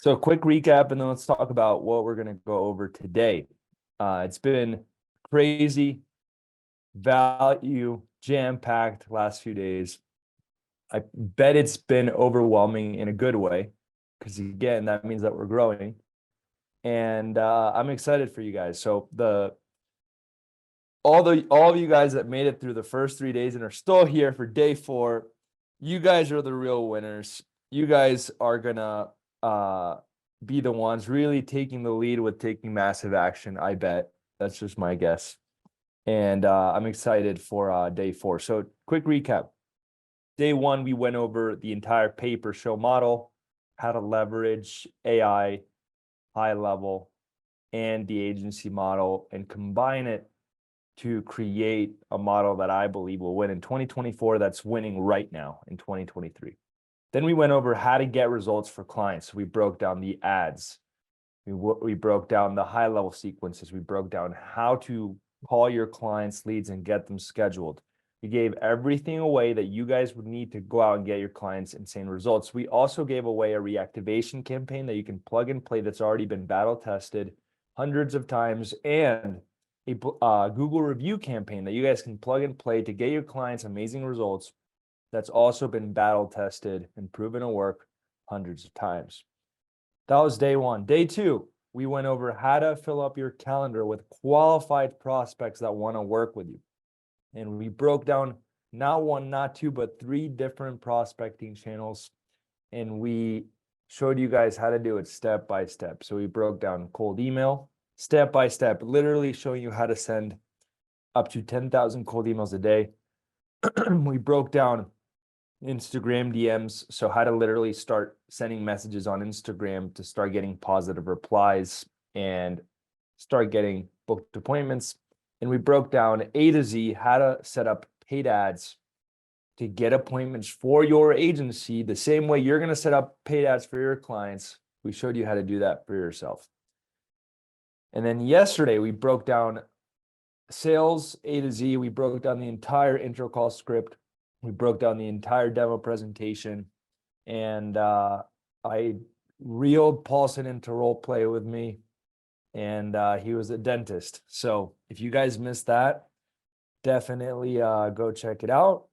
So quick recap, and then let's talk about what we're going to go over today. It's been crazy, value, jam-packed last few days. I bet it's been overwhelming in a good way, because again, that means that we're growing. And I'm excited for you guys. So all of you guys that made it through the first 3 days and are still here for day 4, you guys are the real winners. You guys are gonna be the ones really taking the lead with taking massive action. I bet. That's just my guess. And I'm excited for day 4. So quick recap. Day 1, we went over the entire pay-per-show model, how to leverage AI, HighLevel, and the agency model, and combine it to create a model that I believe will win in 2024 that's winning right now in 2023. Then we went over how to get results for clients. We broke down the ads. We broke down the high-level sequences. We broke down how to call your clients' leads and get them scheduled. We gave everything away that you guys would need to go out and get your clients insane results. We also gave away a reactivation campaign that you can plug and play that's already been battle tested hundreds of times, and a Google review campaign that you guys can plug and play to get your clients amazing results that's also been battle tested and proven to work hundreds of times. That was day 1. Day 2, we went over how to fill up your calendar with qualified prospects that want to work with you. And we broke down not 1, not 2, but 3 different prospecting channels. And we showed you guys how to do it step by step. So we broke down cold email, step by step, literally showing you how to send up to 10,000 cold emails a day. We broke down Instagram DMs, so how to literally start sending messages on Instagram to start getting positive replies and start getting booked appointments. And we broke down A to Z how to set up paid ads to get appointments for your agency the same way you're going to set up paid ads for your clients. We showed you how to do that for yourself. And then yesterday, we broke down sales A to Z. We broke down the entire intro call script. We broke down the entire demo presentation. And I reeled Paulson into role play with me. And he was a dentist. So if you guys missed that, definitely go check it out.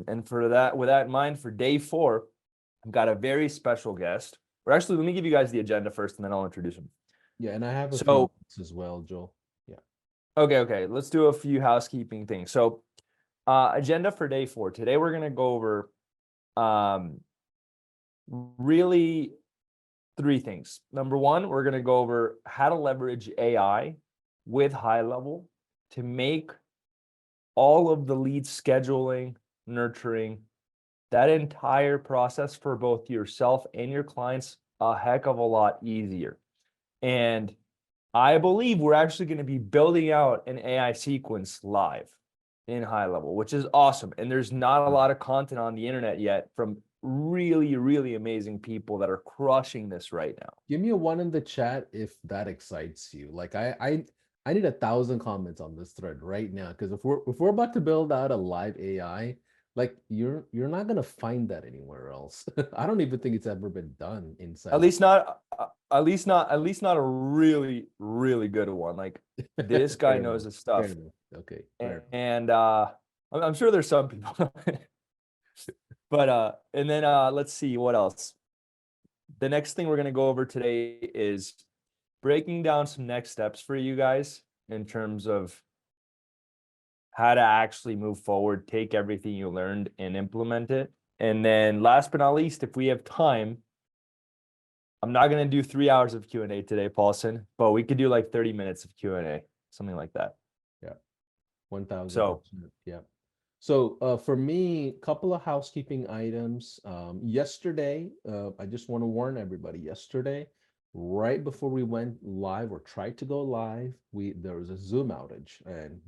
And for that, with that in mind, for day 4, I've got a very special guest. Or actually, let me give you guys the agenda first, and then I'll introduce him. Yeah, and I have a few notes as well, Joel. Yeah. Okay. Let's do a few housekeeping things. So agenda for day 4. Today, we're going to go over really 3 things. Number 1, we're going to go over how to leverage AI with HighLevel to make all of the lead scheduling, nurturing, that entire process for both yourself and your clients a heck of a lot easier. And I believe we're actually going to be building out an AI sequence live in HighLevel, which is awesome. And there's not a lot of content on the internet yet from really, really amazing people that are crushing this right now. Give me a 1 in the chat if that excites you. Like I need 1,000 comments on this thread right now, because if we're about to build out a live AI, like you're not gonna find that anywhere else. I don't even think it's ever been done inside. At least not a really, really good one. Like this guy knows his stuff. Okay. And I'm sure there's some people. But and then let's see what else. The next thing we're going to go over today is breaking down some next steps for you guys in terms of how to actually move forward, take everything you learned and implement it. And then last but not least, if we have time, I'm not going to do 3 hours of Q&A today, Paulson, but we could do like 30 minutes of Q&A, something like that. Yeah. 1,000%. So, yeah. So for me, a couple of housekeeping items. Yesterday, I just want to warn everybody, yesterday, right before we went live or tried to go live, there was a Zoom outage, and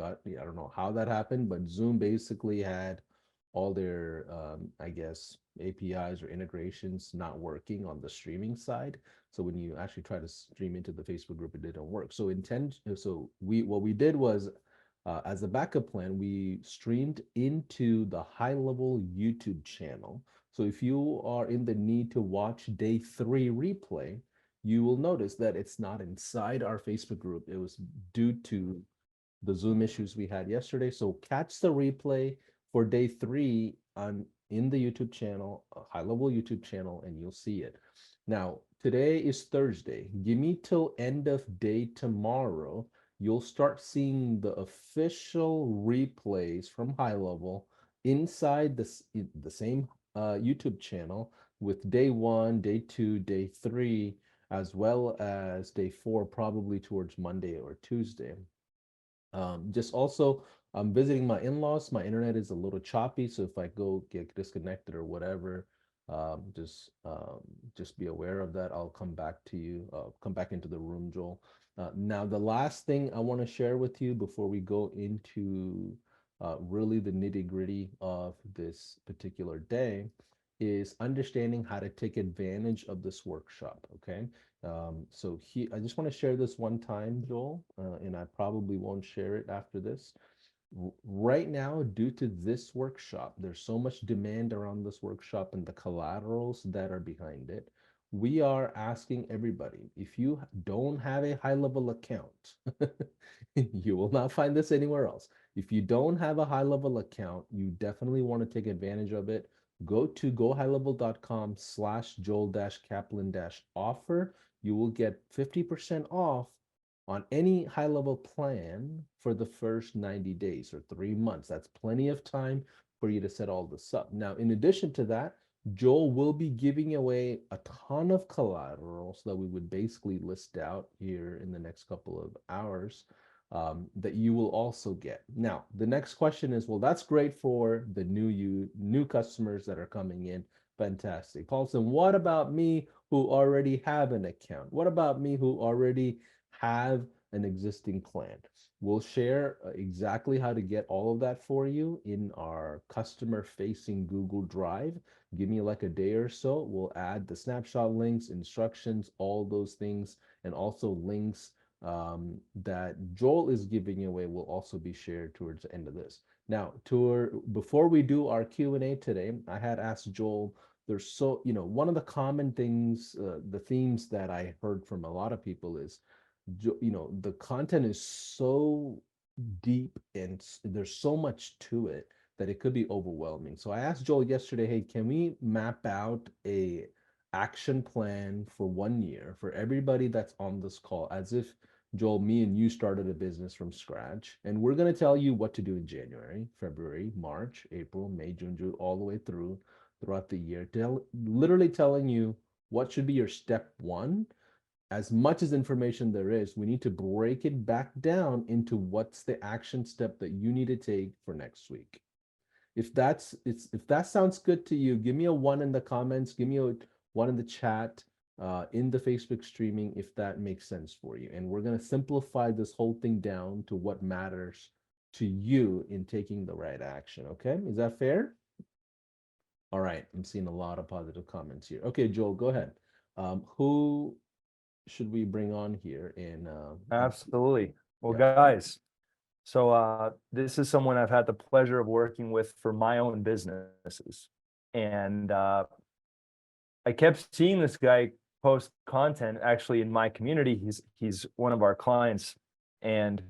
I don't know how that happened, but Zoom basically had all their I guess APIs or integrations not working on the streaming side. So when you actually try to stream into the Facebook group, it didn't work. So what we did was As a backup plan, we streamed into the HighLevel YouTube channel. So if you are in the need to watch day 3 replay, you will notice that it's not inside our Facebook group. It was due to the Zoom issues we had yesterday. So catch the replay for day 3 on in the YouTube channel, a HighLevel YouTube channel, and you'll see it. Now, today is Thursday. Give me till end of day tomorrow. You'll start seeing the official replays from HighLevel inside the same YouTube channel with day 1, day 2, day 3, as well as day 4, probably towards Monday or Tuesday. Just also, I'm visiting my in-laws. My internet is a little choppy, so if I go get disconnected or whatever, just be aware of that. I'll come back to you. Come back into the room, Joel. Now, the last thing I want to share with you before we go into really the nitty-gritty of this particular day is understanding how to take advantage of this workshop. Okay. I just want to share this one time, Joel, and I probably won't share it after this. Right now, due to this workshop, there's so much demand around this workshop and the collaterals that are behind it. We are asking everybody, if you don't have a HighLevel account, you will not find this anywhere else. If you don't have a HighLevel account, you definitely want to take advantage of it. Go to gohighlevel.com/Joel-Kaplan-offer. You will get 50% off on any HighLevel plan for the first 90 days or 3 months. That's plenty of time for you to set all this up. Now, in addition to that, Joel will be giving away a ton of collaterals that we would basically list out here in the next couple of hours that you will also get. Now, the next question is, well, that's great for the new customers that are coming in. Fantastic. Paulson, what about me who already have an account? What about me who already have an existing plan? We'll share exactly how to get all of that for you in our customer-facing Google Drive. Give me like a day or so. We'll add the snapshot links, instructions, all those things, and also links that Joel is giving away will also be shared towards the end of this. Now, before we do our Q&A today, I had asked Joel, one of the common things, the themes that I heard from a lot of people is, the content is so deep and there's so much to it that it could be overwhelming. So I asked Joel yesterday, hey, can we map out a action plan for 1 year for everybody that's on this call, as if Joel, me and you started a business from scratch, and we're going to tell you what to do in January, February, March, April, May, June, July, all the way throughout the year, literally telling you what should be your step 1. As much as information there is, we need to break it back down into what's the action step that you need to take for next week. If that sounds good to you, give me a 1 in the comments, give me a 1 in the chat, in the Facebook streaming, if that makes sense for you. And we're going to simplify this whole thing down to what matters to you in taking the right action. Okay, is that fair? All right, I'm seeing a lot of positive comments here. Okay, Joel, go ahead. Who should we bring on here? Absolutely. Well, yeah. guys, so this is someone I've had the pleasure of working with for my own businesses. And I kept seeing this guy post content actually in my community. He's one of our clients. And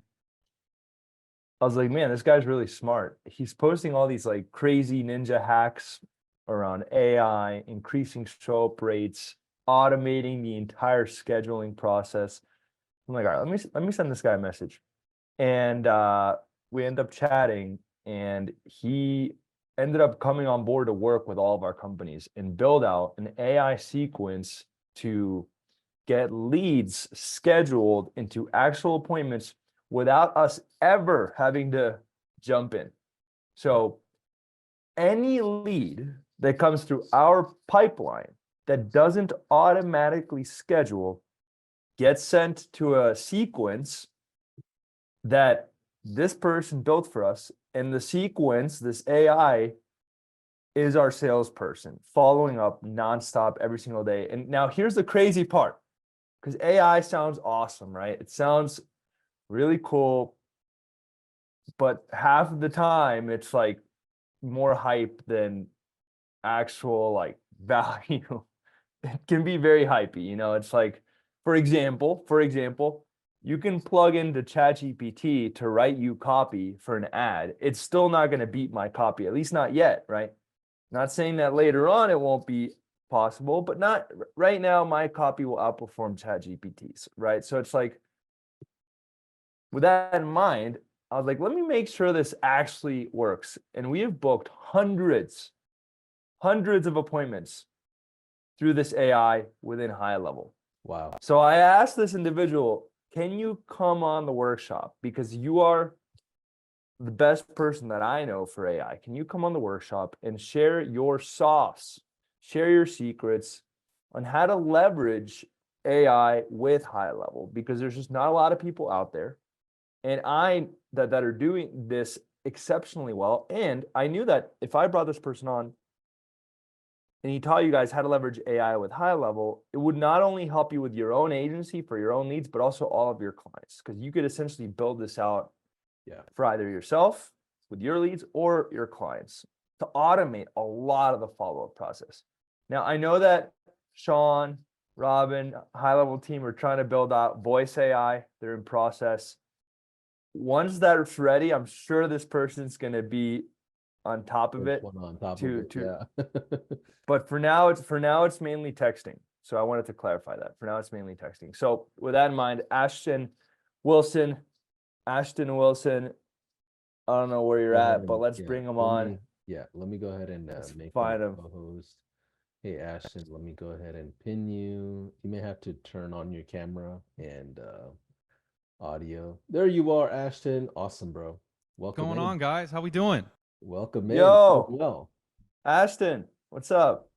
I was like, man, this guy's really smart. He's posting all these like crazy ninja hacks around AI, increasing show up rates, automating the entire scheduling process. I'm like, all right, let me send this guy a message. And we end up chatting, and he ended up coming on board to work with all of our companies and build out an AI sequence to get leads scheduled into actual appointments without us ever having to jump in. So any lead that comes through our pipeline that doesn't automatically schedule gets sent to a sequence that this person built for us. And the sequence, this AI, is our salesperson following up nonstop every single day. And now here's the crazy part, because AI sounds awesome, right? It sounds really cool. but half of the time it's like more hype than actual like value. It can be very hypey, you know. It's like, for example, you can plug into ChatGPT to write you copy for an ad. It's still not going to beat my copy, at least not yet, right? Not saying that later on it won't be possible, but not right now. My copy will outperform ChatGPT's, right? So it's like, with that in mind, I was like, let me make sure this actually works. And we have booked hundreds of appointments through this AI within HighLevel. Wow. So I asked this individual, can you come on the workshop? Because you are the best person that I know for AI. Can you come on the workshop and share your sauce, share your secrets on how to leverage AI with HighLevel? Because there's just not a lot of people out there. And that are doing this exceptionally well. And I knew that if I brought this person on and he taught you guys how to leverage AI with HighLevel, it would not only help you with your own agency for your own needs, but also all of your clients, because you could essentially build this out for either yourself with your leads or your clients to automate a lot of the follow-up process. Now, I know that Sean, Robin, HighLevel team are trying to build out voice AI. They're in process. Once that's ready, I'm sure this person's going to be on top of it. On top of it, yeah. But for now, it's mainly texting. So I wanted to clarify that. For now, it's mainly texting. So with that in mind, Ashton Wilson, I don't know where you're at, but let's bring him on. Let me go ahead and make find him him. co-host. Hey, Ashton, let me go ahead and pin you. You may have to turn on your camera and audio. There you are, Ashton. Awesome, bro. Welcome What's going in. on, guys? How we doing? Welcome in. Yo, Well, Ashton, what's up?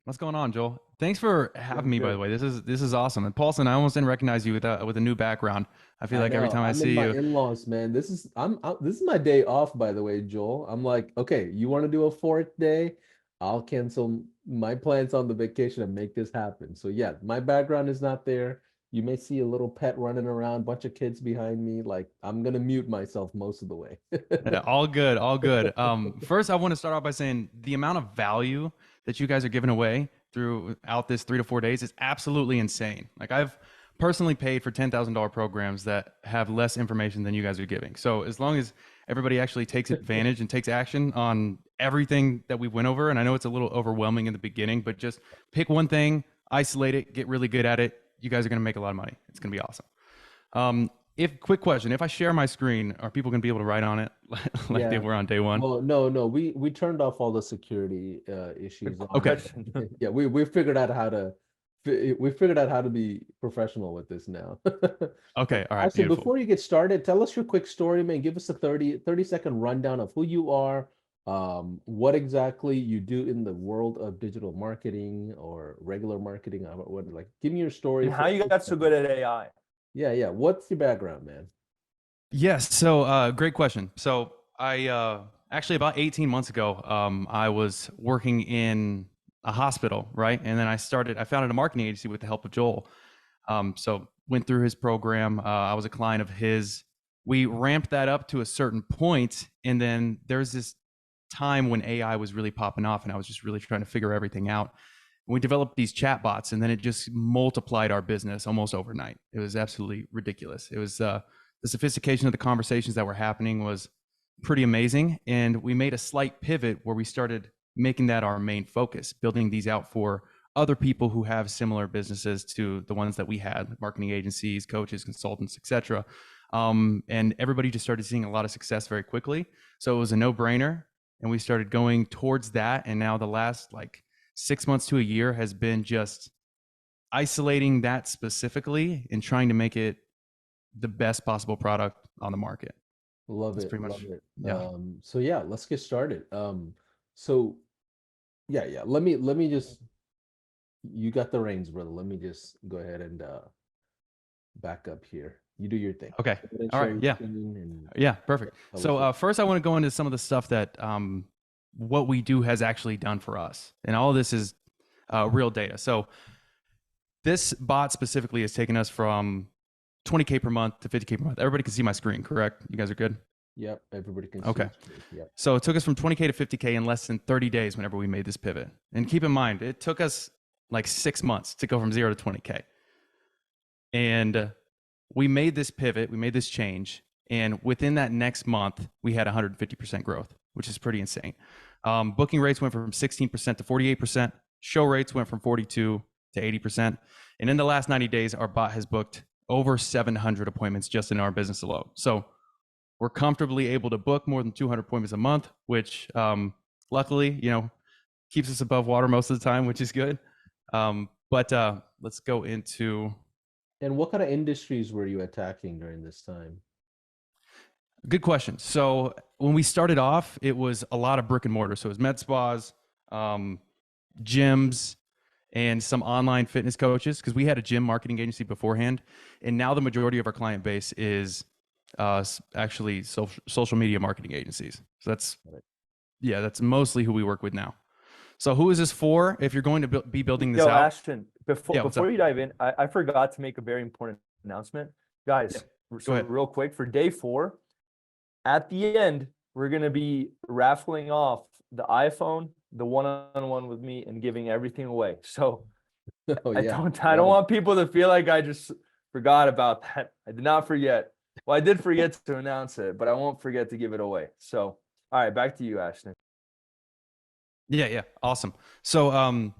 What's going on, Joel? Thanks for having me, by Good. the way. This is awesome. And Paulson, I almost didn't recognize you with a new background. I feel like every time I I'm in see my you, in-laws, man. This is my day off, by the way, Joel. I'm like, okay, you want to do a fourth day? I'll cancel my plans on the vacation and make this happen. So yeah, my background is not there. You may see a little pet running around, bunch of kids behind me. Like, I'm gonna mute myself most of the way. yeah, all good, all good. First, I want to start off by saying the amount of value that you guys are giving away throughout this 3 to 4 days is absolutely insane. Like, I've personally paid for $10,000 programs that have less information than you guys are giving. So as long as everybody actually takes advantage and takes action on everything that we went over, and I know it's a little overwhelming in the beginning, but just pick one thing, isolate it, get really good at it. You guys are going to make a lot of money. It's going to be awesome. Quick question, if I share my screen, are people going to be able to write on it like they were on day one? Well, no, we turned off all the security issues. Okay. Yeah, we figured out how to be professional with this now. Okay. All right. Actually, Beautiful. before you get started, tell us your quick story, man. Give us a 30-second rundown of who you are, what exactly you do in the world of digital marketing or regular marketing. Like, give me your story. And how you got so good at AI. Yeah. What's your background, man? Yes. So, great question. So, I actually about 18 months ago, I was working in a hospital, right? And then I founded a marketing agency with the help of Joel. So, went through his program. I was a client of his. We ramped that up to a certain point, and then there's this time when AI was really popping off, and I was just really trying to figure everything out. We developed these chatbots, and then it just multiplied our business almost overnight. It was absolutely ridiculous. It was the sophistication of the conversations that were happening was pretty amazing. And we made a slight pivot where we started making that our main focus, building these out for other people who have similar businesses to the ones that we had, marketing agencies, coaches, consultants, etc. And everybody just started seeing a lot of success very quickly. So it was a no-brainer. And we started going towards that. And now the last 6 months to a year has been just isolating that specifically and trying to make it the best possible product on the market. Love That's it. pretty much, Love it. yeah. So yeah, let's get started. So yeah. Let me just, you got the reins, brother. Let me just go ahead and back up here. You do your thing. Okay. Go ahead and All share right. your Yeah. screen and Yeah. Perfect. tell us So what- first, I want to go into some of the stuff that what we do has actually done for us, and all of this is real data. So this bot specifically has taken us from 20K per month to 50K per month. Everybody can see my screen, correct? You guys are good? Yep. Everybody can see Okay. the screen. Yep. So it took us from 20K to 50K in less than 30 days whenever we made this pivot. And keep in mind, it took us like 6 months to go from 0 to 20K. And we made this pivot, we made this change. And within that next month, we had 150% growth, which is pretty insane. Booking rates went from 16% to 48%. Show rates went from 42 to 80%. And in the last 90 days, our bot has booked over 700 appointments just in our business alone. So we're comfortably able to book more than 200 appointments a month, which luckily, keeps us above water most of the time, which is good. But let's go into. And what kind of industries were you attacking during this time? Good question. So when we started off, it was a lot of brick and mortar. So it was med spas, gyms, and some online fitness coaches, because we had a gym marketing agency beforehand. And now the majority of our client base is actually social media marketing agencies. So that's mostly who we work with now. So who is this for? If you're going to be building this out. Ashton, before you dive in, I forgot to make a very important announcement. Guys, so real quick, for day 4, at the end, we're going to be raffling off the iPhone, the one-on-one with me, and giving everything away. So I don't want people to feel like I just forgot about that. I did not forget. Well, I did forget to announce it, but I won't forget to give it away. So, all right, back to you, Ashton. Yeah. Awesome. So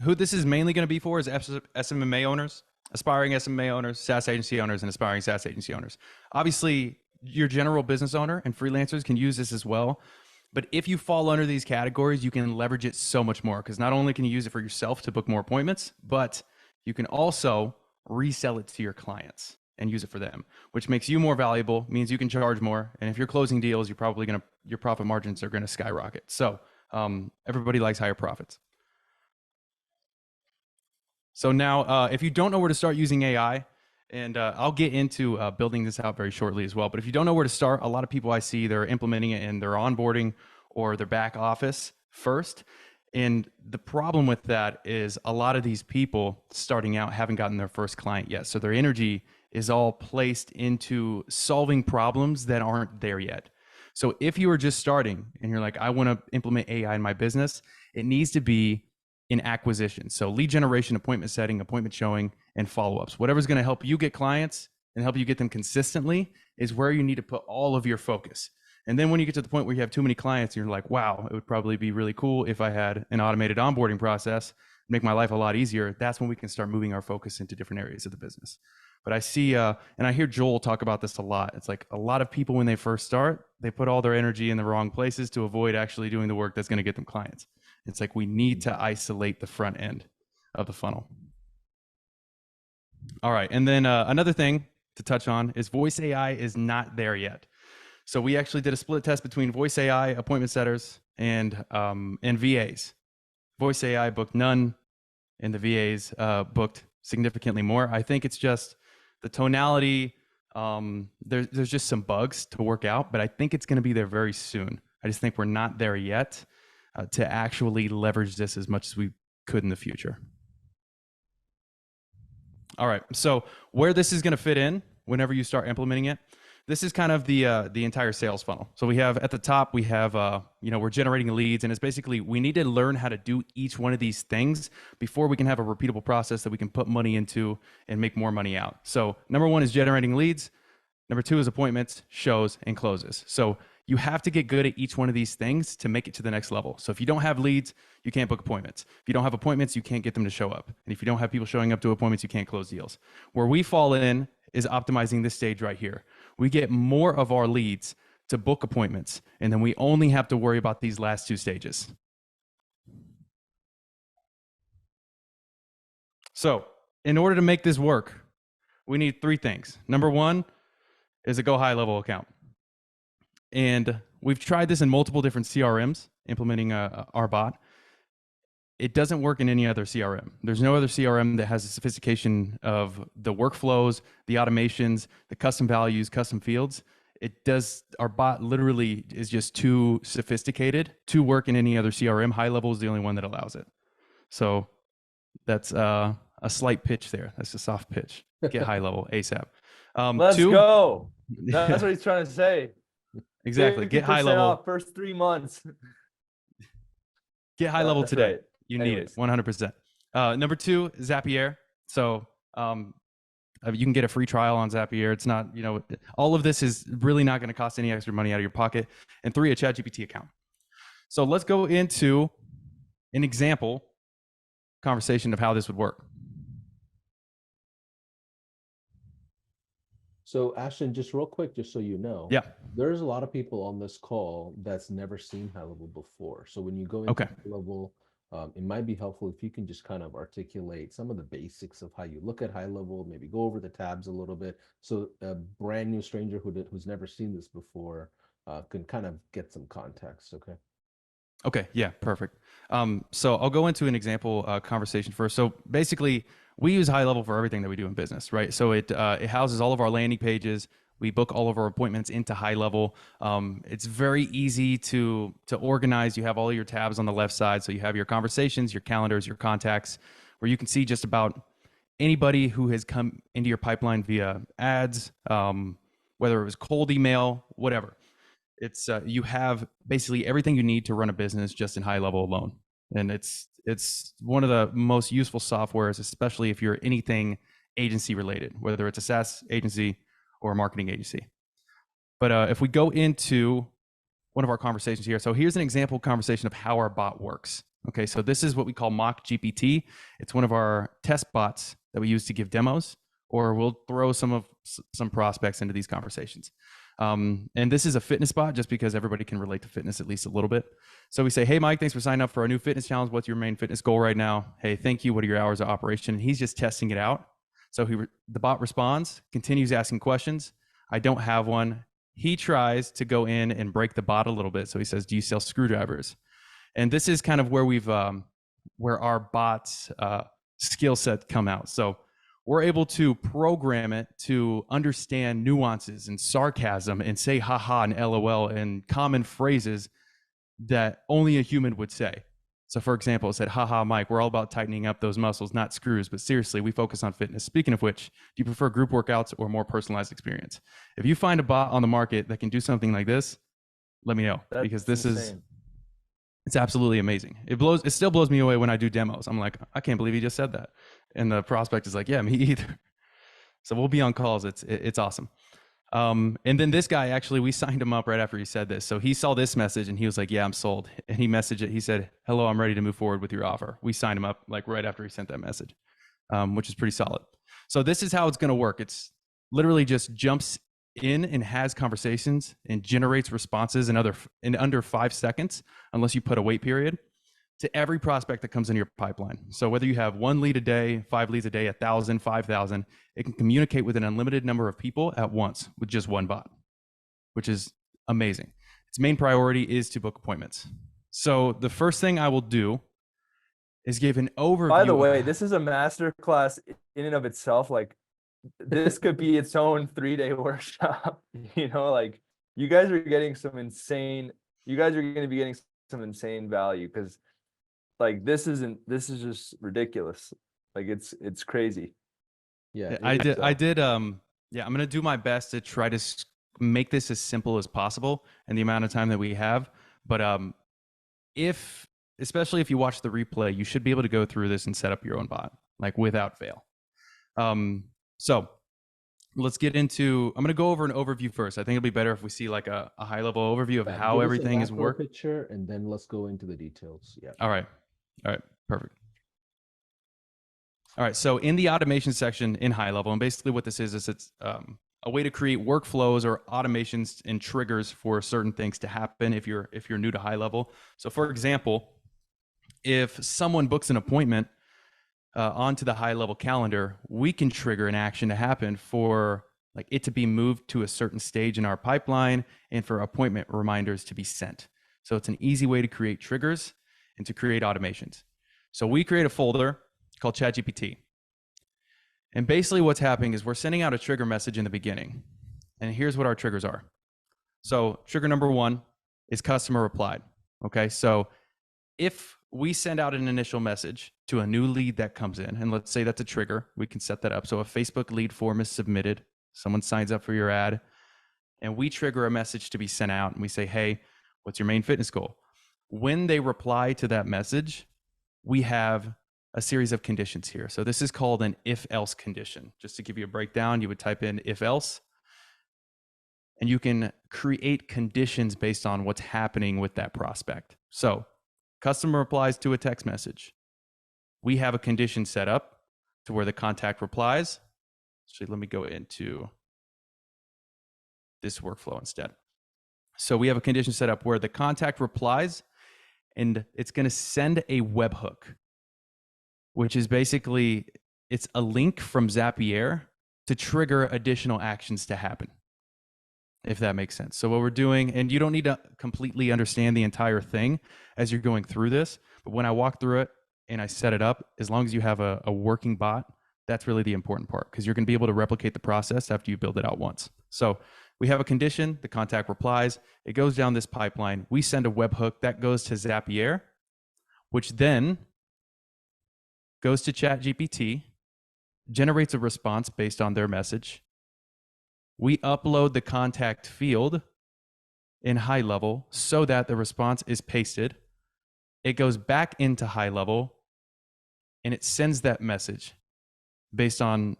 who this is mainly going to be for is SMMA owners, aspiring SMMA owners, SaaS agency owners, and aspiring SaaS agency owners. Obviously, your general business owner and freelancers can use this as well. But if you fall under these categories, you can leverage it so much more, because not only can you use it for yourself to book more appointments, but you can also resell it to your clients and use it for them, which makes you more valuable, means you can charge more. And if you're closing deals, you're probably your profit margins are going to skyrocket. So everybody likes higher profits. So now, if you don't know where to start using AI, and I'll get into building this out very shortly as well, but if you don't know where to start, a lot of people I see, they're implementing it in their onboarding or their back office first. And the problem with that is a lot of these people starting out haven't gotten their first client yet. So their energy is all placed into solving problems that aren't there yet. So if you are just starting and you're like, I want to implement AI in my business, it needs to be in acquisition. So lead generation, appointment setting, appointment showing, and follow-ups. Whatever's going to help you get clients and help you get them consistently is where you need to put all of your focus. And then when you get to the point where you have too many clients, you're like, wow, it would probably be really cool if I had an automated onboarding process, make my life a lot easier. That's when we can start moving our focus into different areas of the business. But I see, and I hear Joel talk about this a lot. It's like a lot of people, when they first start, they put all their energy in the wrong places to avoid actually doing the work that's going to get them clients. It's like we need to isolate the front end of the funnel. All right. And then another thing to touch on is voice AI is not there yet. So we actually did a split test between voice AI, appointment setters, and VAs. Voice AI booked none, and the VAs booked significantly more. I think it's just the tonality. There's just some bugs to work out, but I think it's going to be there very soon. I just think we're not there yet to actually leverage this as much as we could in the future. All right, so where this is going to fit in whenever you start implementing it, this is kind of the entire sales funnel. So we have at the top, we have, we're generating leads, and it's basically, we need to learn how to do each one of these things before we can have a repeatable process that we can put money into and make more money out. So number 1 is generating leads. Number 2 is appointments, shows, and closes. So you have to get good at each one of these things to make it to the next level. So if you don't have leads, you can't book appointments. If you don't have appointments, you can't get them to show up. And if you don't have people showing up to appointments, you can't close deals. Where we fall in is optimizing this stage right here. We get more of our leads to book appointments, and then we only have to worry about these last 2 stages. So in order to make this work, we need 3 things. Number 1 is a Go HighLevel account. And we've tried this in multiple different CRMs, implementing our bot. It doesn't work in any other CRM. There's no other CRM that has the sophistication of the workflows, the automations, the custom values, custom fields. It does, our bot literally is just too sophisticated to work in any other CRM. HighLevel is the only one that allows it. So that's a slight pitch there. That's a soft pitch. Get HighLevel ASAP. Let's go. That's what he's trying to say. Exactly. Get 50% HighLevel. off first 3 months. Get HighLevel That's today. right. You need it. 100%. Number 2, Zapier. So you can get a free trial on Zapier. It's not, all of this is really not going to cost any extra money out of your pocket. And 3, a ChatGPT account. So let's go into an example conversation of how this would work. So Ashton, just real quick, just so you know, Yeah. there's a lot of people on this call that's never seen HighLevel before. So when you go into Okay. HighLevel, it might be helpful if you can just kind of articulate some of the basics of how you look at HighLevel, maybe go over the tabs a little bit, so a brand new stranger who's never seen this before can kind of get some context. Okay. Okay. Yeah. Perfect. So I'll go into an example conversation first. So basically, we use HighLevel for everything that we do in business, right? So it houses all of our landing pages. We book all of our appointments into HighLevel. It's very easy to organize. You have all your tabs on the left side. So you have your conversations, your calendars, your contacts, where you can see just about anybody who has come into your pipeline via ads, whether it was cold email, whatever. It's you have basically everything you need to run a business just in HighLevel alone, and it's one of the most useful softwares, especially if you're anything agency related, whether it's a SaaS agency or a marketing agency. But if we go into one of our conversations here, so here's an example conversation of how our bot works. Okay, so this is what we call mock GPT. It's one of our test bots that we use to give demos, or we'll throw some prospects into these conversations. And this is a fitness bot just because everybody can relate to fitness at least a little bit. So we say, hey, Mike, thanks for signing up for our new fitness challenge. What's your main fitness goal right now? Hey, thank you. What are your hours of operation? And he's just testing it out. So the bot responds, continues asking questions. I don't have one. He tries to go in and break the bot a little bit. So he says, do you sell screwdrivers? And this is kind of where where our bots skill set come out. So we're able to program it to understand nuances and sarcasm and say haha and LOL and common phrases that only a human would say. So for example, it said, haha, Mike, we're all about tightening up those muscles, not screws, but seriously, we focus on fitness. Speaking of which, do you prefer group workouts or more personalized experience? If you find a bot on the market that can do something like this, let me know. That's because this insane. it's absolutely amazing. It still blows me away when I do demos. I'm like, I can't believe he just said that. And the prospect is like, yeah, me either. So we'll be on calls. It's awesome. And then this guy, actually, we signed him up right after he said this. So he saw this message and he was like, yeah, I'm sold. And he messaged it. He said, hello, I'm ready to move forward with your offer. We signed him up like right after he sent that message, which is pretty solid. So this is how it's going to work. It's literally just jumps in and has conversations and generates responses in under 5 seconds, unless you put a wait period, to every prospect that comes in your pipeline. So whether you have 1 lead a day, 5 leads a day, 1,000, 5,000, it can communicate with an unlimited number of people at once with just one bot, which is amazing. Its main priority is to book appointments. So the first thing I will do is give an overview. By the way, this is a masterclass in and of itself. Like, this could be its own 3-day workshop. Like, you guys are getting some insane. You guys are going to be getting some insane value, because like this is just ridiculous. Like it's crazy. Yeah, I did. Yeah, I'm gonna do my best to try to make this as simple as possible in the amount of time that we have. But especially if you watch the replay, you should be able to go through this and set up your own bot, like without fail. So let's get into, I'm going to go over an overview first. I think it'll be better if we see like a high level overview of how everything is working. Picture, and then let's go into the details. Yeah. All right. Perfect. All right. So in the automation section in HighLevel, and basically what this is it's a way to create workflows or automations and triggers for certain things to happen if you're new to HighLevel. So for example, if someone books an appointment onto the HighLevel calendar, we can trigger an action to happen for like it to be moved to a certain stage in our pipeline and for appointment reminders to be sent. So it's an easy way to create triggers and to create automations. So we create a folder called ChatGPT. And basically what's happening is we're sending out a trigger message in the beginning. And here's what our triggers are. So trigger number 1 is customer replied. Okay, so if we send out an initial message to a new lead that comes in, and let's say that's a trigger, we can set that up. So a Facebook lead form is submitted, someone signs up for your ad, and we trigger a message to be sent out, and we say, hey, what's your main fitness goal? When they reply to that message, we have a series of conditions here. So this is called an if-else condition. Just to give you a breakdown, you would type in if-else, and you can create conditions based on what's happening with that prospect. So customer replies to a text message. We have a condition set up to where the contact replies. So let me go into this workflow instead. So we have a condition set up where the contact replies, and it's going to send a webhook, which is basically, it's a link from Zapier to trigger additional actions to happen, if that makes sense. So what we're doing, and you don't need to completely understand the entire thing as you're going through this, but when I walk through it and I set it up, as long as you have a working bot, that's really the important part, because you're going to be able to replicate the process after you build it out once. So we have a condition, the contact replies, it goes down this pipeline. We send a webhook that goes to Zapier, which then goes to ChatGPT, generates a response based on their message. We upload the contact field in HighLevel so that the response is pasted. It goes back into HighLevel, and it sends that message based on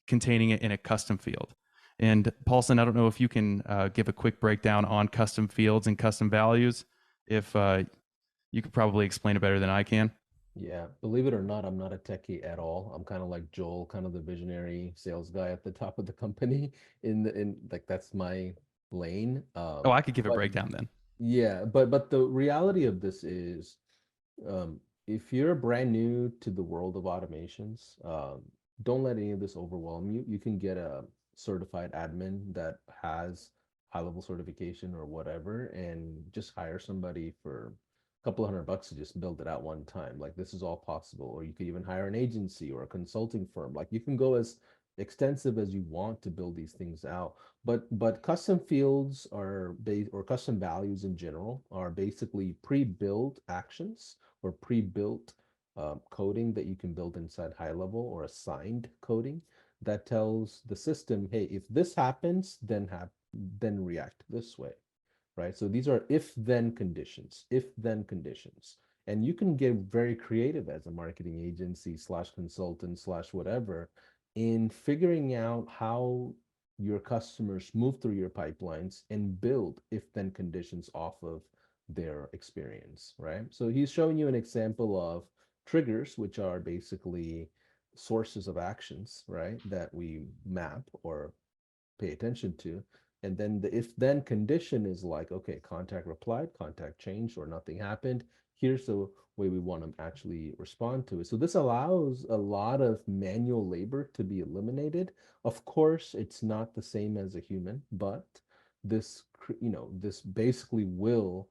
containing it in a custom field. And Paulson, I don't know if you can give a quick breakdown on custom fields and custom values. If you could probably explain it better than I can. Yeah, believe it or not, I'm not a techie at all. I'm kind of like Joel, kind of the visionary sales guy at the top of the company. In like that's my lane. Oh, I could give a But breakdown then. yeah, but the reality of this is, if you're brand new to the world of automations, don't let any of this overwhelm you. You can get a certified admin that has high level certification or whatever, and just hire somebody for a couple $100 to just build it out one time. Like this is all possible. Or you could even hire an agency or a consulting firm. Like you can go as extensive as you want to build these things out. But custom fields are based, or custom values in general are basically pre-built actions or pre-built coding that you can build inside HighLevel, or assigned coding that tells the system, hey, if this happens, then react this way, right? So these are if-then conditions, if-then conditions. And you can get very creative as a marketing agency slash consultant slash whatever in figuring out how your customers move through your pipelines and build if-then conditions off of their experience, right? So he's showing you an example of triggers, which are basically sources of actions, right, that we map or pay attention to. And then the if then condition is like, okay, contact replied, contact changed, or nothing happened. Here's the way we want to actually respond to it. So this allows a lot of manual labor to be eliminated. Of course, it's not the same as a human, but this, this basically will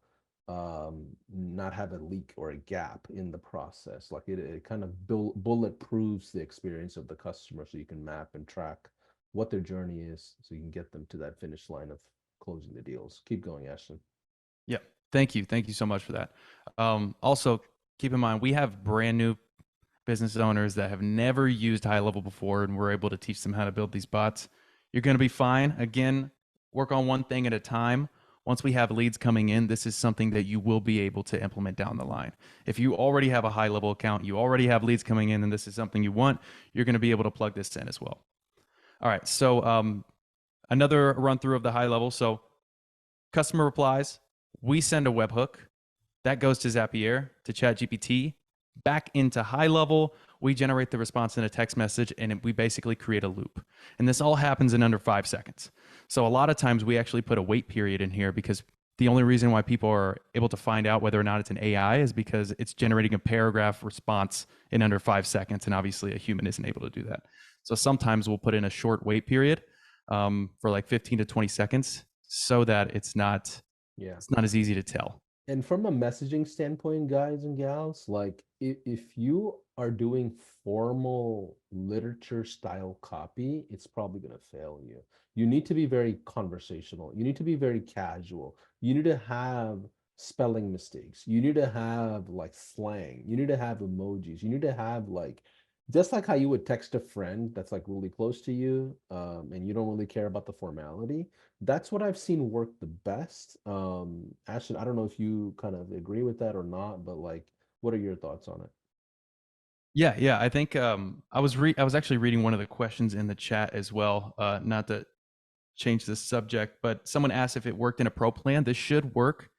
not have a leak or a gap in the process. Like it kind of bulletproofs the experience of the customer, so you can map and track what their journey is, so you can get them to that finish line of closing the deals. Keep going, Ashton. Yeah. Thank you. Thank you so much for that. Also, keep in mind, we have brand new business owners that have never used HighLevel before, and we're able to teach them how to build these bots. You're going to be fine. Again, work on one thing at a time. Once we have leads coming in, this is something that you will be able to implement down the line. If you already have a HighLevel account, you already have leads coming in, and this is something you want, you're going to be able to plug this in as well. All right. So another run through of the HighLevel. So customer replies, we send a webhook that goes to Zapier, to ChatGPT, back into HighLevel. We generate the response in a text message, and we basically create a loop. And this all happens in under 5 seconds. So a lot of times we actually put a wait period in here, because the only reason why people are able to find out whether or not it's an AI is because it's generating a paragraph response in under 5 seconds. And obviously a human isn't able to do that. So sometimes we'll put in a short wait period for like 15 to 20 seconds so that it's not as easy to tell. And from a messaging standpoint, guys and gals, like if you are doing formal literature style copy, it's probably going to fail you. You need to be very conversational. You need to be very casual. You need to have spelling mistakes. You need to have like slang. You need to have emojis. You need to have like just like how you would text a friend that's like really close to you, and you don't really care about the formality. That's what I've seen work the best. Ashton, I don't know if you kind of agree with that or not, but like, what are your thoughts on it? Yeah, yeah. I think I was actually reading one of the questions in the chat as well. Not to change the subject, but someone asked if it worked in a pro plan. This should work.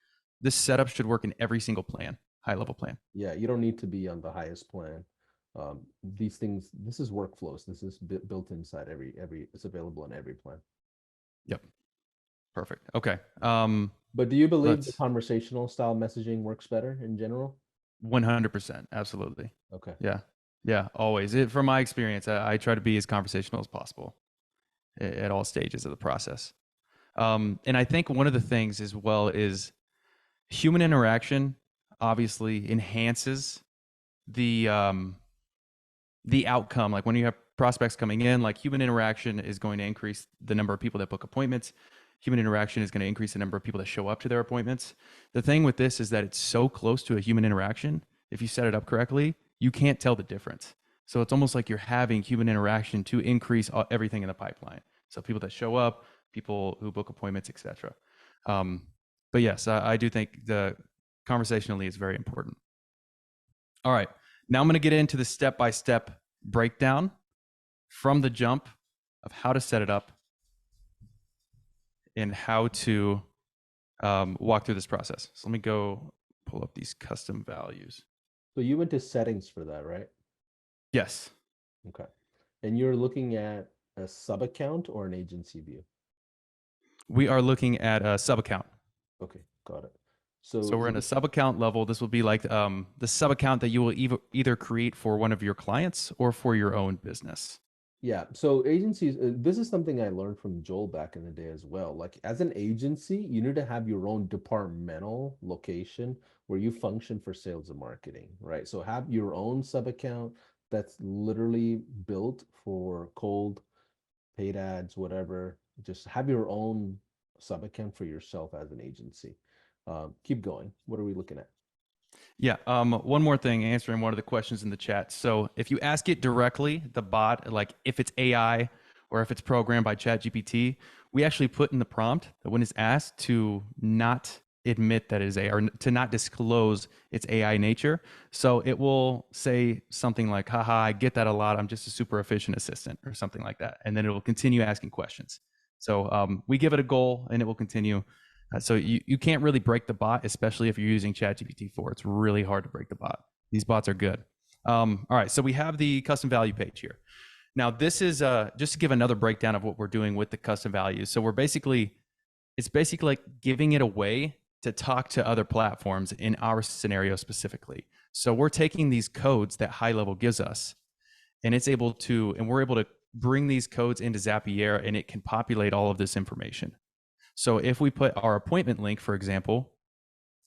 This setup should work in every single plan, high level plan. Yeah, you don't need to be on the highest plan. These things, this is workflows. This is built inside every. It's available on every plan. Yep. Perfect. Okay. But do you believe the Let's conversational style messaging works better in general? 100%. Absolutely. Okay. Yeah. Yeah. Always. From my experience, I try to be as conversational as possible at all stages of the process. And I think one of the things as well is human interaction obviously enhances the outcome. Like when you have prospects coming in, like human interaction is going to increase the number of people that book appointments. Human interaction is going to increase the number of people that show up to their appointments. The thing with this is that it's so close to a human interaction. If you set it up correctly, you can't tell the difference. So it's almost like you're having human interaction to increase everything in the pipeline. So people that show up, people who book appointments, etc. But yes, I do think the conversationally is very important. All right. Now I'm going to get into the step-by-step breakdown from the jump of how to set it up and how to walk through this process. So let me go pull up these custom values. So you went to settings for that, right? Yes. Okay. And you're looking at a sub account or an agency view? We are looking at a sub account. Okay, got it. So we're in a sub account level. This will be like the sub account that you will either create for one of your clients or for your own business. Yeah, so agencies, this is something I learned from Joel back in the day as well. Like as an agency, you need to have your own departmental location where you function for sales and marketing, right? So have your own sub account that's literally built for cold, paid ads, whatever. Just have your own sub account for yourself as an agency. Keep going. What are we looking at? Yeah. One more thing, answering one of the questions in the chat. So if you ask it directly, the bot, like if it's AI or if it's programmed by ChatGPT, we actually put in the prompt that when it's asked to not admit that it is AI or to not disclose its AI nature. So it will say something like, haha, I get that a lot. I'm just a super efficient assistant or something like that. And then it will continue asking questions. So we give it a goal and it will continue. So you can't really break the bot, especially if you're using ChatGPT 4. It's really hard to break the bot. These bots are good. All right, so we have the custom value page here. Now this is just to give another breakdown of what we're doing with the custom values. So it's basically like giving it away to talk to other platforms in our scenario specifically. So we're taking these codes that HighLevel gives us, and we're able to bring these codes into Zapier, and it can populate all of this information. So if we put our appointment link, for example,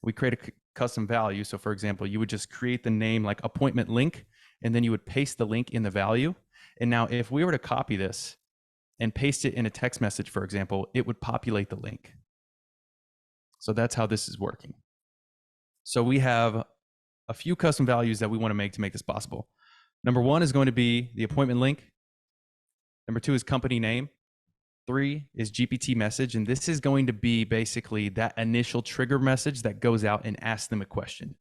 we create a custom value. So for example, you would just create the name like appointment link, and then you would paste the link in the value. And now if we were to copy this and paste it in a text message, for example, it would populate the link. So that's how this is working. So we have a few custom values that we want to make this possible. Number one is going to be the appointment link. Number two is company name. 3 is GPT message, and this is going to be basically that initial trigger message that goes out and asks them a question.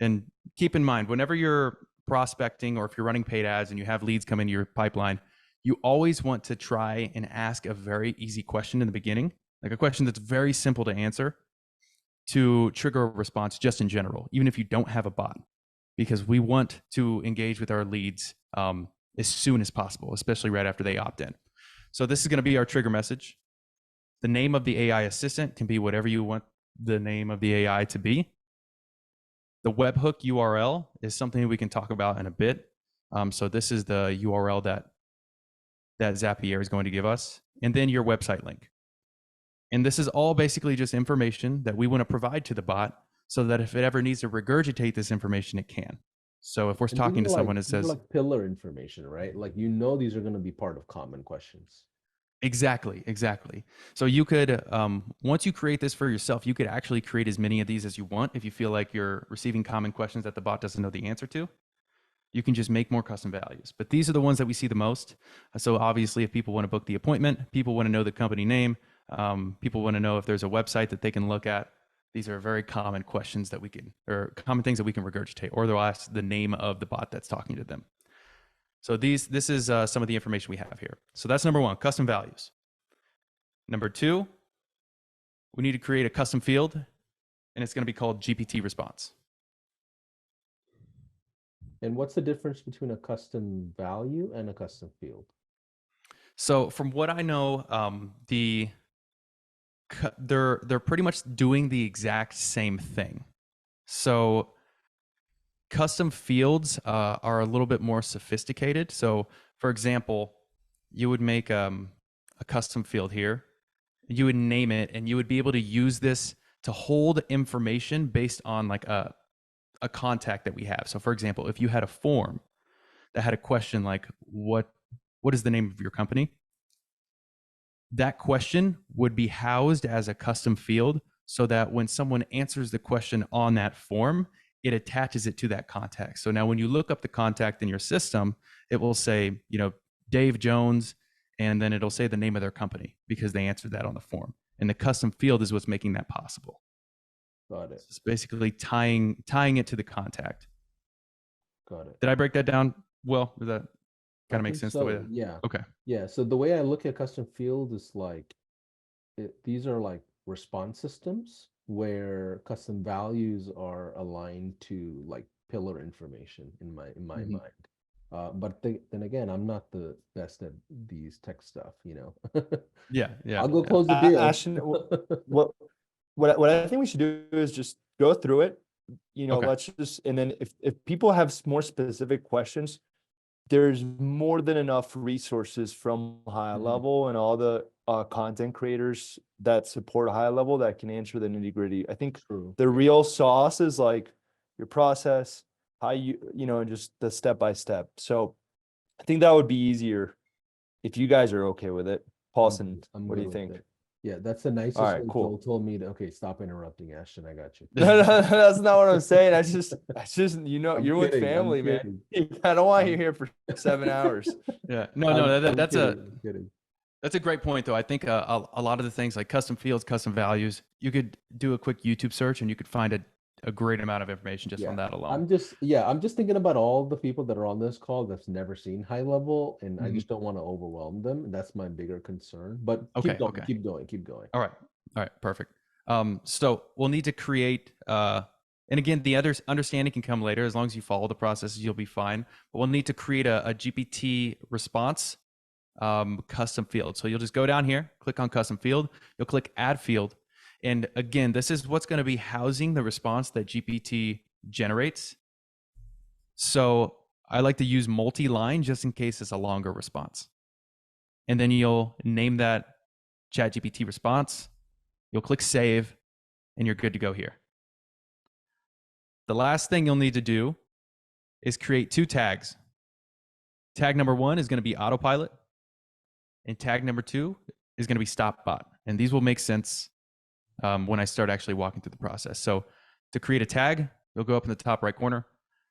And keep in mind, whenever you're prospecting or if you're running paid ads and you have leads come into your pipeline, you always want to try and ask a very easy question in the beginning, like a question that's very simple to answer to trigger a response just in general, even if you don't have a bot, because we want to engage with our leads as soon as possible, especially right after they opt in. So this is going to be our trigger message. The name of the AI assistant can be whatever you want the name of the AI to be. The webhook URL is something we can talk about in a bit. So this is the URL that Zapier is going to give us, and then your website link. And this is all basically just information that we want to provide to the bot so that if it ever needs to regurgitate this information, it can. So if we're talking to someone that says like pillar information, right? Like, these are going to be part of common questions. Exactly. So you could, once you create this for yourself, you could actually create as many of these as you want if you feel like you're receiving common questions that the bot doesn't know the answer to. you can just make more custom values. But these are the ones that we see the most. So obviously, if people want to book the appointment, people want to know the company name, people want to know if there's a website that they can look at. These are very common questions that we can, or common things that we can regurgitate, or they'll ask the name of the bot that's talking to them. So this is some of the information we have here. So that's number one, custom values. Number two, we need to create a custom field, and it's going to be called GPT response. And what's the difference between a custom value and a custom field? So from what I know, they're pretty much doing the exact same thing. So custom fields are a little bit more sophisticated. So for example, you would make a custom field here, you would name it, and you would be able to use this to hold information based on like a contact that we have. So for example, if you had a form that had a question like, what is the name of your company? That question would be housed as a custom field so that when someone answers the question on that form, it attaches it to that contact. So now when you look up the contact in your system, it will say, Dave Jones, and then it'll say the name of their company because they answered that on the form. And the custom field is what's making that possible. Got it. It's basically tying it to the contact. Got it. Did I break that down well? Does that kind of make sense? So, The way that, yeah. Okay. Yeah. So the way I look at custom field is like, these are like response systems where custom values are aligned to like pillar information in my mind. But then again, I'm not the best at these tech stuff, Yeah. I'll go close the deal. Ashton, what I think we should do is just go through it. Okay. Let's just, and then if people have more specific questions, there's more than enough resources from HighLevel and all the content creators that support HighLevel that can answer the nitty gritty. I think the real sauce is like your process, how and just the step by step. So I think that would be easier if you guys are okay with it. Paulson, what do you think? Yeah, that's the nicest All right, way cool. Joel told me to, okay, stop interrupting, Ashton. I got you. No, that's not what I'm saying. I just you're with kidding, family, man. I don't want you here for 7 hours. Yeah. No, that's kidding. That's a great point, though. I think a lot of the things like custom fields, custom values, you could do a quick YouTube search and you could find a great amount of information just from that alone. I'm just thinking about all the people that are on this call that's never seen HighLevel, and I just don't want to overwhelm them. That's my bigger concern. But keep going. All right, perfect. So we'll need to create, and again, the other understanding can come later. As long as you follow the processes, you'll be fine. But we'll need to create a GPT response custom field. So you'll just go down here, click on custom field. You'll click add field. And again, this is what's going to be housing the response that GPT generates. So I like to use multi-line just in case it's a longer response. And then you'll name that ChatGPT response. You'll click save, and you're good to go here. The last thing you'll need to do is create 2 tags. Tag number 1 is going to be autopilot, and tag number 2 is going to be stop bot. And these will make sense when I start actually walking through the process. So to create a tag, you'll go up in the top right corner,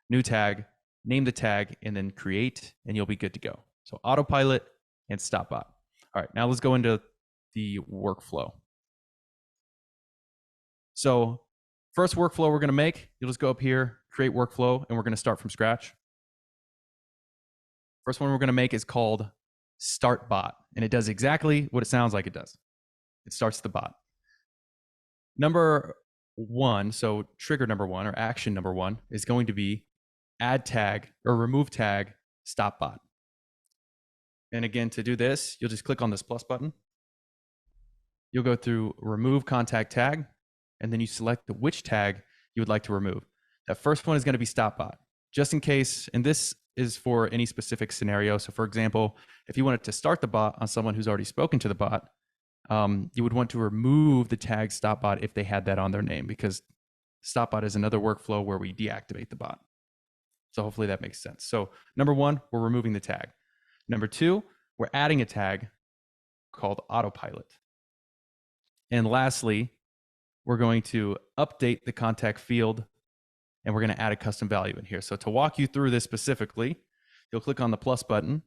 new tag, name the tag, and then create, and you'll be good to go. So autopilot and stop bot. All right, now let's go into the workflow. So first workflow we're going to make, you'll just go up here, create workflow, and we're going to start from scratch. First one we're going to make is called start bot, and it does exactly what it sounds like it does. It starts the bot. Number 1, so trigger number 1 or action number 1 is going to be add tag or remove tag stop bot. And again, to do this, you'll just click on this plus button. You'll go through remove contact tag, and then you select which tag you would like to remove. That first one is going to be stop bot, just in case, and this is for any specific scenario. So for example, if you wanted to start the bot on someone who's already spoken to the bot, you would want to remove the tag stop bot if they had that on their name, because stop bot is another workflow where we deactivate the bot. So hopefully that makes sense. So number 1, we're removing the tag. Number 2, we're adding a tag called autopilot. And lastly, we're going to update the contact field and we're going to add a custom value in here. So to walk you through this specifically, you'll click on the plus button.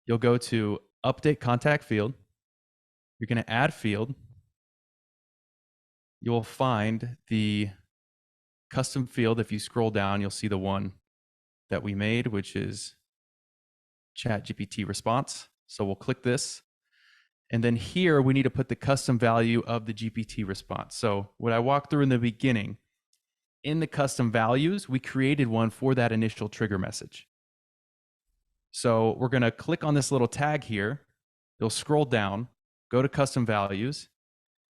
You'll go to update contact field. You're going to add field. You will find the custom field. If you scroll down, you'll see the one that we made, which is ChatGPT response. So we'll click this. And then here we need to put the custom value of the GPT response. So what I walked through in the beginning, in the custom values, we created one for that initial trigger message. So we're going to click on this little tag here. You'll scroll down, go to custom values,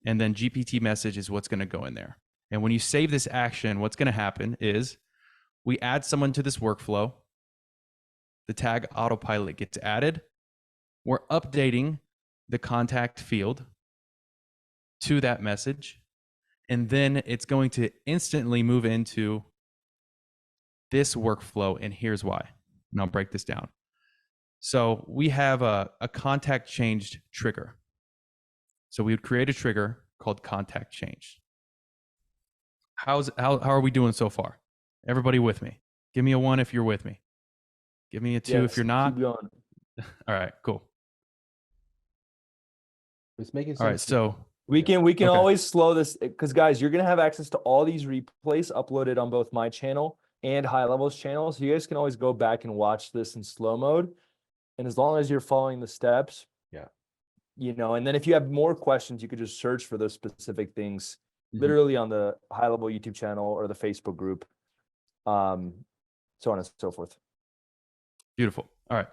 and then GPT message is what's going to go in there. And when you save this action, what's going to happen is we add someone to this workflow. The tag autopilot gets added. We're updating the contact field to that message. And then it's going to instantly move into this workflow. And here's why. And I'll break this down. So we have a contact changed trigger. So we would create a trigger called contact change. How are we doing so far? Everybody with me? Give me a 1 if you're with me. Give me a 2 if you're not. Keep going. All right, cool. It's making sense. All right, so We can Okay. always slow this because guys, you're gonna have access to all these replays uploaded on both my channel and HighLevel's channel. So you guys can always go back and watch this in slow mode. And as long as you're following the steps, Yeah. And then if you have more questions, you could just search for those specific things literally on the HighLevel YouTube channel or the Facebook group, so on and so forth. beautiful. All right,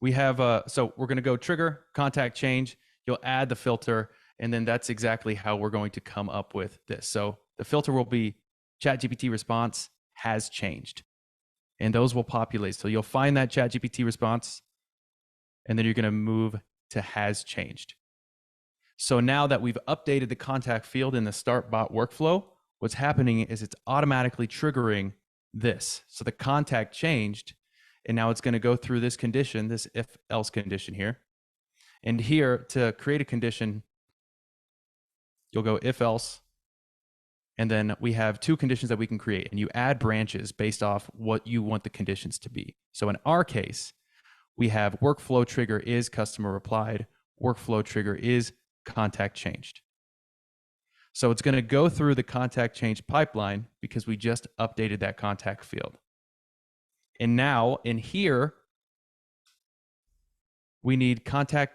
we have so we're going to go trigger contact change. You'll add the filter, and then that's exactly how we're going to come up with this. So the filter will be ChatGPT response has changed, and those will populate. So you'll find that ChatGPT response, and then you're going to move to has changed. So now that we've updated the contact field in the start bot workflow, what's happening is it's automatically triggering this. So the contact changed, and now it's going to go through this condition, this if else condition here. And here to create a condition, you'll go if else, and then we have 2 conditions that we can create, and you add branches based off what you want the conditions to be. So in our case, we have workflow trigger is customer replied, workflow trigger is contact changed. So it's going to go through the contact change pipeline because we just updated that contact field. And now in here, we need contact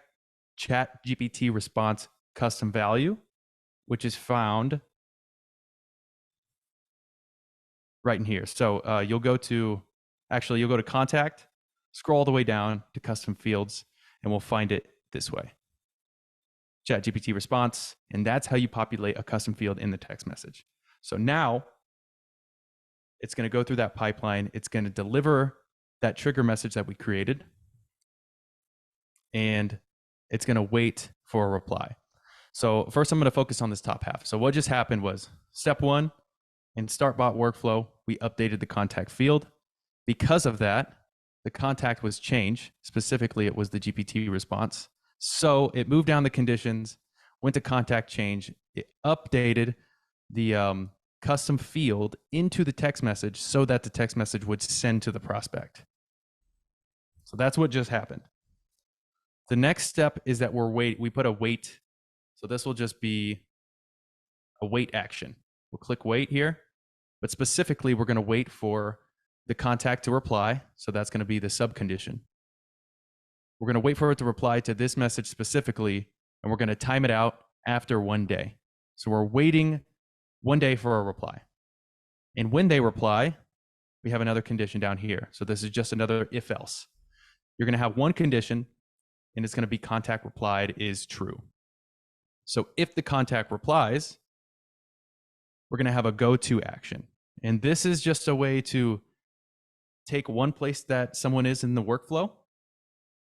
ChatGPT response custom value, which is found right in here. So you'll go to contact, scroll all the way down to custom fields, and we'll find it this way. ChatGPT response, and that's how you populate a custom field in the text message. So now it's going to go through that pipeline. It's going to deliver that trigger message that we created, and it's going to wait for a reply. So first I'm going to focus on this top half. So what just happened was step 1 in StartBot workflow, we updated the contact field. Because of that, the contact was changed. Specifically, it was the GPT response. So it moved down the conditions, went to contact change. It updated the custom field into the text message so that the text message would send to the prospect. So that's what just happened. The next step is that we put a wait. So this will just be a wait action. We'll click wait here, but specifically we're going to wait for the contact to reply. So that's going to be the subcondition. We're going to wait for it to reply to this message specifically, and we're going to time it out after 1 day. So we're waiting 1 day for a reply. And when they reply, we have another condition down here. So this is just another if else. You're going to have one condition, and it's going to be contact replied is true. So if the contact replies, we're going to have a go to action. And this is just a way to take one place that someone is in the workflow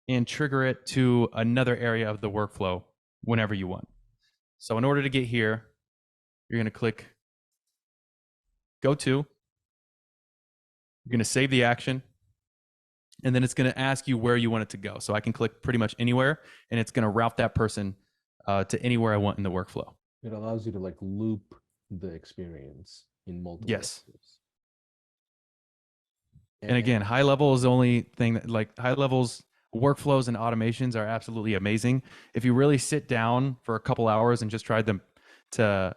and trigger it to another area of the workflow whenever you want. So in order to get here, you're going to click go to. You're going to save the action, and then it's going to ask you where you want it to go. So I can click pretty much anywhere, and it's going to route that person to anywhere I want in the workflow. It allows you to like loop the experience in multiple. Yes. Ways. And again, HighLevel is the only thing that, like, HighLevel's workflows and automations are absolutely amazing. If you really sit down for a couple hours and just try them to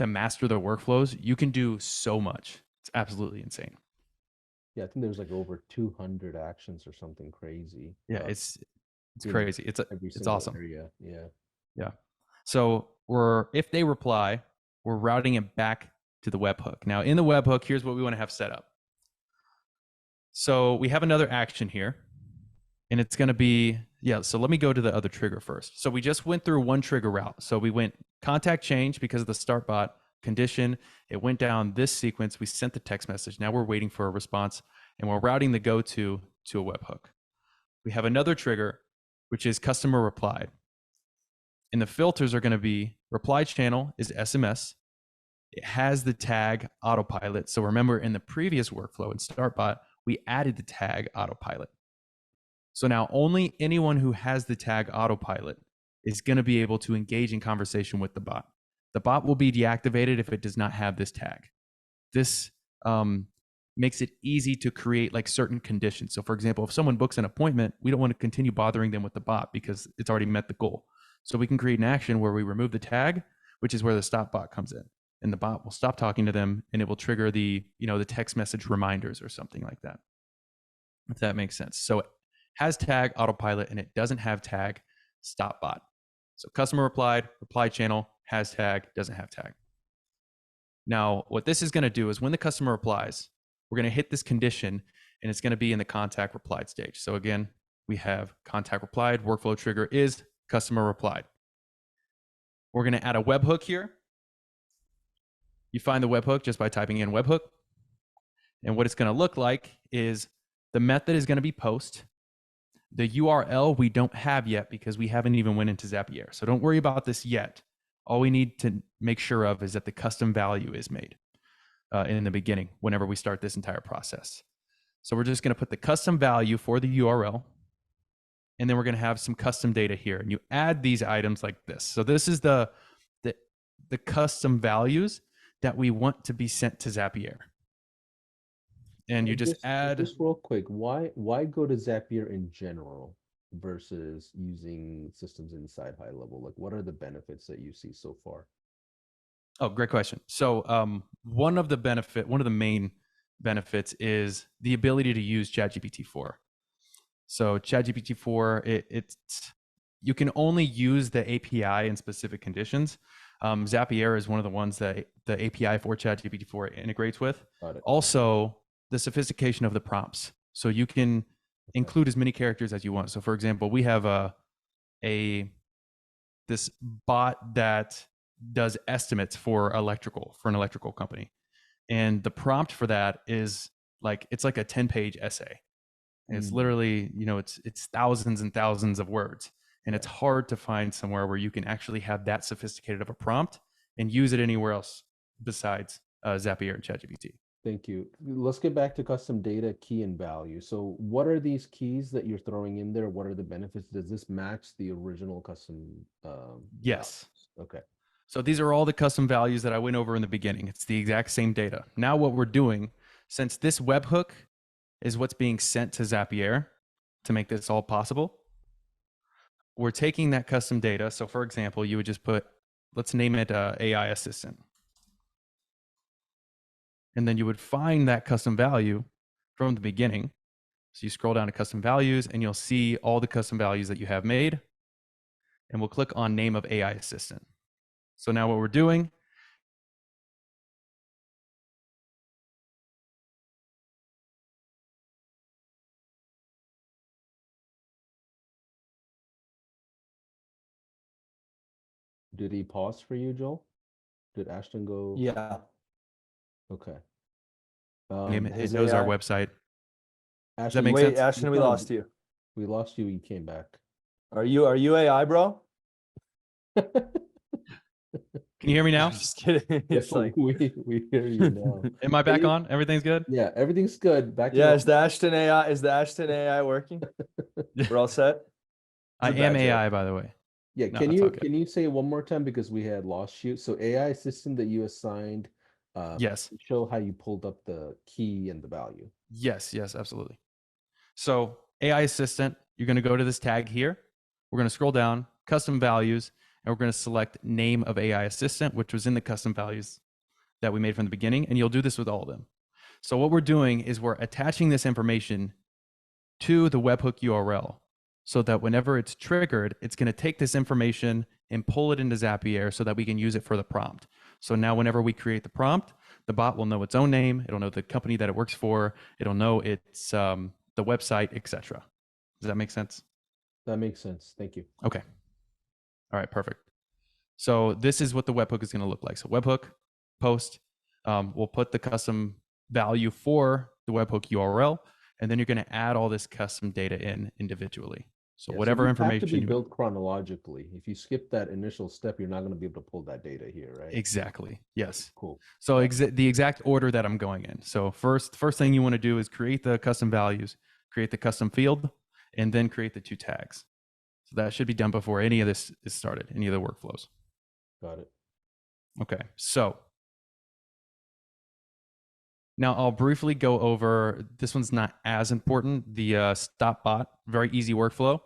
master the workflows, you can do so much. It's absolutely insane. Yeah, I think there's like over 200 actions or something crazy. Yeah, it's you know, crazy. every It's single awesome. area. Yeah. Yeah. So if they reply, we're routing it back to the webhook. Now in the webhook, here's what we want to have set up. So we have another action here, and it's going to be, so let me go to the other trigger first. So we just went through one trigger route. So we went contact change because of the start bot condition. It went down this sequence. We sent the text message. Now we're waiting for a response, and we're routing the go to a webhook. We have another trigger, which is customer replied. And the filters are going to be reply channel is SMS. It has the tag autopilot. So remember in the previous workflow in StartBot, we added the tag autopilot. So now only anyone who has the tag autopilot is going to be able to engage in conversation with the bot. The bot will be deactivated if it does not have this tag. This makes it easy to create like certain conditions. So for example, if someone books an appointment, we don't want to continue bothering them with the bot because it's already met the goal. So we can create an action where we remove the tag, which is where the stop bot comes in. And the bot will stop talking to them and it will trigger the text message reminders or something like that. If that makes sense. So it has tag autopilot and it doesn't have tag stop bot. So customer replied, reply channel, has tag, doesn't have tag. Now, what this is going to do is when the customer replies, we're going to hit this condition and it's going to be in the contact replied stage. So again, we have contact replied, workflow trigger is customer replied. We're going to add a webhook here. You find the webhook just by typing in webhook. And what it's going to look like is the method is going to be post. The URL we don't have yet because we haven't even went into Zapier. So don't worry about this yet. All we need to make sure of is that the custom value is made in the beginning whenever we start this entire process. So we're just going to put the custom value for the URL, and then we're going to have some custom data here. And you add these items like this. So this is the custom values that we want to be sent to Zapier. And you just add. Just real quick, why go to Zapier in general versus using systems inside HighLevel? Like, what are the benefits that you see so far? Oh, great question. So one of the main benefits is the ability to use ChatGPT 4. So ChatGPT 4, it's you can only use the API in specific conditions. Zapier is one of the ones that the API for ChatGPT 4 integrates with. Also, the sophistication of the prompts. So you can include as many characters as you want. So for example, we have this bot that does estimates for an electrical company. And the prompt for that is it's like a 10-page essay. And it's literally, it's thousands and thousands of words. And it's hard to find somewhere where you can actually have that sophisticated of a prompt and use it anywhere else besides Zapier and ChatGPT. Thank you. Let's get back to custom data, key, and value. So what are these keys that you're throwing in there? What are the benefits? Does this match the original custom? Yes. Values? Okay. So these are all the custom values that I went over in the beginning. It's the exact same data. Now what we're doing, since this webhook is what's being sent to Zapier to make this all possible, we're taking that custom data. So for example, you would just put, let's name it AI assistant. And then you would find that custom value from the beginning. So you scroll down to custom values and you'll see all the custom values that you have made. And we'll click on name of AI assistant. So now what we're doing, Did he pause for you, Joel? Did Ashton go? Yeah. Okay. it knows our website. Ashton, Does that make Wait, sense? Ashton, we lost you. We lost you. You came back. Are you AI, bro? Can you hear me now? I'm just kidding. It's Yeah, like, we hear you now. Am I back on? Everything's good? Yeah, everything's good. Back to yeah, the- is the Ashton AI working? We're all set? I It's a am bad joke. AI, by the way. Yeah, No, can it's you all good. say it one more time because we had lost you? So AI assistant that you assigned Yes. Show how you pulled up the key and the value. Yes, absolutely. So AI assistant, you're going to go to this tag here. We're going to scroll down, custom values, and we're going to select name of AI assistant, which was in the custom values that we made from the beginning. And you'll do this with all of them. So what we're doing is we're attaching this information to the webhook URL so that whenever it's triggered, it's going to take this information and pull it into Zapier so that we can use it for the prompt. So now whenever we create the prompt, the bot will know its own name. It'll know the company that it works for. It'll know its the website, etc. Does that make sense? That makes sense. Thank you. Okay. All right, perfect. So this is what the webhook is going to look like. So webhook post, we'll put the custom value for the webhook URL, and then you're going to add all this custom data in individually. So whatever information have to be built chronologically. If you skip that initial step, you're not going to be able to pull that data here, right? Exactly. Yes. Cool. So the exact order that I'm going in. So first thing you want to do is create the custom values, create the custom field, and then create the 2 tags. So that should be done before any of this is started, any of the workflows. Got it. Okay. So now I'll briefly go over, this one's not as important, the stop bot, very easy workflow.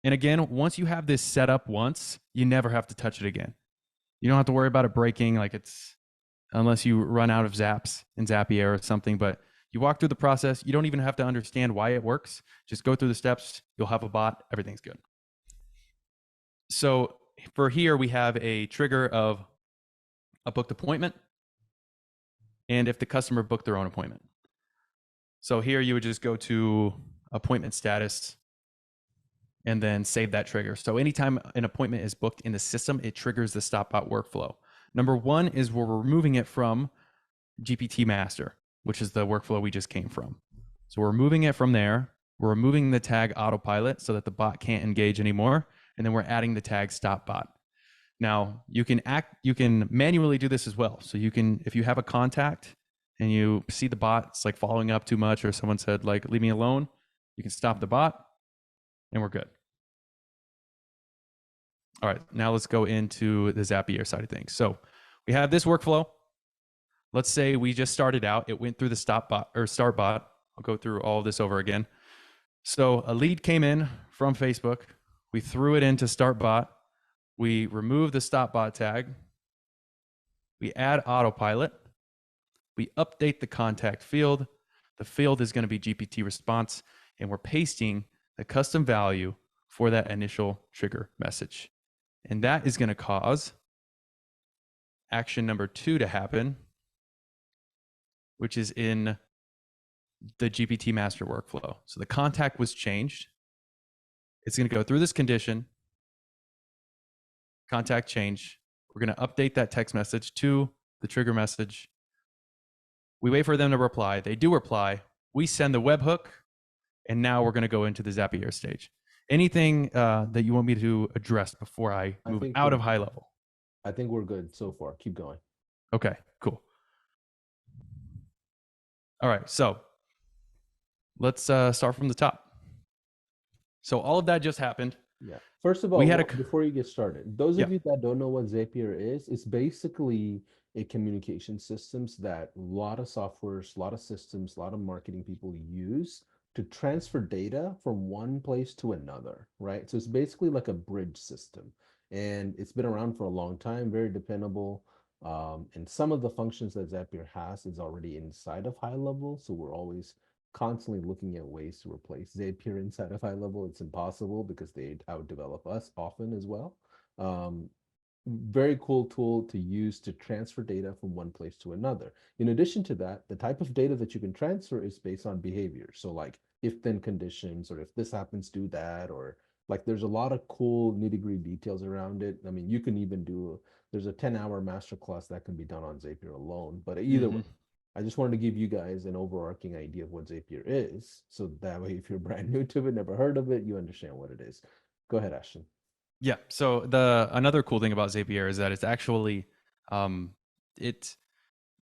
And again, once you have this set up once, you never have to touch it again. You don't have to worry about it breaking, unless you run out of zaps in Zapier or something, but you walk through the process. You don't even have to understand why it works. Just go through the steps. You'll have a bot. Everything's good. So for here, we have a trigger of a booked appointment and if the customer booked their own appointment. So here you would just go to appointment status and then save that trigger. So anytime an appointment is booked in the system, it triggers the stopbot workflow. Number 1 is we're removing it from GPT Master, which is the workflow we just came from. So we're removing it from there. We're removing the tag autopilot so that the bot can't engage anymore. And then we're adding the tag stopbot. Now you can manually do this as well. So you can, if you have a contact and you see the bot's like following up too much, or someone said like, leave me alone, you can stop the bot and we're good. All right, now let's go into the Zapier side of things. So we have this workflow. Let's say we just started out, it went through the start bot. I'll go through all of this over again. So a lead came in from Facebook. We threw it into start bot. We remove the stop bot tag. We add autopilot. We update the contact field. The field is going to be GPT response, and we're pasting the custom value for that initial trigger message. And that is going to cause action number 2 to happen, which is in the GPT master workflow. So the contact was changed. It's going to go through this condition, contact change. We're going to update that text message to the trigger message. We wait for them to reply. They do reply. We send the webhook, and now we're going to go into the Zapier stage. Anything that you want me to address before I move out of HighLevel? I think we're good so far. Keep going. Okay, cool. All right, so let's start from the top. So all of that just happened. Yeah. First of all, before you get started, those of you that don't know what Zapier is, it's basically a communication systems that a lot of softwares, a lot of systems, a lot of marketing people use to transfer data from one place to another, right? So it's basically like a bridge system, and it's been around for a long time, very dependable. And some of the functions that Zapier has is already inside of HighLevel, so we're always constantly looking at ways to replace Zapier inside of HighLevel. It's impossible because they outdevelop us often as well. Very cool tool to use to transfer data from one place to another. In addition to that, the type of data that you can transfer is based on behavior. So like if-then conditions, or if this happens, do that, or like there's a lot of cool nitty-gritty details around it. I mean, you can even there's a 10-hour masterclass that can be done on Zapier alone, but either way, I just wanted to give you guys an overarching idea of what Zapier is. So that way, if you're brand new to it, never heard of it, you understand what it is. Go ahead, Ashton. Yeah. So another cool thing about Zapier is that it's actually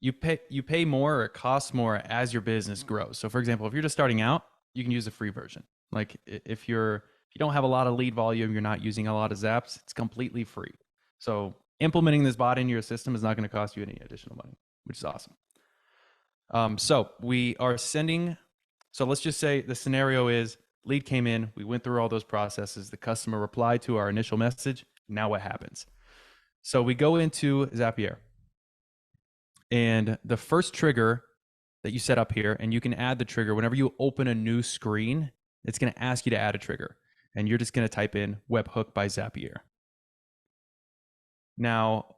you pay more, or it costs more as your business grows. So for example, if you're just starting out, you can use the free version. Like if you don't have a lot of lead volume, you're not using a lot of zaps, it's completely free. So implementing this bot in your system is not going to cost you any additional money, which is awesome. So we are sending, so let's just say the scenario is lead came in, we went through all those processes, the customer replied to our initial message. Now what happens? So we go into Zapier, and the first trigger that you set up here, and you can add the trigger whenever you open a new screen, it's going to ask you to add a trigger, and you're just going to type in webhook by Zapier. Now,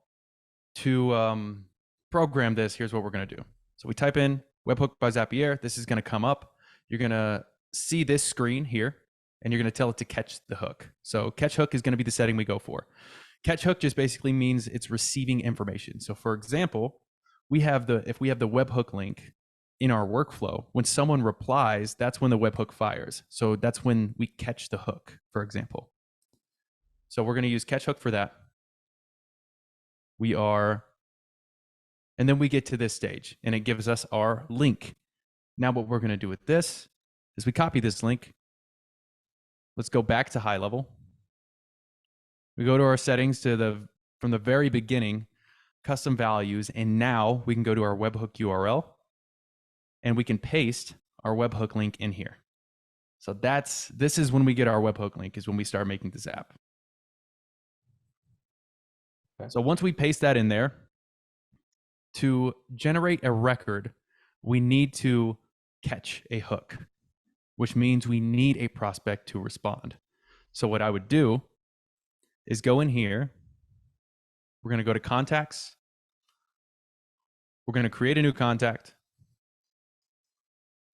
to program this, here's what we're going to do. So we type in webhook by Zapier. This is going to come up. You're going to see this screen here, and you're going to tell it to catch the hook. So catch hook is going to be the setting we go for. Catch hook just basically means it's receiving information. So for example, if we have the webhook link in our workflow, when someone replies, that's when the webhook fires. So that's when we catch the hook, for example. So we're going to use catch hook for that. And then we get to this stage, and it gives us our link. Now what we're going to do with this is we copy this link. Let's go back to HighLevel. We go to our settings from the very beginning, custom values, and now we can go to our webhook URL, and we can paste our webhook link in here. So this is when we get our webhook link, is when we start making this app. Okay. So once we paste that in there, to generate a record, we need to catch a hook, which means we need a prospect to respond. So what I would do is go in here. We're going to go to contacts. We're going to create a new contact.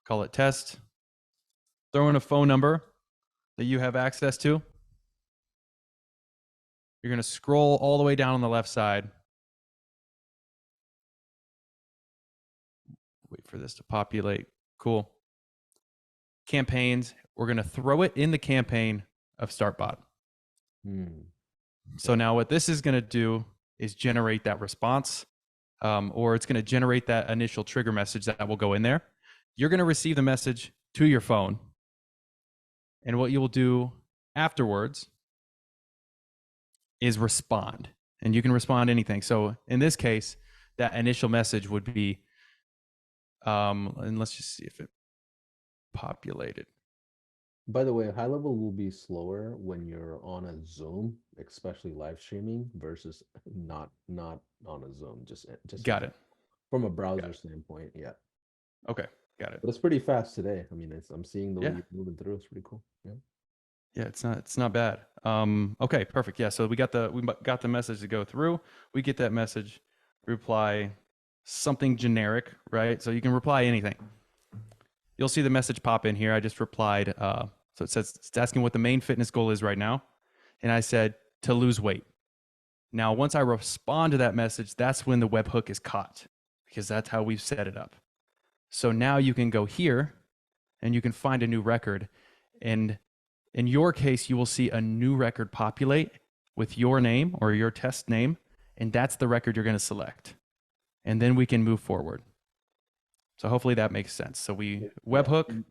Call it test. Throw in a phone number that you have access to. You're going to scroll all the way down on the left side. Wait for this to populate. Cool. Campaigns. We're going to throw it in the campaign of StartBot. So now what this is going to do is generate that response, or it's going to generate that initial trigger message that will go in there. You're going to receive the message to your phone. And what you will do afterwards is respond. And you can respond to anything. So in this case, that initial message would be, and let's just see if it populated. By the way, HighLevel will be slower when you're on a Zoom, especially live streaming, versus not on a Zoom. Just got it. From a browser standpoint, yeah. Okay, got it. But it's pretty fast today. I mean, I'm seeing the way you're moving through. It's pretty cool. Yeah. Yeah, it's not bad. Okay, perfect. Yeah, so we got the message to go through. We get that message, reply something generic, right? So you can reply anything. You'll see the message pop in here. I just replied. So it says it's asking what the main fitness goal is right now, and I said to lose weight. Now, once I respond to that message, that's when the webhook is caught, because that's how we've set it up. So now you can go here, and you can find a new record, and in your case, you will see a new record populate with your name or your test name, and that's the record you're going to select. And then we can move forward. So hopefully that makes sense. So we webhook.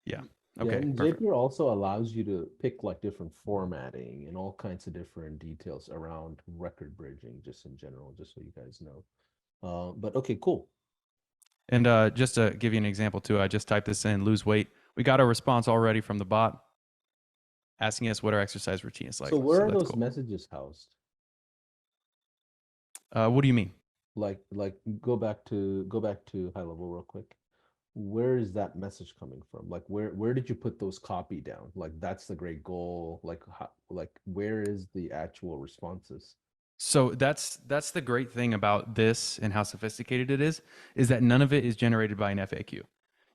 Yeah. Okay. And perfect. Zapier also allows you to pick like different formatting and all kinds of different details around record bridging, just in general, just so you guys know. But okay, cool. And just to give you an example too, I just typed this in, lose weight. We got a response already from the bot asking us what our exercise routine is like. So where are those cool. messages housed? What do you mean? Like go back to HighLevel real quick. Where is that message coming from? Like where did you put those copy down? Like that's the great goal. Like where is the actual responses? So that's the great thing about this and how sophisticated it is that none of it is generated by an FAQ.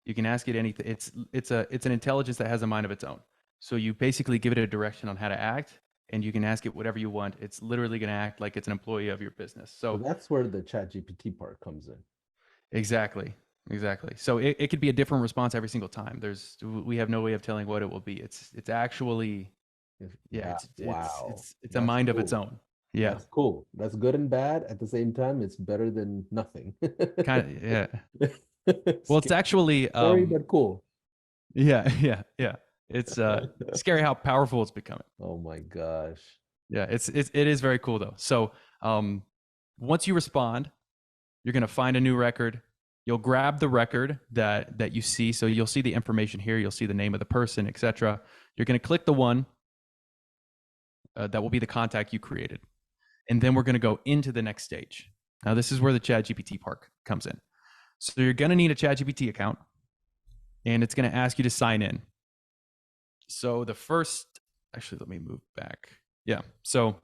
You can ask it anything. It's an intelligence that has a mind of its own. So you basically give it a direction on how to act, and you can ask it whatever you want. It's literally going to act like it's an employee of your business. So that's where the ChatGPT part comes in. Exactly. So it could be a different response every single time. We have no way of telling what it will be. It's actually, it's a mind of its own. Yeah. That's cool. That's good and bad. At the same time, it's better than nothing. Kind of, yeah. Well, it's actually scary, but cool. Yeah. It's scary how powerful it's becoming. Oh my gosh. Yeah, it is very cool though. So Once you respond, you're going to find a new record. You'll grab the record that you see. So you'll see the information here. You'll see the name of the person, etc. You're going to click the one that will be the contact you created. And then we're going to go into the next stage. Now, this is where the ChatGPT part comes in. So you're going to need a ChatGPT account, and it's going to ask you to sign in. So the first, actually, let me move back. Yeah. So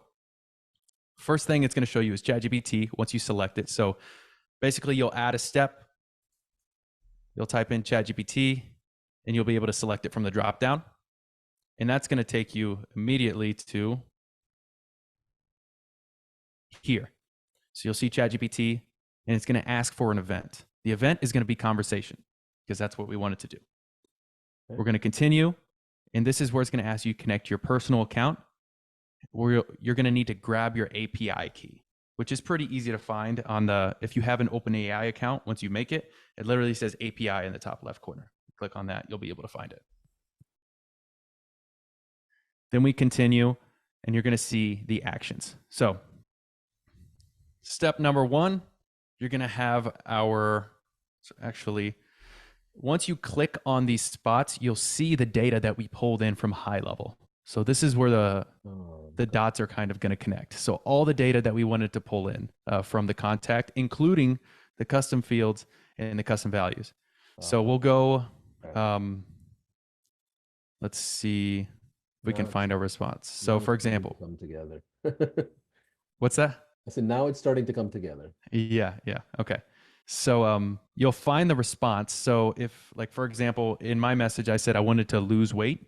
first thing it's going to show you is ChatGPT once you select it. So basically, you'll add a step. You'll type in ChatGPT, and you'll be able to select it from the dropdown. And that's going to take you immediately to here. So you'll see ChatGPT, and it's going to ask for an event. The event is going to be conversation, because that's what we want it to do. Okay. We're going to continue, and this is where it's going to ask you to connect your personal account, where you're going to need to grab your API key, which is pretty easy to find on if you have an OpenAI account, once you make it, it literally says API in the top left corner. Click on that, you'll be able to find it. Then we continue, and you're going to see the actions. So step number one, you're going to have once you click on these spots, you'll see the data that we pulled in from HighLevel. So this is where the dots are kind of going to connect. So all the data that we wanted to pull in from the contact, including the custom fields and the custom values. So we'll go, let's see if we can find our response. So for example, come together. What's that? I said, now it's starting to come together. Yeah. Okay. So you'll find the response. So if, like, for example, in my message, I said I wanted to lose weight.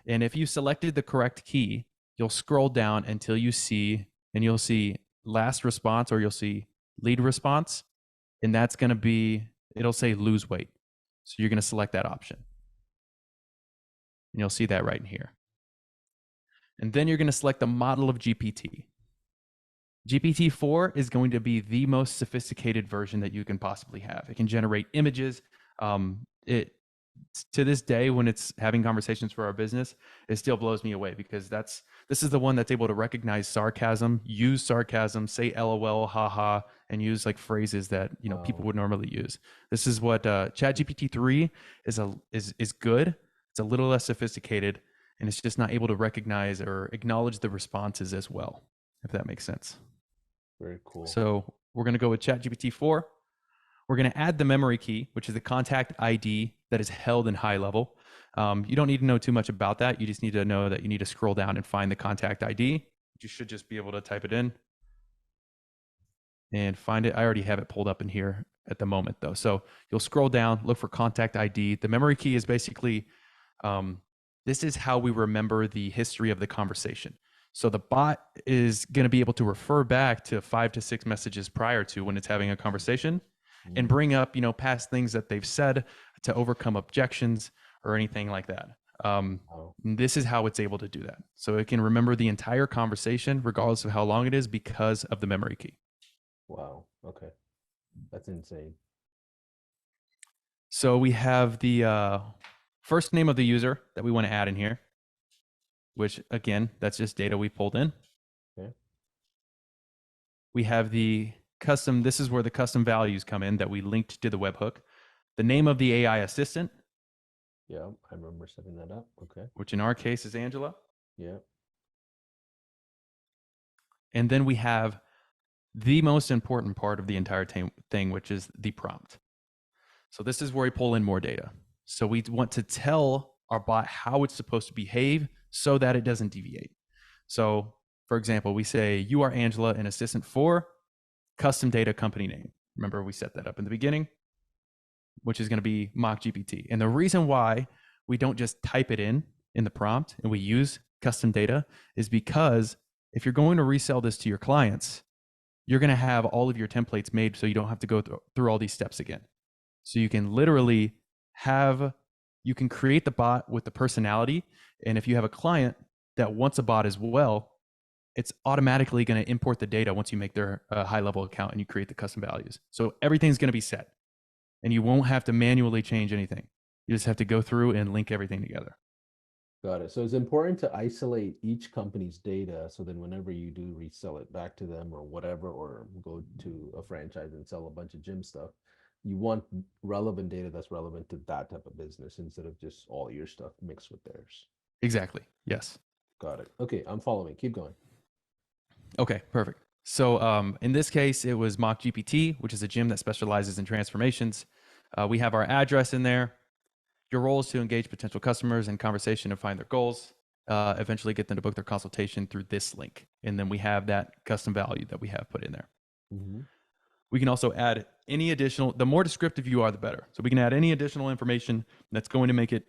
And if you selected the correct key, you'll scroll down until you'll see last response, or you'll see lead response. And that's going to be, it'll say lose weight. So you're going to select that option. And you'll see that right in here. And then you're going to select the model of GPT. GPT-4 is going to be the most sophisticated version that you can possibly have. It can generate images. To this day, when it's having conversations for our business, it still blows me away, because this is the one that's able to recognize sarcasm, use sarcasm, say LOL, haha, and use like phrases that people would normally use. This is what ChatGPT 3 is good. It's a little less sophisticated, and it's just not able to recognize or acknowledge the responses as well, if that makes sense. Very cool. So we're going to go with ChatGPT 4. We're going to add the memory key, which is the contact ID that is held in HighLevel. You don't need to know too much about that. You just need to know that you need to scroll down and find the contact ID. You should just be able to type it in and find it. I already have it pulled up in here at the moment, though. So you'll scroll down, look for contact ID. The memory key is basically, this is how we remember the history of the conversation. So the bot is going to be able to refer back to 5 to 6 messages prior to when it's having a conversation, and bring up, past things that they've said to overcome objections or anything like that. This is how it's able to do that. So it can remember the entire conversation, regardless of how long it is, because of the memory key. Wow. Okay. That's insane. So we have the first name of the user that we want to add in here, which, again, that's just data we pulled in. Okay. We have the custom, this is where the custom values come in that we linked to the webhook. The name of the AI assistant. Yeah, I remember setting that up. Okay. Which in our case is Angela. Yeah. And then we have the most important part of the entire thing, which is the prompt. So this is where we pull in more data. So we want to tell our bot how it's supposed to behave so that it doesn't deviate. So for example, we say, you are Angela, an assistant for custom data company name. Remember, we set that up in the beginning, which is going to be mock GPT. And the reason why we don't just type it in the prompt and we use custom data is because if you're going to resell this to your clients, you're going to have all of your templates made so you don't have to go through all these steps again. So you can literally you can create the bot with the personality. And if you have a client that wants a bot as well, it's automatically going to import the data once you make their HighLevel account and you create the custom values. So everything's going to be set, and you won't have to manually change anything. You just have to go through and link everything together. Got it. So it's important to isolate each company's data so then whenever you do resell it back to them or whatever, or go to a franchise and sell a bunch of gym stuff, you want relevant data that's relevant to that type of business instead of just all your stuff mixed with theirs. Exactly. Yes. Got it. Okay, I'm following. Keep going. Okay, perfect. So in this case, it was Mock GPT, which is a gym that specializes in transformations. We have our address in there. Your role is to engage potential customers in conversation and find their goals, eventually get them to book their consultation through this link. And then we have that custom value that we have put in there. Mm-hmm. We can also add any additional, the more descriptive you are, the better. So we can add any additional information that's going to make it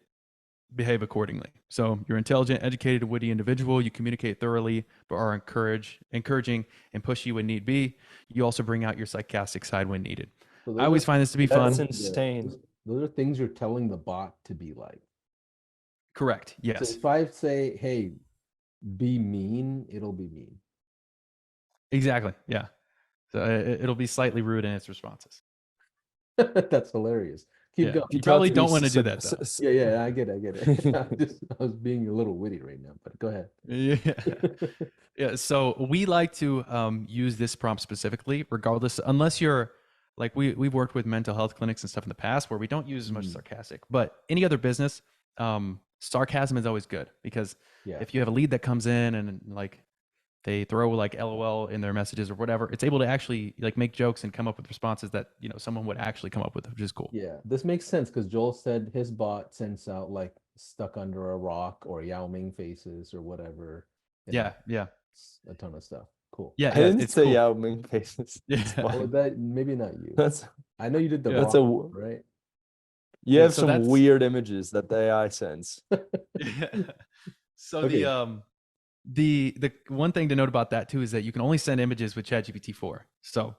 behave accordingly. So you're intelligent, educated, witty individual. You communicate thoroughly, but are encouraging and pushy when need be. You also bring out your sarcastic side when needed. So I always find this to be That's fun. insane. those are things you're telling the bot to be like. Correct. So Yes. if I say, hey, be mean, it'll be mean. Exactly. Yeah. So it'll be slightly rude in its responses. That's hilarious. Keep Yeah. going. You probably don't want to do that though. Yeah, I get it. I was being a little witty right now, but go ahead. Yeah. Yeah. So we like to use this prompt specifically, regardless, unless you're like we've worked with mental health clinics and stuff in the past where we don't use as much sarcastic, but any other business, sarcasm is always good because if you have a lead that comes in and like they throw like LOL in their messages or whatever, it's able to actually like make jokes and come up with responses that, you know, someone would actually come up with, which is cool. Yeah, this makes sense because Joel said his bot sends out like stuck under a rock or Yao Ming faces or whatever. Yeah. Yeah. A ton of stuff. Cool. Yeah. I didn't it's say cool. Yao Ming faces. It's Yeah. Oh, fine. that maybe not you. That's I know you did the that's rock, right? you Yeah, have so some that's- weird images that the AI sends. Yeah. So Okay. the one thing to note about that too is that you can only send images with ChatGPT 4. So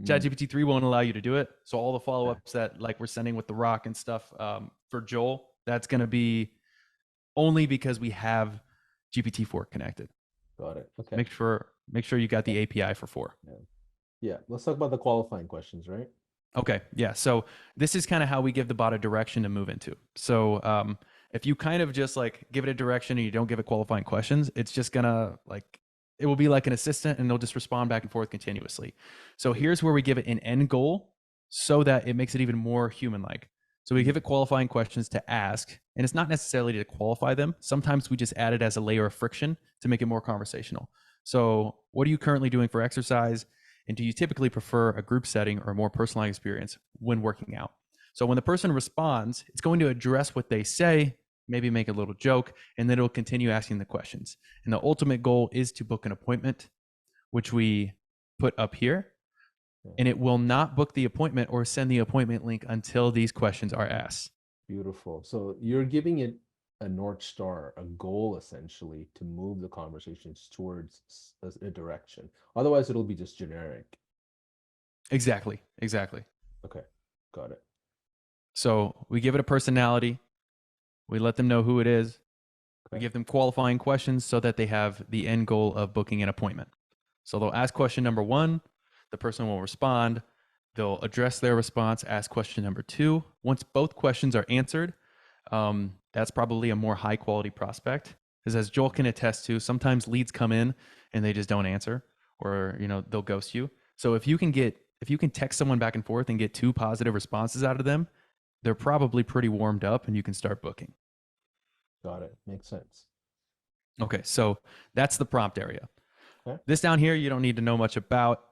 ChatGPT 3 won't allow you to do it. So all the follow-ups that like we're sending with the rock and stuff for Joel, that's going to be only because we have GPT 4 connected. Got it. Okay. Make sure you got the API for 4. Yeah. Let's talk about the qualifying questions, right? Okay. Yeah. So this is kind of how we give the bot a direction to move into. So if you kind of just like give it a direction and you don't give it qualifying questions, it's just gonna like, it will be like an assistant and they'll just respond back and forth continuously. So here's where we give it an end goal so that it makes it even more human-like. So we give it qualifying questions to ask, and it's not necessarily to qualify them. Sometimes we just add it as a layer of friction to make it more conversational. So what are you currently doing for exercise? And do you typically prefer a group setting or a more personalized experience when working out? So when the person responds, it's going to address what they say, maybe make a little joke, and then it'll continue asking the questions. And the ultimate goal is to book an appointment, which we put up here. And it will not book the appointment or send the appointment link until these questions are asked. Beautiful. So you're giving it a North Star, a goal essentially to move the conversations towards a direction. Otherwise, it'll be just generic. Exactly. Okay, got it. So we give it a personality. We let them know who it is. We give them qualifying questions so that they have the end goal of booking an appointment. So they'll ask question number 1. The person will respond. They'll address their response, ask question number 2. Once both questions are answered, that's probably a more high quality prospect. Because as Joel can attest to, sometimes leads come in and they just don't answer, or they'll ghost you. So if you can text someone back and forth and get 2 positive responses out of them, they're probably pretty warmed up and you can start booking. Got it. Makes sense. Okay, so that's the prompt area. Okay. This down here, you don't need to know much about.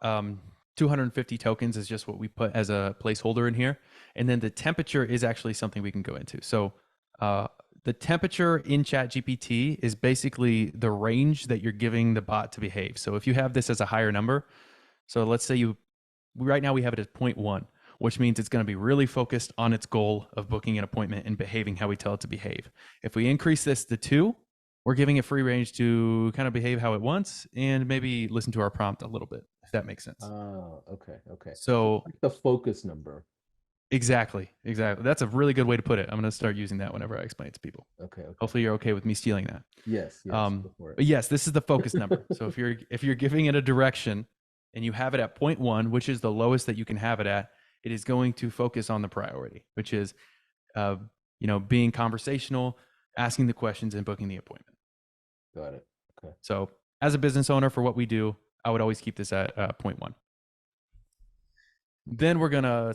250 tokens is just what we put as a placeholder in here. And then the temperature is actually something we can go into. So the temperature in ChatGPT is basically the range that you're giving the bot to behave. So if you have this as a higher number, so let's say right now we have it at 0.1, which means it's going to be really focused on its goal of booking an appointment and behaving how we tell it to behave. If we increase this to 2, we're giving it free range to kind of behave how it wants and maybe listen to our prompt a little bit, if that makes sense. Oh, okay. So like the focus number. Exactly. That's a really good way to put it. I'm going to start using that whenever I explain it to people. Okay. Hopefully you're okay with me stealing that. Yes. But yes, this is the focus number. So if you're giving it a direction and you have it at 0.1, which is the lowest that you can have it at, it is going to focus on the priority, which is being conversational, asking the questions and booking the appointment. Got it. Okay. So as a business owner for what we do, I would always keep this at point 1. Then we're going to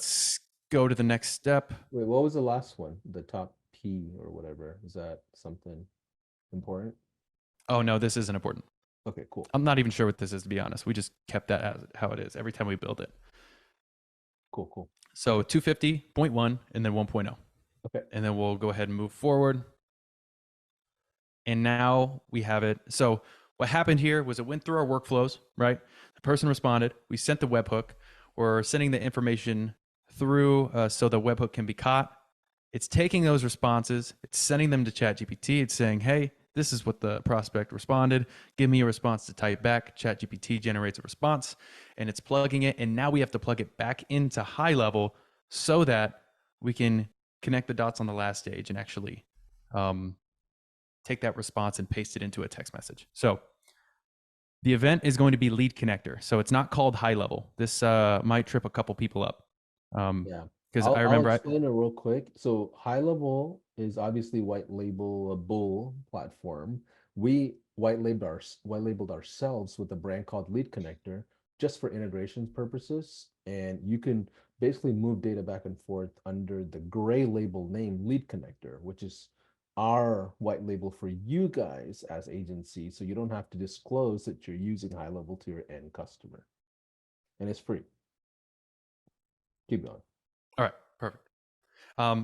go to the next step. Wait, what was the last one? The top P or whatever. Is that something important? Oh, no, this isn't important. Okay, cool. I'm not even sure what this is, to be honest. We just kept that as how it is every time we build it. Cool, cool. So 250.1 and then 1.0. Okay. And then we'll go ahead and move forward. And now we have it. So what happened here was it went through our workflows, right? The person responded. We sent the webhook. We're sending the information through so the webhook can be caught. It's taking those responses. It's sending them to ChatGPT. It's saying, hey, this is what the prospect responded. Give me a response to type back. ChatGPT generates a response and it's plugging it. And now we have to plug it back into HighLevel so that we can connect the dots on the last stage and actually take that response and paste it into a text message. So the event is going to be lead connector. So it's not called HighLevel. This might trip a couple people up. Yeah. Because I remember I'll explain it real quick. So HighLevel is obviously white label platform. We white labeled ourselves with a brand called Lead Connector just for integration purposes. And you can basically move data back and forth under the gray label name Lead Connector, which is our white label for you guys as agency. So you don't have to disclose that you're using HighLevel to your end customer. And it's free. Keep going. All right, perfect.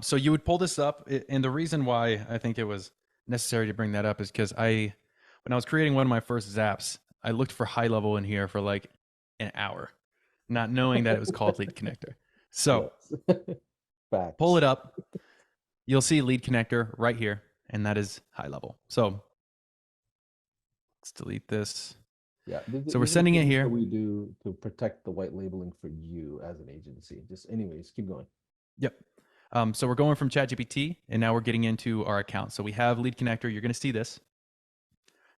So you would pull this up, and the reason why I think it was necessary to bring that up is because when I was creating one of my first Zaps, I looked for HighLevel in here for like an hour, not knowing that it was called Lead Connector. So Facts. pull it up. You'll see Lead Connector right here, and that is HighLevel. So let's delete this. Yeah. So we're sending it here. What we do to protect the white labeling for you as an agency. Just anyways, keep going. Yep. So we're going from ChatGPT, and now we're getting into our account. So we have Lead Connector. You're going to see this.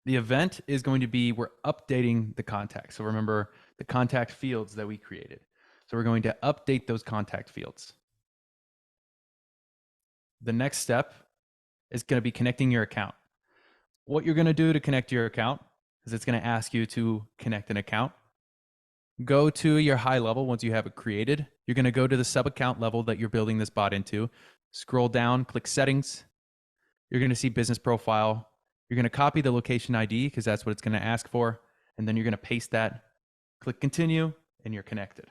The event is going to be, we're updating the contact. So remember the contact fields that we created. So we're going to update those contact fields. The next step is going to be connecting your account. What you're going to do to connect your account is it's going to ask you to connect an account. Go to your HighLevel once you have it created. You're going to go to the sub account level that you're building this bot into. Scroll down, click settings. You're going to see business profile. You're going to copy the location ID because that's what it's going to ask for. And then you're going to paste that, click continue, and you're connected.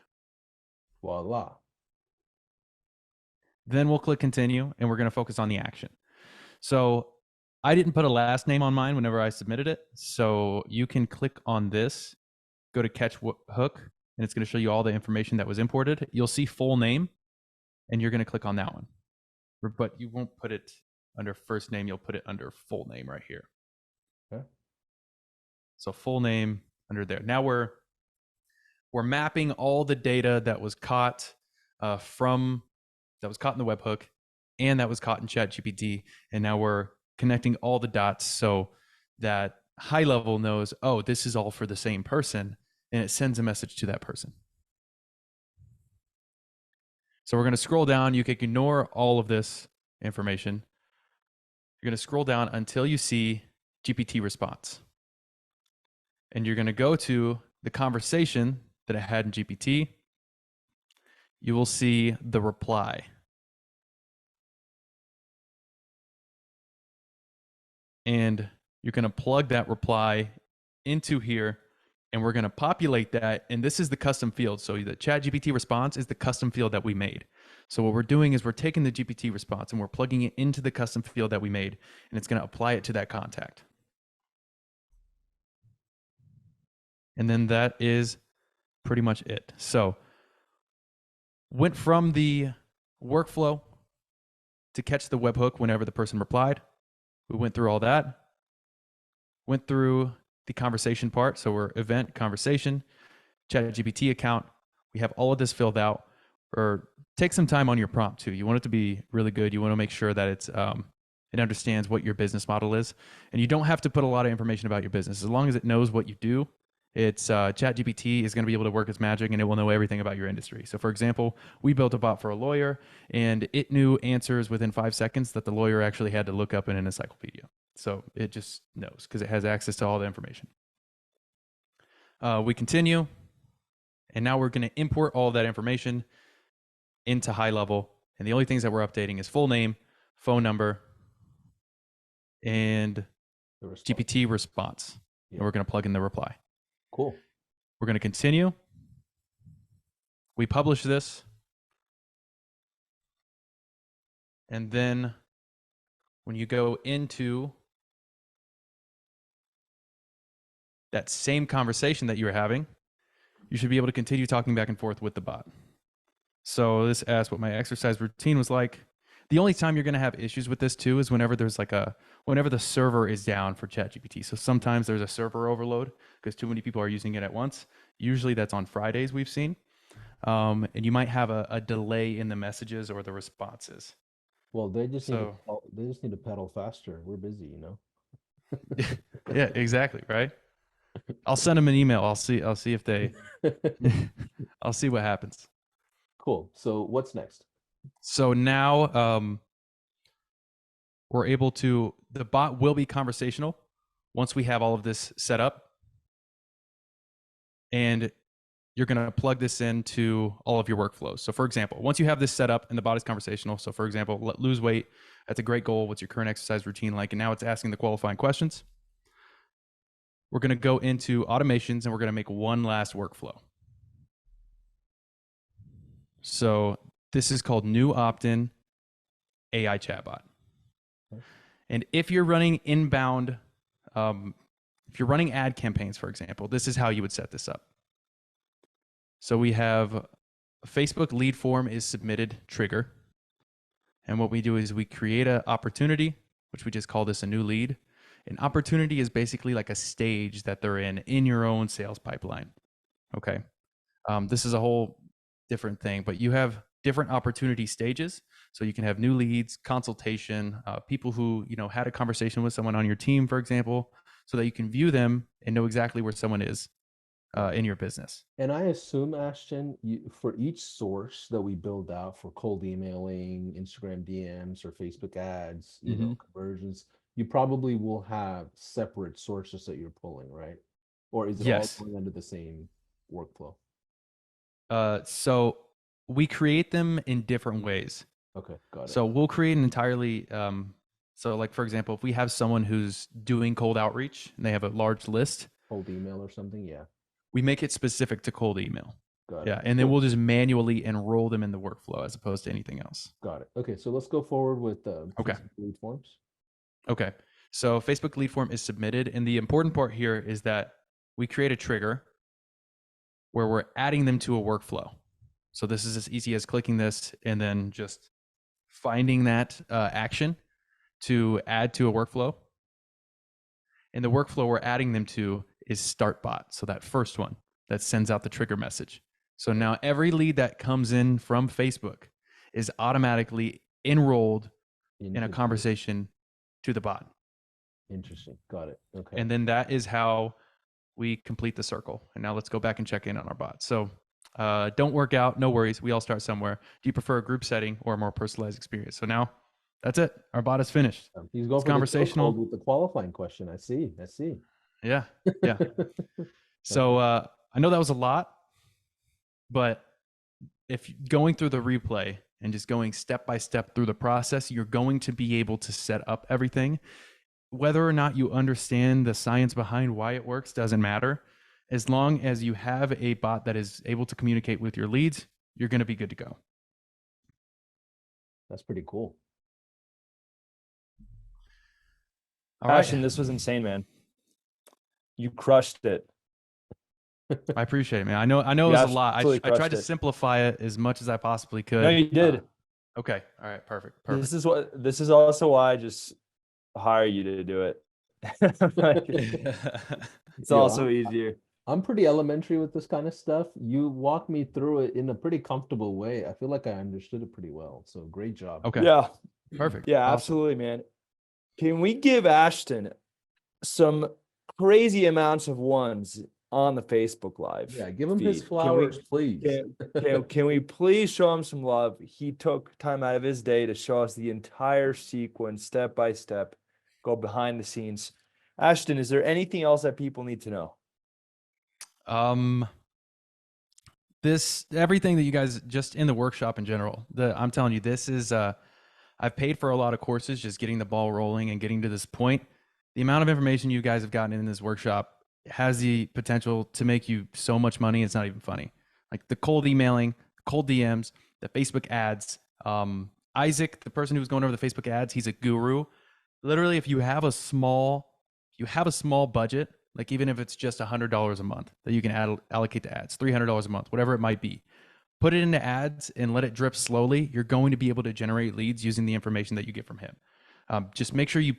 Voila. Then we'll click continue and we're going to focus on the action. So I didn't put a last name on mine whenever I submitted it. So you can click on this, go to catch hook, and it's going to show you all the information that was imported. You'll see full name and you're going to click on that one. But you won't put it under first name. You'll put it under full name right here. Okay. So full name under there. Now we're mapping all the data that was caught in the webhook and that was caught in ChatGPT. And now we're connecting all the dots so that HighLevel knows, oh, this is all for the same person, and it sends a message to that person. So we're going to scroll down. You can ignore all of this information. You're going to scroll down until you see GPT response. And you're going to go to the conversation that I had in GPT. You will see the reply. And you're going to plug that reply into here, and we're going to populate that. And this is the custom field. So the ChatGPT response is the custom field that we made. So what we're doing is we're taking the GPT response and we're plugging it into the custom field that we made, and it's going to apply it to that contact. And then that is pretty much it. So went from the workflow to catch the webhook whenever the person replied. We went through all that. Went through the conversation part. So we're event, conversation, ChatGPT account. We have all of this filled out. Or take some time on your prompt too. You want it to be really good. You want to make sure that it understands what your business model is. And you don't have to put a lot of information about your business. As long as it knows what you do It's ChatGPT is going to be able to work its magic, and it will know everything about your industry. So, for example, we built a bot for a lawyer, and it knew answers within 5 seconds that the lawyer actually had to look up in an encyclopedia. So it just knows because it has access to all the information. We continue, and now we're going to import all that information into HighLevel. And the only things that we're updating is full name, phone number, and GPT response. Yeah. And we're going to plug in the reply. Cool. We're going to continue. We publish this. And then when you go into that same conversation that you were having, you should be able to continue talking back and forth with the bot. So this asks what my exercise routine was like. The only time you're going to have issues with this too is whenever there's whenever the server is down for ChatGPT. So sometimes there's a server overload because too many people are using it at once. Usually that's on Fridays we've seen. And you might have a delay in the messages or the responses. Well, they just need to pedal faster. We're busy, you know. Yeah, exactly, right? I'll send them an email. I'll see if they I'll see what happens. Cool. So what's next? So now we're able to, the bot will be conversational once we have all of this set up. And you're going to plug this into all of your workflows. So for example, once you have this set up and the bot is conversational, so for example, lose weight, that's a great goal. What's your current exercise routine like? And now it's asking the qualifying questions. We're going to go into automations and we're going to make one last workflow. So this is called new opt-in AI chatbot. And if you're running inbound, if you're running ad campaigns, for example, this is how you would set this up. So we have a Facebook lead form is submitted trigger. And what we do is we create an opportunity, which we just call this a new lead. An opportunity is basically like a stage that they're in your own sales pipeline. Okay. This is a whole different thing, but you have different opportunity stages. So you can have new leads, consultation, people who, had a conversation with someone on your team, for example, so that you can view them and know exactly where someone is in your business. And I assume, Ashton, for each source that we build out for cold emailing, Instagram DMs, or Facebook ads, conversions, you probably will have separate sources that you're pulling, right? Or is it all going under the same workflow? So we create them in different ways. Okay, got it. So we'll create an entirely, so like, for example, if we have someone who's doing cold outreach and they have a large list. Cold email or something, yeah. We make it specific to cold email. Got it. Yeah, and then we'll just manually enroll them in the workflow as opposed to anything else. Got it. Okay, so let's go forward with okay. Facebook lead forms. Okay, so Facebook lead form is submitted, and the important part here is that we create a trigger where we're adding them to a workflow. So this is as easy as clicking this and then just finding that action to add to a workflow. And the workflow we're adding them to is StartBot. So that first one that sends out the trigger message. So now every lead that comes in from Facebook is automatically enrolled in a conversation to the bot. Interesting. Got it. Okay. And then that is how we complete the circle. And now let's go back and check in on our bot. So don't work out. No worries. We all start somewhere. Do you prefer a group setting or a more personalized experience? So now that's it. Our bot is finished. He's going for conversational with the qualifying question. I see. Yeah. Yeah. So I know that was a lot, but if going through the replay and just going step by step through the process, you're going to be able to set up everything. Whether or not you understand the science behind why it works doesn't matter. As long as you have a bot that is able to communicate with your leads, you're going to be good to go. That's pretty cool. Ashton, this was insane, man. You crushed it. I appreciate it, man. I know it was a lot. I tried to simplify it as much as I possibly could. No, you did. Okay. All right. Perfect. This is also why I just hire you to do it. It's also easier. I'm pretty elementary with this kind of stuff. You walk me through it in a pretty comfortable way. I feel like I understood it pretty well. So great job. Okay. Yeah. Perfect. Yeah, awesome. Absolutely, man. Can we give Ashton some crazy amounts of ones on the Facebook Live. Yeah, give him his feed. flowers, please. Can we please show him some love? He took time out of his day to show us the entire sequence, step by step, go behind the scenes. Ashton, is there anything else that people need to know? Everything that you guys just in the workshop in general, I'm telling you, this is, I've paid for a lot of courses, just getting the ball rolling and getting to this point. The amount of information you guys have gotten in this workshop has the potential to make you so much money. It's not even funny. Like the cold emailing, cold DMs, the Facebook ads. Isaac, the person who was going over the Facebook ads, he's a guru. Literally, if you have a small budget, like even if it's just $100 a month that you can allocate to ads, $300 a month, whatever it might be, put it into ads and let it drip slowly. You're going to be able to generate leads using the information that you get from him. Just make sure you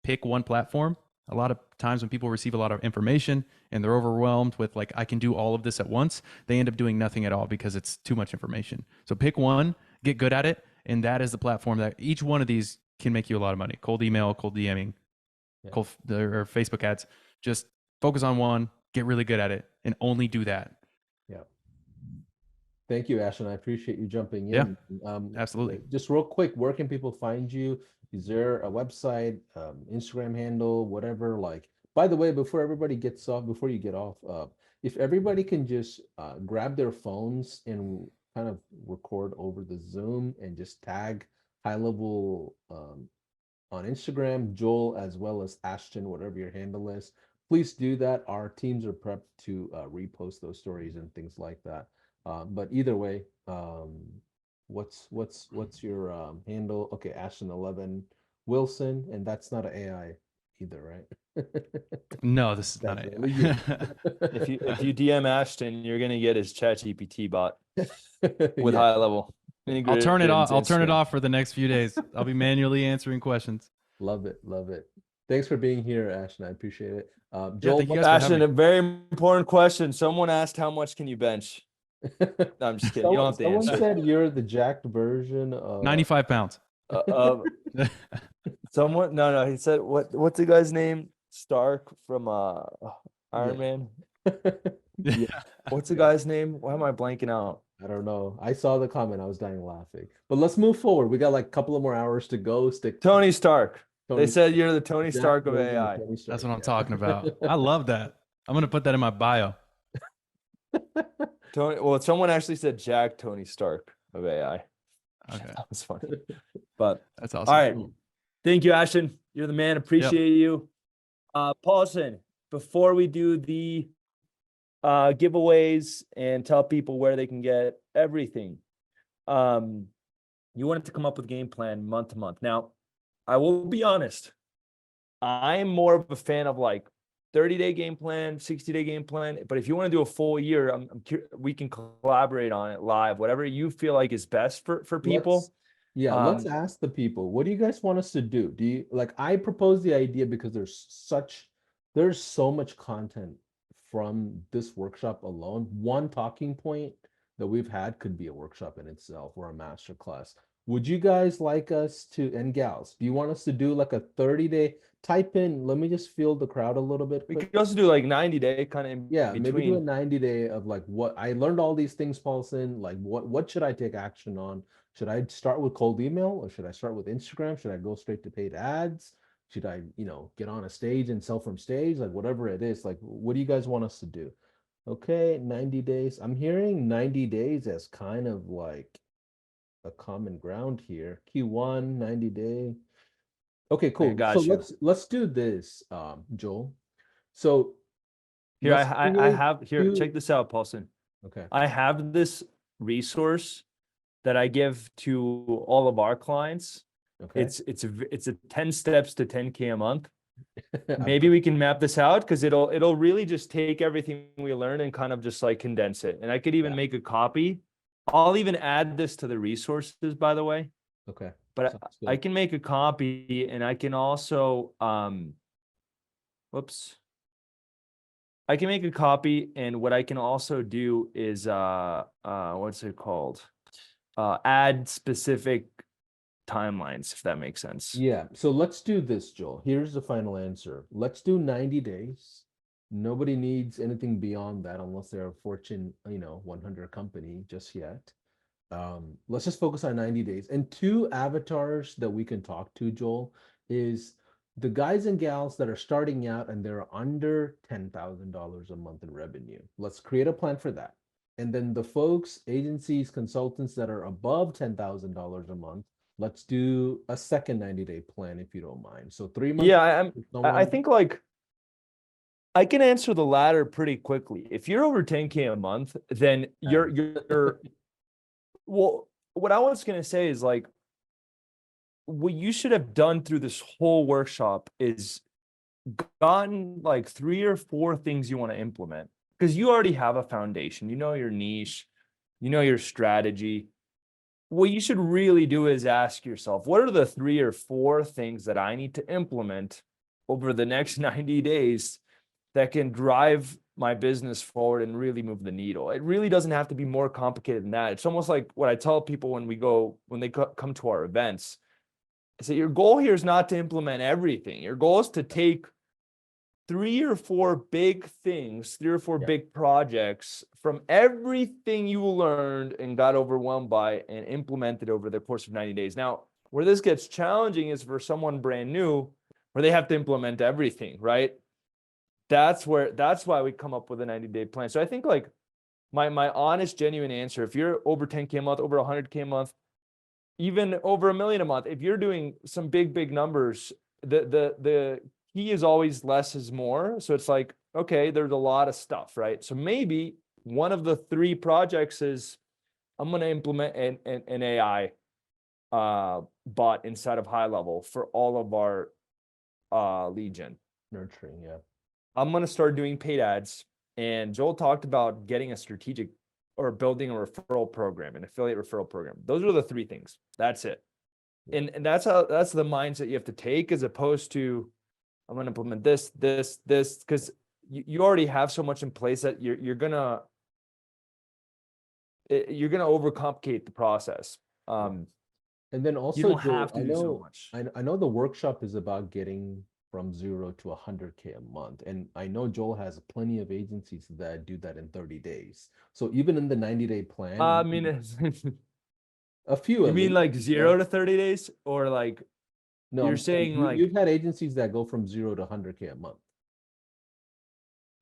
pick one platform. A lot of times when people receive a lot of information and they're overwhelmed with like, I can do all of this at once, they end up doing nothing at all because it's too much information. So pick one, get good at it. And that is the platform that each one of these can make you a lot of money. Cold email, cold DMing, or Facebook ads. Just focus on one, get really good at it, and only do that. Yeah. Thank you, Ashton. I appreciate you jumping in. Yeah, absolutely. Just real quick, where can people find you? Is there a website, Instagram handle, whatever? Like, by the way, before everybody gets off, before you get off, if everybody can just grab their phones and kind of record over the Zoom and just tag HighLevel on Instagram, Joel, as well as Ashton, whatever your handle is, please do that. Our teams are prepped to repost those stories and things like that. But either way, what's your handle? Okay, Ashton 11 Wilson, and that's not an AI either, right? No, this is not AI. If you DM Ashton, you're gonna get his ChatGPT bot with Yeah. HighLevel. I'll turn it off. I'll turn it off for the next few days. I'll be manually answering questions. Love it, love it. Thanks for being here, Ashton. I appreciate it. Joel, yeah, Ashton, a very important question. Someone asked, "How much can you bench?" No, I'm just kidding. You don't have to answer. Someone said you're the jacked version of 95 pounds. Someone, no, he said, what's the guy's name? Stark from Iron Man. Yeah. What's the guy's name? Why am I blanking out? I don't know. I saw the comment. I was dying laughing. But let's move forward. We got like a couple of more hours to go. Tony Stark. They said you're the Tony Stark of AI. That's what I'm talking about. I love that. I'm gonna put that in my bio. Tony. Well, someone actually said Jack Tony Stark of AI. Okay, that was funny. But that's awesome. All right. Thank you, Ashton. You're the man. Appreciate you. Paulson, before we do the giveaways and tell people where they can get everything, you wanted to come up with a game plan month to month. Now, I will be honest. I'm more of a fan of like 30-day game plan, 60-day game plan. But if you want to do a full year, we can collaborate on it live, whatever you feel like is best for people. Let's ask the people, what do you guys want us to do? Do you like, I propose the idea because there's so much content from this workshop alone. One talking point that we've had could be a workshop in itself or a master class. Would you guys like us to, and gals, do you want us to do like a 30-day type in? Let me just feel the crowd a little bit. We could also do like 90-day kind of in between. Maybe do a 90-day of like, what I learned all these things, Paulson, like what should I take action on? Should I start with cold email or should I start with Instagram? Should I go straight to paid ads? Should I, get on a stage and sell from stage? Like whatever it is, like, what do you guys want us to do? Okay, 90 days. I'm hearing 90 days as kind of like a common ground here. Q1, 90 day. Okay, cool. So let's do this, Joel. So here I have here, check this out, Paulson. Okay. I have this resource that I give to all of our clients. Okay. It's a 10 steps to 10K a month. Maybe we can map this out because it'll really just take everything we learn and kind of just like condense it. And I could even make a copy. I'll even add this to the resources, by the way. Okay. But I can make a copy and I can also, I can make a copy, and what I can also do is, what's it called? Add specific timelines, if that makes sense. Yeah. So let's do this, Joel. Here's the final answer. Let's do 90 days. Nobody needs anything beyond that unless they're a Fortune, 100 company just yet. Let's just focus on 90 days. And two avatars that we can talk to, Joel, is the guys and gals that are starting out and they're under $10,000 a month in revenue. Let's create a plan for that. And then the folks, agencies, consultants that are above $10,000 a month, let's do a second 90-day plan if you don't mind. So 3 months. Yeah, I think like I can answer the latter pretty quickly. If you're over 10K a month, then you're well, what I was gonna say is like what you should have done through this whole workshop is gotten like 3 or 4 things you want to implement because you already have a foundation, you know your niche, you know your strategy. What you should really do is ask yourself, what are the 3 or 4 things that I need to implement over the next 90 days that can drive my business forward and really move the needle? It really doesn't have to be more complicated than that. It's almost like what I tell people when they come to our events. I say, your goal here is not to implement everything. Your goal is to take 3 or 4 big things, 3 or 4 big projects from everything you learned and got overwhelmed by and implemented over the course of 90 days. Now, where this gets challenging is for someone brand new, where they have to implement everything, right? That's why we come up with a 90-day plan. So I think like my honest, genuine answer, if you're over 10K a month, over 100K a month, even over $1 million a month, if you're doing some big numbers, the key is always less is more. So it's like, okay, there's a lot of stuff, right? So maybe one of the 3 projects is I'm going to implement an AI bot inside of HighLevel for all of our lead gen. Nurturing, yeah. I'm going to start doing paid ads. And Joel talked about getting a strategic or building a referral program, an affiliate referral program. Those are the 3 things. That's it. And that's the mindset you have to take, as opposed to I'm going to implement this, because you already have so much in place that you're gonna overcomplicate the process. And then also, you don't Joel, have to do so much. I know the workshop is about getting from 0 to 100K a month. And I know Joel has plenty of agencies that do that in 30 days. So even in the 90-day plan, I mean, a few. you mean like 0 to 30 days, or like no, you're saying like you've had agencies that go from 0 to 100K a month.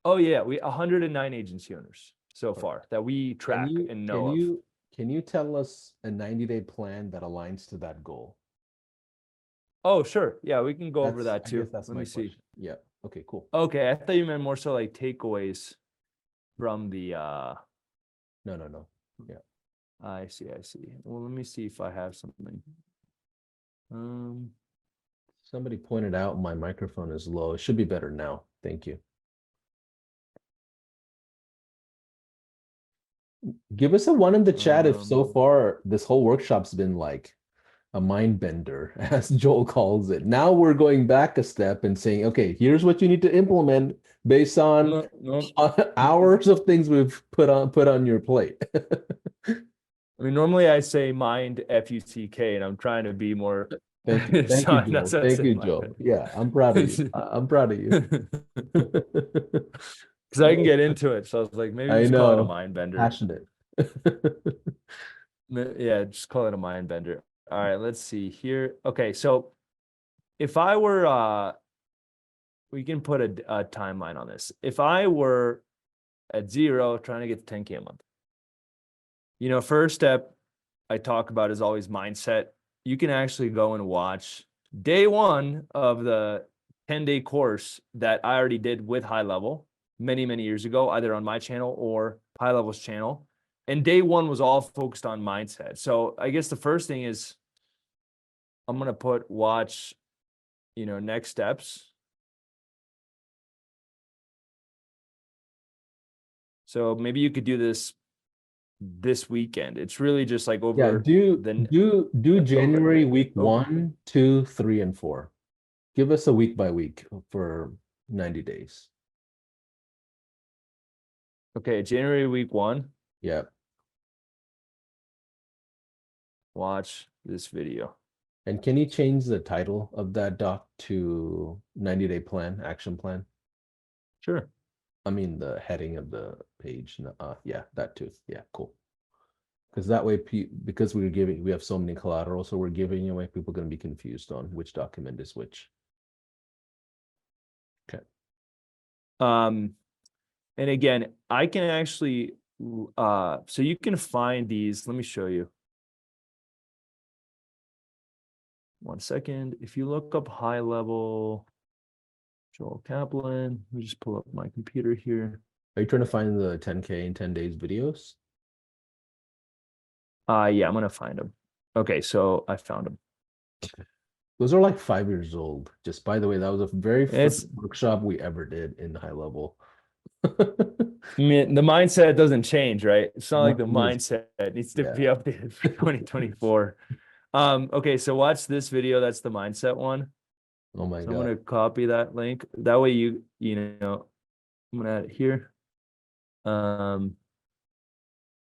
Oh yeah, we 109 agency owners so far that we track and know of. Can you tell us a 90-day plan that aligns to that goal? Oh, sure. Yeah, we can go over that too. I guess that's Let my me see. question. Yeah. Okay, cool. Okay, I thought you meant more so like takeaways from the No. Yeah. I see. Well, let me see if I have something. Somebody pointed out my microphone is low. It should be better now. Thank you. Give us a 1 in the chat if so far this whole workshop's been like a mind bender, as Joel calls it. Now we're going back a step and saying, okay, here's what you need to implement based on hours of things we've put on your plate. I mean, normally I say mind FUCK, and I'm trying to be more. Thank you, Joel. Thank you, Joel. Yeah, I'm proud of you. I'm proud of you. Because I can get into it, so I was like, maybe just call it a mind bender. Passionate. Yeah, just call it a mind bender. All right, let's see here. Okay, so if I were, we can put a timeline on this. If I were at 0, trying to get to 10K a month, first step I talk about is always mindset. You can actually go and watch day 1 of the 10-day course that I already did with HighLevel many years ago, either on my channel or HighLevel's channel. And day 1 was all focused on mindset. So I guess the first thing is I'm going to watch, next steps. So maybe you could do this weekend. It's really just like over. Do January week 1, 2, 3, and 4. Give us a week by week for 90 days. Okay, January week 1. Yeah. Watch this video. And can you change the title of that doc to 90-day plan, action plan? Sure. I mean, the heading of the page. Yeah, that too. Yeah, cool. Because that way, because we have so many collateral, so we're giving away, people are going to be confused on which document is which. Okay. And again, I can actually, so you can find these. Let me show you. 1 second. If you look up HighLevel, Joel Kaplan, let me just pull up my computer here. Are you trying to find the 10K in 10 days videos? Yeah, I'm gonna find them. Okay, so I found them. Those are like 5 years old. Just by the way, that was a very It's first workshop we ever did in HighLevel. I mean, the mindset doesn't change, right? It's not like the Nothing is- mindset needs to Yeah. be updated for 2024. Okay, so watch this video. That's the mindset one. Oh my So I'm God. gonna copy that link. That way you know, I'm gonna add it here.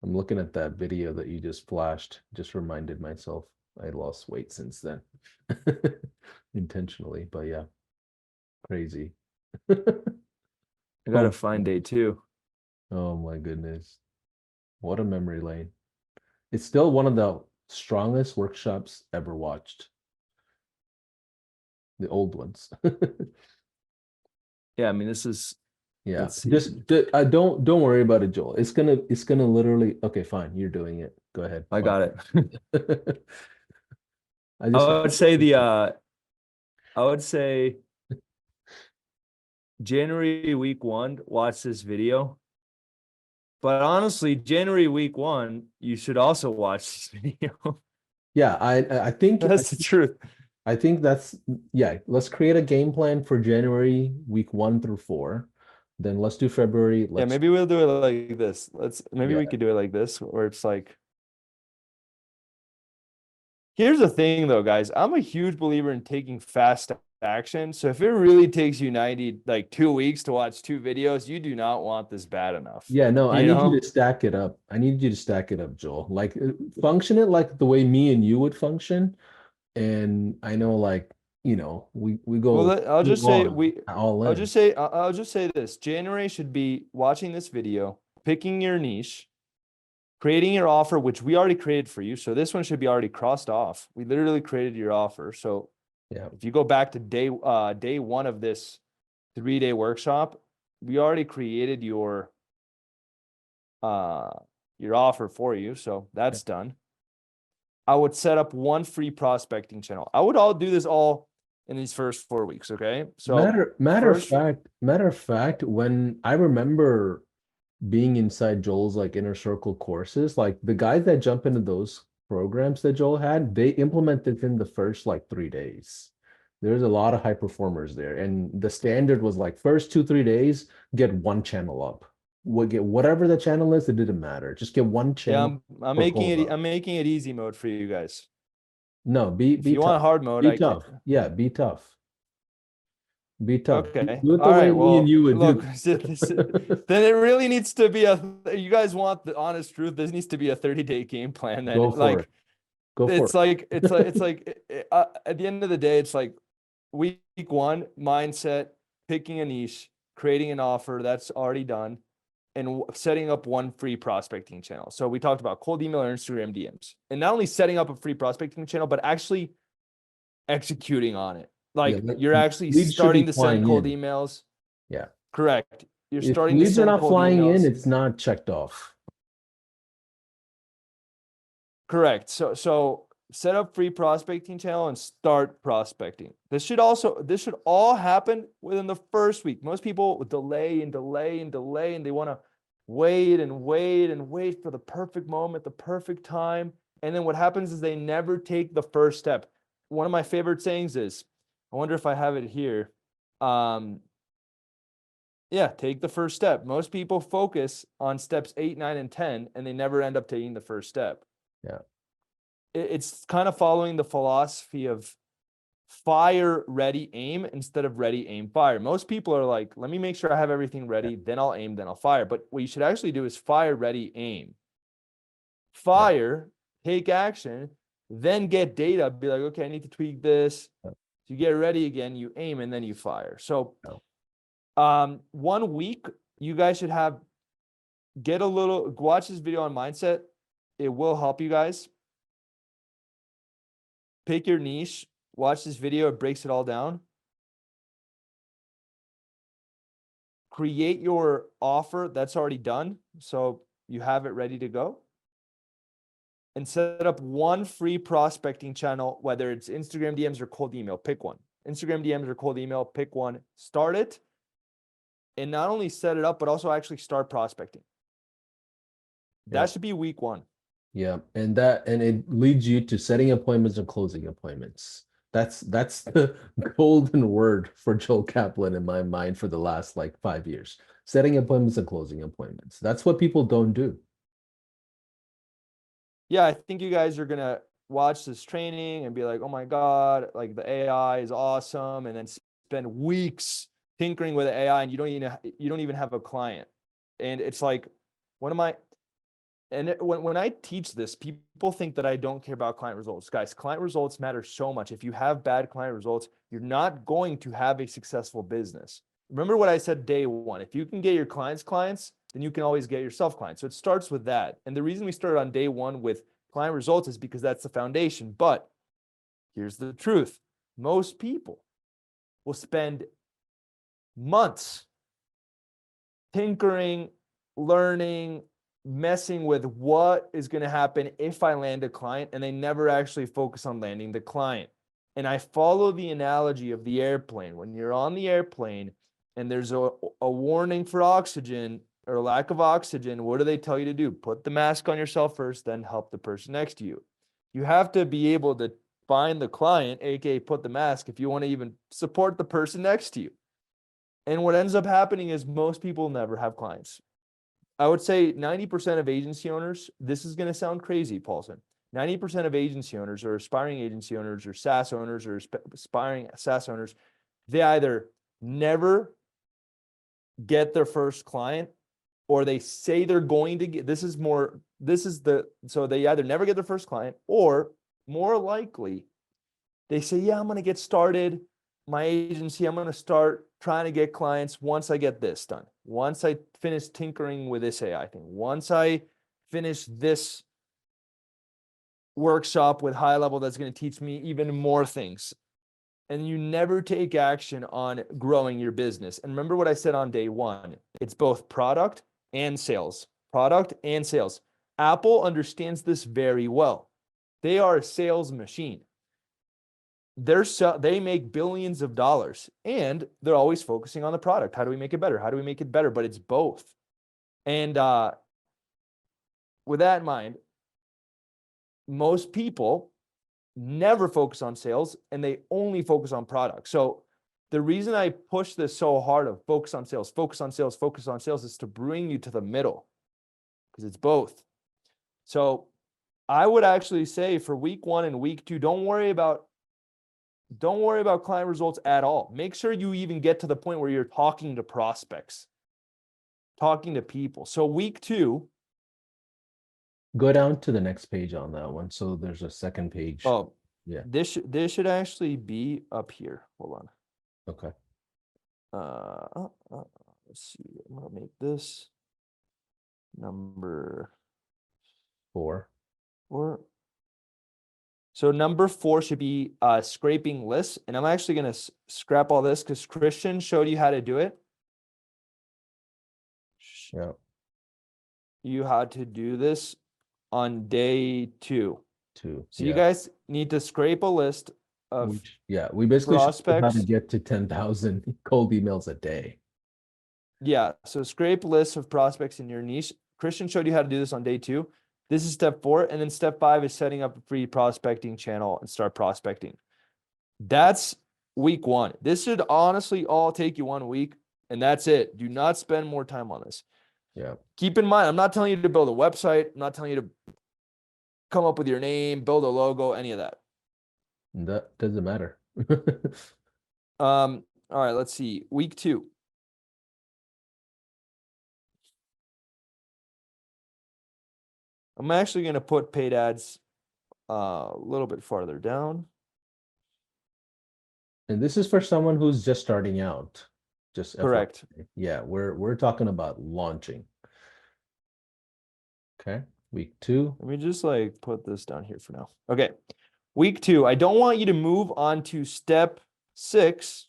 I'm looking at that video that you just flashed. Just reminded myself I lost weight since then. Intentionally, but yeah. Crazy. I gotta Oh, find day 2. oh my goodness. What a memory lane. It's still one of the strongest workshops ever watched. The old ones. Yeah, I mean, this is, Yeah. let's see. Don't worry about it, Joel. It's gonna literally, okay, fine. You're doing it. Go ahead. I got it. I just I would say I would say January week 1, watch this video. But honestly, January week 1, you should also watch this video. yeah, I think That's the truth. I think that's, yeah, let's create a game plan for January week 1 through 4. Then let's do February. Yeah, maybe we'll do it like this. Maybe Yeah. we could do it like this, where it's like, here's the thing though, guys. I'm a huge believer in taking fast action. So if it really takes you 2 weeks to watch 2 videos, you do not want this bad enough. Yeah, no, I You need know? you to stack it up. I need you to stack it up, Joel. Like function it like the way me and you would function. And I know, like, we go Well, I'll just say all I'll in. just say this. January should be watching this video, picking your niche, creating your offer, which we already created for you. So this one should be already crossed off. We literally created your offer. So Yeah. if you go back to day 1 of this 3-day workshop, we already created your offer for you. So that's done. I would set up 1 free prospecting channel. I would do this all in these first 4 weeks. Okay. So matter of fact, when I remember being inside Joel's like inner circle courses, like the guys that jump into those programs that Joel had, they implemented in the first like 3 days. There's a lot of high performers there. And the standard was like first 2-3 days, get 1 channel up. Get whatever the channel is, it didn't matter. Just get 1 channel. yeah, I'm making it easy mode for you guys. No, if you tough. want hard mode, be tough. Yeah, be tough. Be tough. Okay. Do it the All way right. me Well, and you would look, do. then it really needs to be you guys want the honest truth. This needs to be a 30-day game plan. Then Go for it. Go for it's it. like, at the end of the day, it's like week 1, mindset, picking a niche, creating an offer that's already done, and setting up 1 free prospecting channel. So we talked about cold email or Instagram DMs, and not only setting up a free prospecting channel, but actually executing on it. Like you're actually starting to send cold emails. Yeah. Correct. You're If starting to leads are send not cold flying emails. in, it's not checked off. Correct. So set up free prospecting channel and start prospecting. This should all happen within the first week. Most people delay and delay and delay, and they want to wait and wait and wait for the perfect moment, the perfect time. And then what happens is they never take the first step. One of my favorite sayings is, I wonder if I have it here. Yeah, take the first step. Most people focus on steps 8, 9, and 10, and they never end up taking the first step. Yeah. It's kind of following the philosophy of fire, ready, aim instead of ready, aim, fire. Most people are like, let me make sure I have everything ready, then I'll aim, then I'll fire. But what you should actually do is fire, ready, aim. Fire, take action, then get data, be like, okay, I need to tweak this. Yeah. You get ready again, you aim, and then you fire. So 1 week you guys should watch this video on mindset. It will help you guys. Pick your niche, watch this video, it breaks it all down. Create your offer that's already done, so you have it ready to go. And set up one free prospecting channel, whether it's Instagram DMs or cold email, pick one. Instagram DMs or cold email, pick one, start it. And not only set it up, but also actually start prospecting. That should be week 1. Yeah, and it leads you to setting appointments and closing appointments. That's the golden word for Joel Kaplan in my mind for the last like 5 years. Setting appointments and closing appointments. That's what people don't do. Yeah, I think you guys are gonna watch this training and be like, oh my God, like the AI is awesome, and then spend weeks tinkering with the AI and you don't even have a client. And it's like, when I teach this, people think that I don't care about client results. Guys, client results matter so much. If you have bad client results, you're not going to have a successful business. Remember what I said day 1. If you can get your clients, then you can always get yourself clients. So it starts with that. And the reason we started on day 1 with client results is because that's the foundation. But here's the truth. Most people will spend months tinkering, learning, messing with what is going to happen if I land a client, and they never actually focus on landing the client. And I follow the analogy of the airplane. When you're on the airplane and there's a warning for oxygen or lack of oxygen, what do they tell you to do? Put the mask on yourself first, then help the person next to you. You have to be able to find the client, aka put the mask, if you want to even support the person next to you. And what ends up happening is most people never have clients. I would say 90% of agency owners, this is going to sound crazy, Paulson. 90% of agency owners or aspiring agency owners or SaaS owners or aspiring SaaS owners, they either never get their first client, or they say they're going to get, so they either never get their first client, or more likely they say, yeah, I'm going to get started my agency. I'm going to start trying to get clients once I get this done. Once I finish tinkering with this AI thing. Once I finish this workshop with HighLevel that's going to teach me even more things. And you never take action on growing your business. And remember what I said on day 1. It's both product and sales. Product and sales. Apple understands this very well. They are a sales machine. They make billions of dollars, and they're always focusing on the product. How do we make it better? How do we make it better? But it's both. And with that in mind, most people never focus on sales, and they only focus on product. So the reason I push this so hard of focus on sales, focus on sales, focus on sales is to bring you to the middle, because it's both. So I would actually say for week 1 and week 2, don't worry about client results at all. Make sure you even get to the point where you're talking to prospects, talking to people. So week 2. Go down to the next page on that one. So there's a second page. Oh, yeah. This should actually be up here. Hold on. Okay. Let's see. I'm gonna make this number 4. So number 4 should be scraping lists. And I'm actually going to scrap all this because Christian showed you how to do it. Yeah. You had to do this on day 2. So you guys need to scrape a list of we basically prospects. how to get to 10,000 cold emails a day. Yeah. So scrape lists of prospects in your niche. Christian showed you how to do this on day 2. This is step 4. And then step 5 is setting up a free prospecting channel and start prospecting. That's week 1. This should honestly all take you 1 week, and that's it. Do not spend more time on this. Yeah. Keep in mind, I'm not telling you to build a website. I'm not telling you to come up with your name, build a logo, any of that. That doesn't matter. All right, let's see. Week 2. I'm actually going to put paid ads a little bit farther down. And this is for someone who's just starting out. Just Correct. FYI. Yeah, we're talking about launching. Okay, week 2. Let me just like put this down here for now. Okay. Week 2, I don't want you to move on to step 6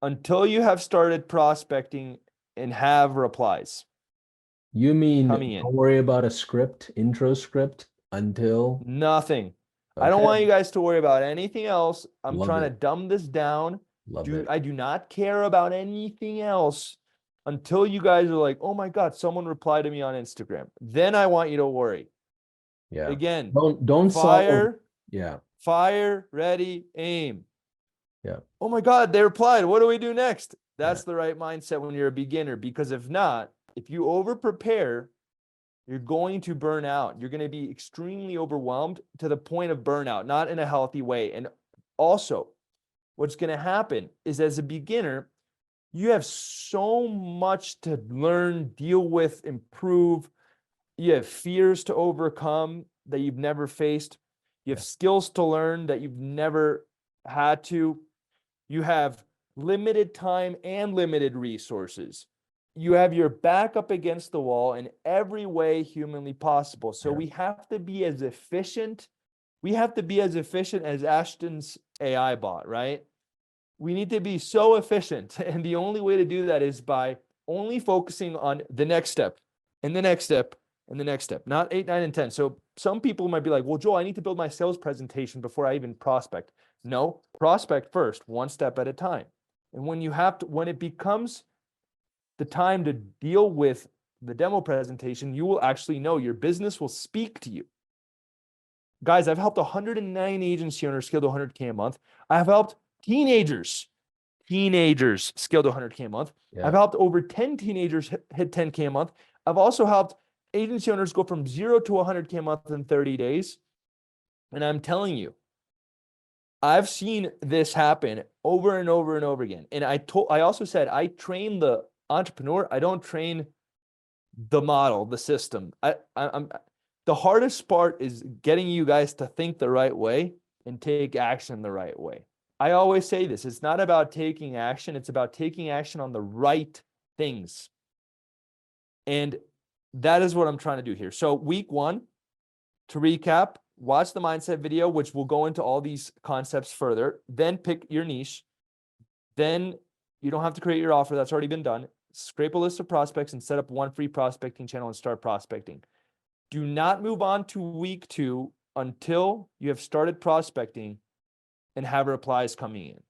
until you have started prospecting and have replies You mean coming in. don't worry about a script, intro script until Nothing. I don't okay. want you guys to worry about anything else. I'm Love trying to it. dumb this down. Love it. I do not care about anything else until you guys are like, oh my God, someone replied to me on Instagram. Then I want you to worry. Yeah. Again, Don't solve. fire, Yeah. ready, aim. Yeah. Oh my God, they replied. What do we do next? That's Yeah. the right mindset when you're a beginner, because if not, if you over prepare, you're going to burn out. You're going to be extremely overwhelmed to the point of burnout, not in a healthy way. And also, what's going to happen is as a beginner, you have so much to learn, deal with, improve. You have fears to overcome that you've never faced. You have Yeah. skills to learn that you've never had to. You have limited time and limited resources. You have your back up against the wall in every way humanly possible. So Yeah. we have to be as efficient. We have to be as efficient as Ashton's AI bot, right? We need to be so efficient. And the only way to do that is by only focusing on the next step and the next step and the next step, not 8, 9, and 10. So some people might be like, well, Joel, I need to build my sales presentation before I even prospect. No, prospect first, one step at a time. And when it becomes the time to deal with the demo presentation, you will actually know, your business will speak to you. Guys, I've helped 109 agency owners scale to 100K a month. I've helped teenagers scale to 100K a month. Yeah. I've helped over 10 teenagers hit 10K a month. I've also helped agency owners go from 0 to 100K a month in 30 days. And I'm telling you, I've seen this happen over and over and over again. And I also said, I train the entrepreneur. I don't train the model, the system. I'm the hardest part is getting you guys to think the right way and take action the right way. I always say this, it's not about taking action. It's about taking action on the right things. And that is what I'm trying to do here. So week 1, to recap, watch the mindset video, which will go into all these concepts further. Then pick your niche. Then you don't have to create your offer. That's already been done. Scrape a list of prospects and set up one free prospecting channel and start prospecting. Do not move on to week 2 until you have started prospecting and have replies coming in.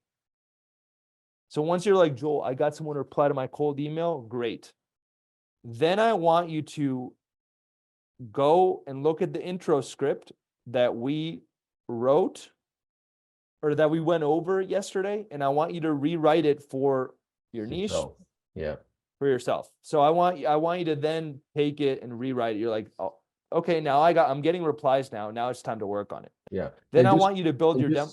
So once you're like, Joel, I got someone to reply to my cold email, great. Then I want you to go and look at the intro script that we wrote or that we went over yesterday, and I want you to rewrite it for your niche, Yeah. for yourself. So I want you to then take it and rewrite it. You're like, oh, okay, now I'm getting replies now. Now it's time to work on it. Yeah. Then I want you to build your demo.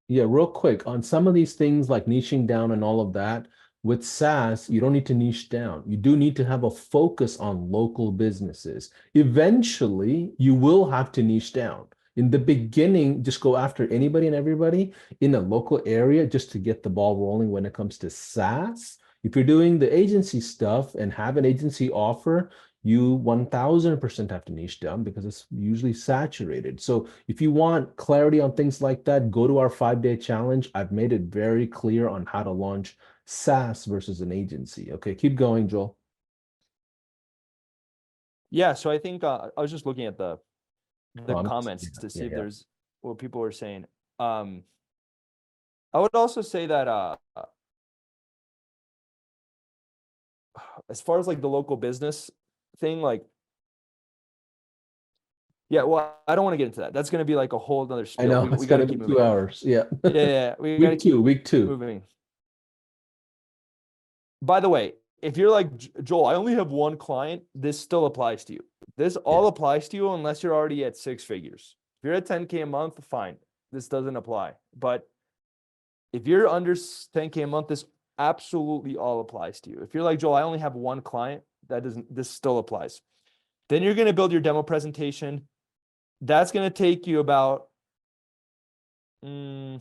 Yeah, real quick on some of these things like niching down and all of that. With SaaS, you don't need to niche down. You do need to have a focus on local businesses. Eventually, you will have to niche down. In the beginning, just go after anybody and everybody in a local area just to get the ball rolling when it comes to SaaS. If you're doing the agency stuff and have an agency offer, you 1000% have to niche down because it's usually saturated. So if you want clarity on things like that, go to our 5-day challenge. I've made it very clear on how to launch SaaS versus an agency. Okay, keep going, Joel. Yeah, so I think I was just looking at the comments Yeah, to see yeah, if yeah. there's what people were saying. I would also say that as far as like the local business thing, like, yeah, well, I don't want to get into that. That's going to be like a whole other spiel. I know We it's got gonna to be keep 2 moving. hours. Yeah. Yeah, we got to keep week two. moving. By the way, if you're like, Joel, I only have one client, this still applies to you. This all applies to you unless you're already at 6 figures. If you're at 10K a month, fine. This doesn't apply. But if you're under 10K a month, this absolutely all applies to you. If you're like, Joel, I only have one client, this still applies. Then you're going to build your demo presentation. That's going to take you about 2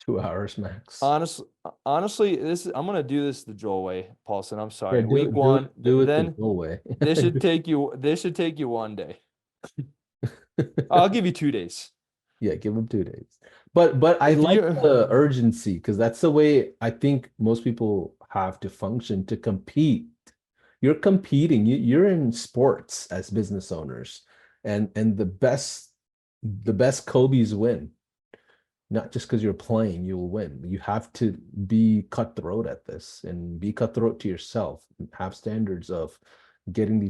2 hours max. Honestly, I'm gonna do this the Joel way, Paulson. I'm Yeah, sorry. Week one, do it the then Joel way. this should take you one day. I'll give you 2 days. Yeah, give them 2 days. But I If like you the urgency because that's the way I think most people have to function to compete. You're competing. You're in sports as business owners, and the best Kobe's win. Not just because you're playing, you'll win. You have to be cutthroat at this and be cutthroat to yourself. Have standards of getting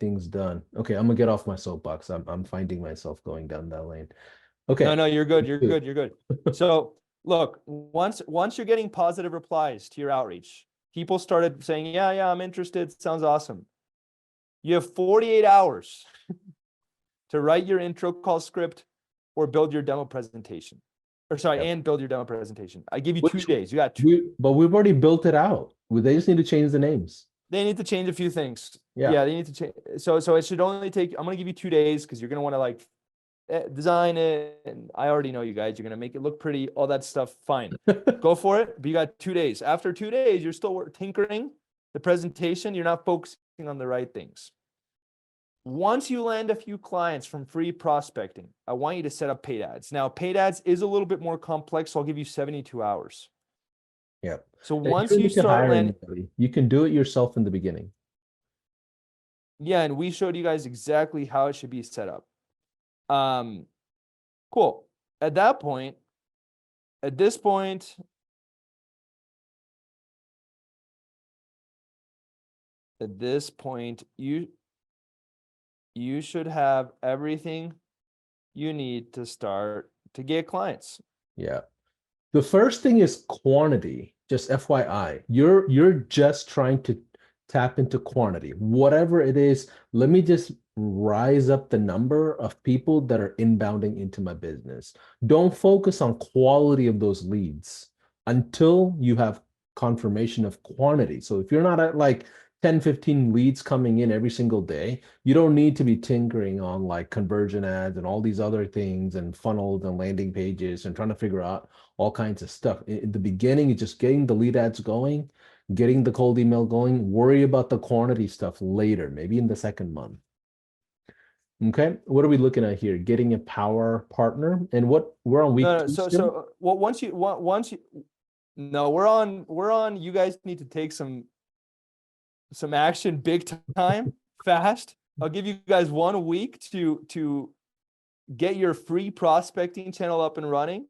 things done. Okay, I'm gonna get off my soapbox. I'm finding myself going down that lane. Okay. No, you're good. You're good. You're good. So look, once you're getting positive replies to your outreach, people started saying, yeah, I'm interested. Sounds awesome. You have 48 hours to write your intro call script or build your demo presentation. And build your demo presentation. I give you 2 days. You got 2. But we've already built it out. They just need to change the names. They need to change a few things. Yeah. They need to change. So it should only take, I'm going to give you 2 days because you're going to want to like design it. And I already know you guys, you're going to make it look pretty, all that stuff. Fine. Go for it. But you got 2 days. After 2 days, you're still tinkering the presentation. You're not focusing on the right things. Once you land a few clients from free prospecting, I want you to set up paid ads. Now, paid ads is a little bit more complex, so I'll give you 72 hours. Yeah. So And once don't you need to start hire landing, anybody. You can do it yourself in the beginning. yeah, and we showed you guys exactly how it should be set up. Cool. At this point, you should have everything you need to start to get clients. Yeah. The first thing is quantity. Just FYI, you're just trying to tap into quantity. Whatever it is, let me just rise up the number of people that are inbounding into my business. Don't focus on quality of those leads until you have confirmation of quantity. So if you're not at like 10, 15 leads coming in every single day, you don't need to be tinkering on like conversion ads and all these other things and funnels and landing pages and trying to figure out all kinds of stuff. In the beginning, it's just getting the lead ads going, getting the cold email going, worry about the quantity stuff later, maybe in the second month. Okay, what are we looking at here? Getting a power partner, and what we're on week two still? Well, we're on. You guys need to take some action, big time, fast. I'll give you guys 1 week to get your free prospecting channel up and running.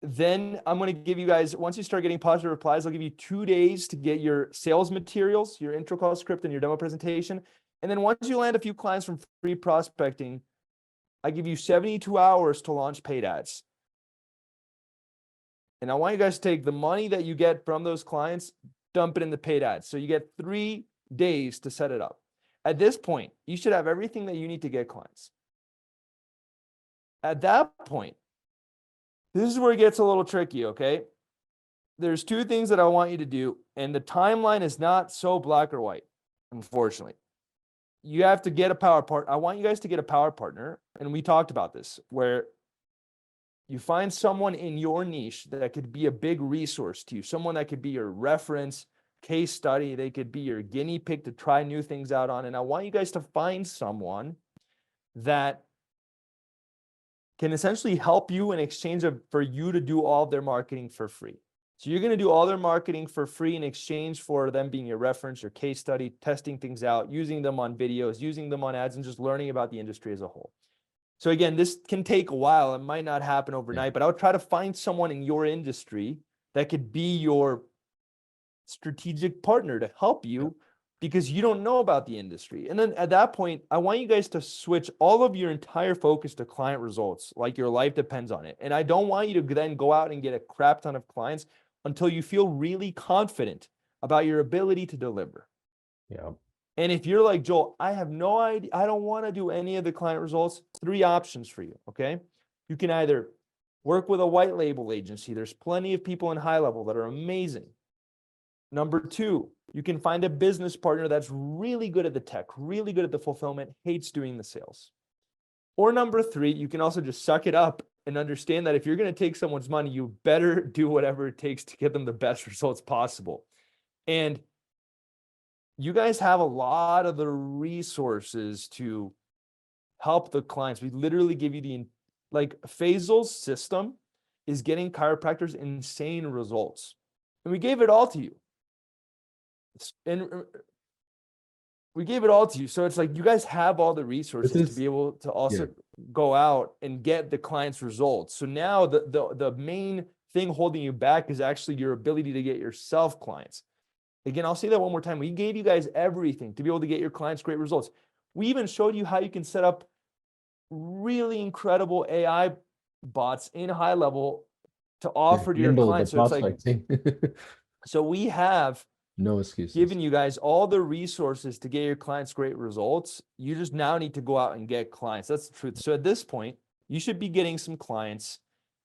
Then I'm going to give you guys, once you start getting positive replies, I'll give you 2 days to get your sales materials, your intro call script, and your demo presentation. And then once you land a few clients from free prospecting, I give you 72 hours to launch paid ads. And I want you guys to take the money that you get from those clients, dump it in the paid ads. So you get 3 days to set it up. At this point, you should have everything that you need to get clients. At that point, this is where it gets a little tricky, okay? There's 2 things that I want you to do, and the timeline is not so black or white, unfortunately. You have to get a power partner. I want you guys to get a power partner, and we talked about this, where you find someone in your niche that could be a big resource to you, someone that could be your reference, case study, they could be your guinea pig to try new things out on. And I want you guys to find someone that can essentially help you in exchange for you to do all of their marketing for free. So you're going to do all their marketing for free in exchange for them being your reference, your case study, testing things out, using them on videos, using them on ads, and just learning about the industry as a whole. So again, this can take a while. It might not happen overnight, but I would try to find someone in your industry that could be your strategic partner to help you because you don't know about the industry. And then at that point, I want you guys to switch all of your entire focus to client results, like your life depends on it. And I don't want you to then go out and get a crap ton of clients until you feel really confident about your ability to deliver. Yeah. And if you're like, Joel, I have no idea, I don't want to do any of the client results, 3 options for you, okay? You can either work with a white label agency. There's plenty of people in HighLevel that are amazing. Number 2, you can find a business partner that's really good at the tech, really good at the fulfillment, hates doing the sales. Or number 3, you can also just suck it up and understand that if you're going to take someone's money, you better do whatever it takes to get them the best results possible. And you guys have a lot of the resources to help the clients. We literally give you like Faisal's system is getting chiropractors insane results. And we gave it all to you. And we gave it all to you. So it's like you guys have all the resources to be able to also go out and get the client's results. So now the main thing holding you back is actually your ability to get yourself clients. Again, I'll say that one more time. We gave you guys everything to be able to get your clients great results. We even showed you how you can set up really incredible AI bots in HighLevel to offer to your clients. So it's like, so we have no excuses, given you guys all the resources to get your clients great results. You just now need to go out and get clients. That's the truth. So at this point, you should be getting some clients,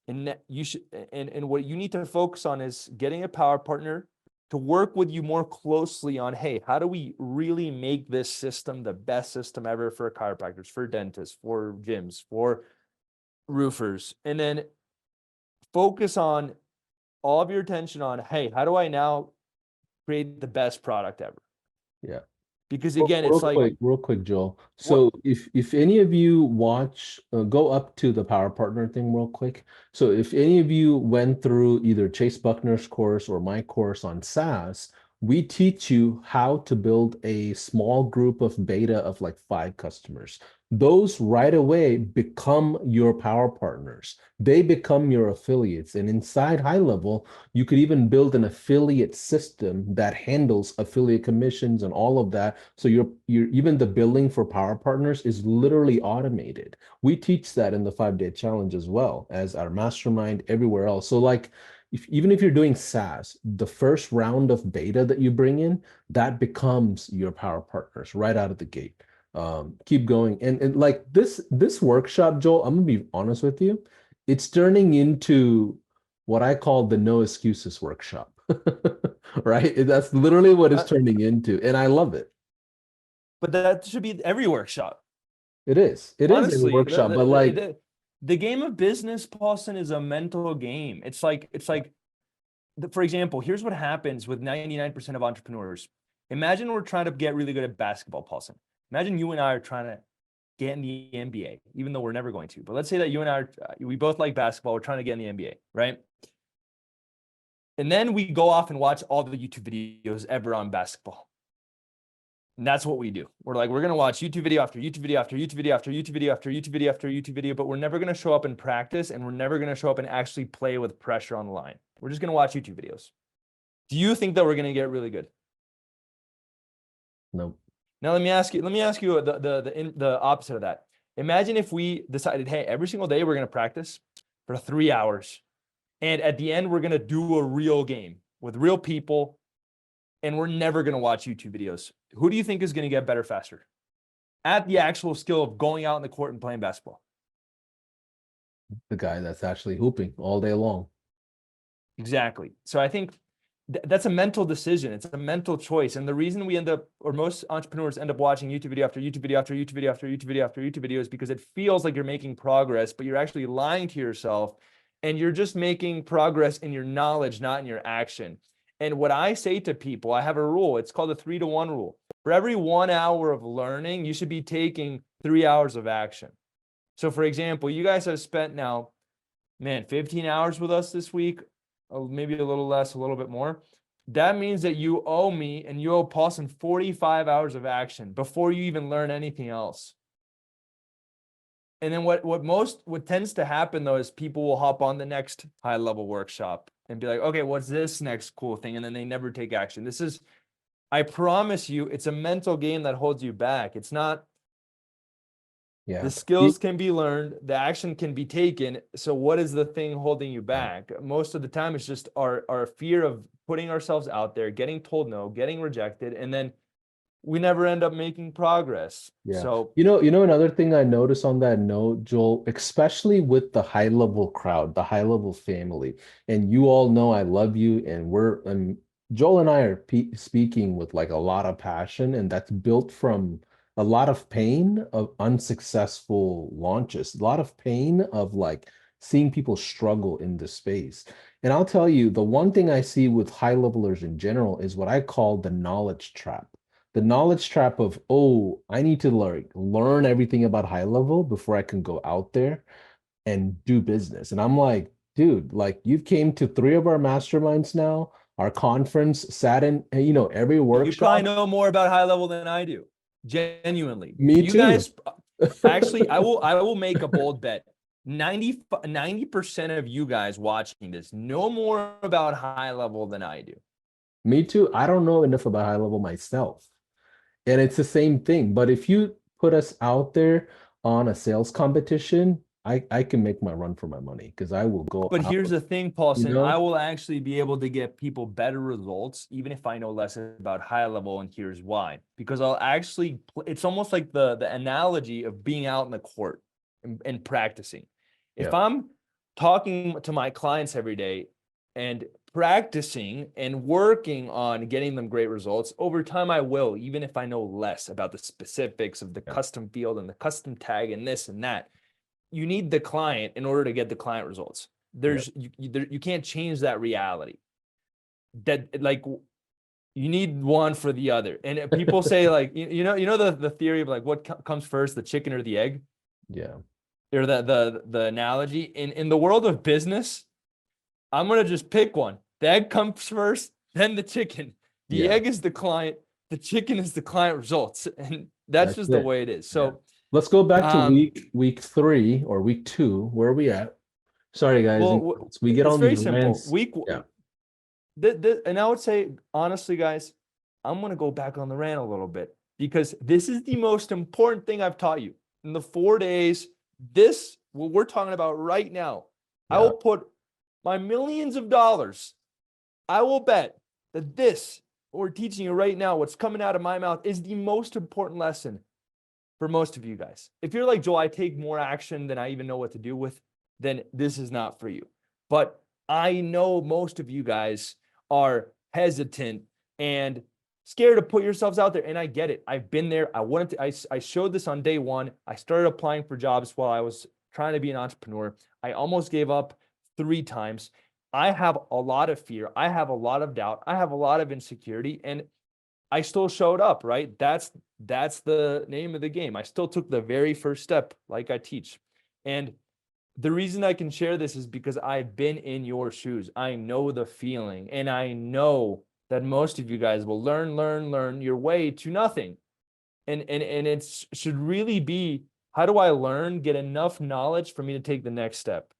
and you should, and what you need to focus on is getting a power partner to work with you more closely on, hey, how do we really make this system the best system ever for chiropractors, for dentists, for gyms, for roofers? And then focus on all of your attention on, hey, how do I now create the best product ever? Yeah. Because again, it's like real quick, Joel. So if any of you watch, go up to the Power Partner thing real quick. So if any of you went through either Chase Buckner's course or my course on SaaS, we teach you how to build a small group of beta of like 5 customers. Those right away become your power partners. They become your affiliates. And inside HighLevel, you could even build an affiliate system that handles affiliate commissions and all of that. So you're even the billing for power partners is literally automated. We teach that in the 5-day challenge as well as our mastermind everywhere else. So like, even if you're doing SaaS, the first round of beta that you bring in, that becomes your power partners right out of the gate. Keep going. And like this workshop, Joel, I'm gonna be honest with you, it's turning into what I call the no excuses workshop. Right? That's literally what it's turning into. And I love it. But that should be every workshop. It is. It Honestly, is a workshop, but like the game of business, Paulson, is a mental game. It's like, for example, here's what happens with 99% of entrepreneurs. Imagine we're trying to get really good at basketball, Paulson. Imagine you and I are trying to get in the NBA, even though we're never going to. But let's say that you and I, we both like basketball. We're trying to get in the NBA, right? And then we go off and watch all the YouTube videos ever on basketball. And that's what we do. We're like, we're going to watch YouTube video after YouTube video after YouTube video after YouTube video after YouTube video after YouTube video, but we're never going to show up and practice, and we're never going to show up and actually play with pressure on the line. We're just going to watch YouTube videos. Do you think that we're going to get really good? No. Now let me ask you the opposite of that. Imagine if we decided, hey, every single day we're going to practice for 3 hours, and at the end we're going to do a real game with real people, and we're never going to watch YouTube videos. Who do you think is going to get better faster at the actual skill of going out in the court and playing basketball? The guy that's actually hooping all day long. Exactly. So I think that's a mental decision. It's a mental choice. And the reason we end up, or most entrepreneurs end up watching YouTube video after YouTube video after YouTube video after YouTube video after YouTube video is because it feels like you're making progress, but you're actually lying to yourself, and you're just making progress in your knowledge, not in your action. And what I say to people, I have a rule. It's called the 3-to-1 rule. For every 1 hour of learning, you should be taking 3 hours of action. So for example, you guys have spent now, 15 hours with us this week, maybe a little less, a little bit more. That means that you owe me and you owe Paulson 45 hours of action before you even learn anything else. And then what tends to happen though is people will hop on the next HighLevel workshop and be like, okay, what's this next cool thing? And then they never take action. I promise you, it's a mental game that holds you back. It's not. Yeah. The skills can be learned, the action can be taken. So what is the thing holding you back? Most of the time, it's just our fear of putting ourselves out there, getting told no, getting rejected, and then we never end up making progress. Yeah. So you know another thing I noticed on that note, Joel, especially with the HighLevel crowd, the HighLevel family, and you all know I love you, and Joel and I are speaking with like a lot of passion, and that's built from a lot of pain of unsuccessful launches, a lot of pain of like seeing people struggle in this space. And I'll tell you, the one thing I see with high levelers in general is what I call the knowledge trap. The knowledge trap of, oh, I need to learn everything about high level before I can go out there and do business. And I'm like, dude, like you've came to 3 of our masterminds now, our conference, sat in, every You probably workshop. know more about high level than I do. Genuinely. Me You too. guys, actually, I will make a bold bet. 90% of you guys watching this know more about high level than I do. Me too. I don't know enough about high level myself. And it's the same thing. But if you put us out there on a sales competition, I can make my run for my money because I will go But out, here's the thing, you Paulson, know? I will actually be able to get people better results, even if I know less about high level. And here's why, because I'll actually, it's almost like the analogy of being out in the court and practicing. If Yeah. I'm talking to my clients every day and practicing and working on getting them great results, over time I will, even if I know less about the specifics of the Yeah. custom field and the custom tag and this and that. You need the client in order to get the client results. You can't change that reality. That, like, you need one for the other. And people say, like, the theory of like what comes first, the chicken or the egg, Yeah. or the analogy in the world of business. I'm gonna just pick one. The egg comes first, then the chicken. The Yeah. egg is the client. The chicken is the client results, and that's That's just the it. way it is. Yeah. So, Let's go back to um, week 3 or week 2. Where are we at? Sorry, guys. We get it's on very these simple. rants. Yeah. And I would say, honestly, guys, I'm going to go back on the rant a little bit, because this is the most important thing I've taught you in the 4 days. What we're talking about right now, I Yeah. will put my millions of dollars. I will bet that this, what we're teaching you right now, what's coming out of my mouth, is the most important lesson for most of you guys. If you're like, Joel, I take more action than I even know what to do with, then this is not for you. But I know most of you guys are hesitant and scared to put yourselves out there. And I get it. I've been there. I showed this on day one. I started applying for jobs while I was trying to be an entrepreneur. I almost gave up 3 times. I have a lot of fear. I have a lot of doubt. I have a lot of insecurity, and I still showed up, right? That's the name of the game. I still took the very first step, like I teach. And the reason I can share this is because I've been in your shoes. I know the feeling, and I know that most of you guys will learn your way to nothing. And it should really be, how do I learn, get enough knowledge for me to take the next step?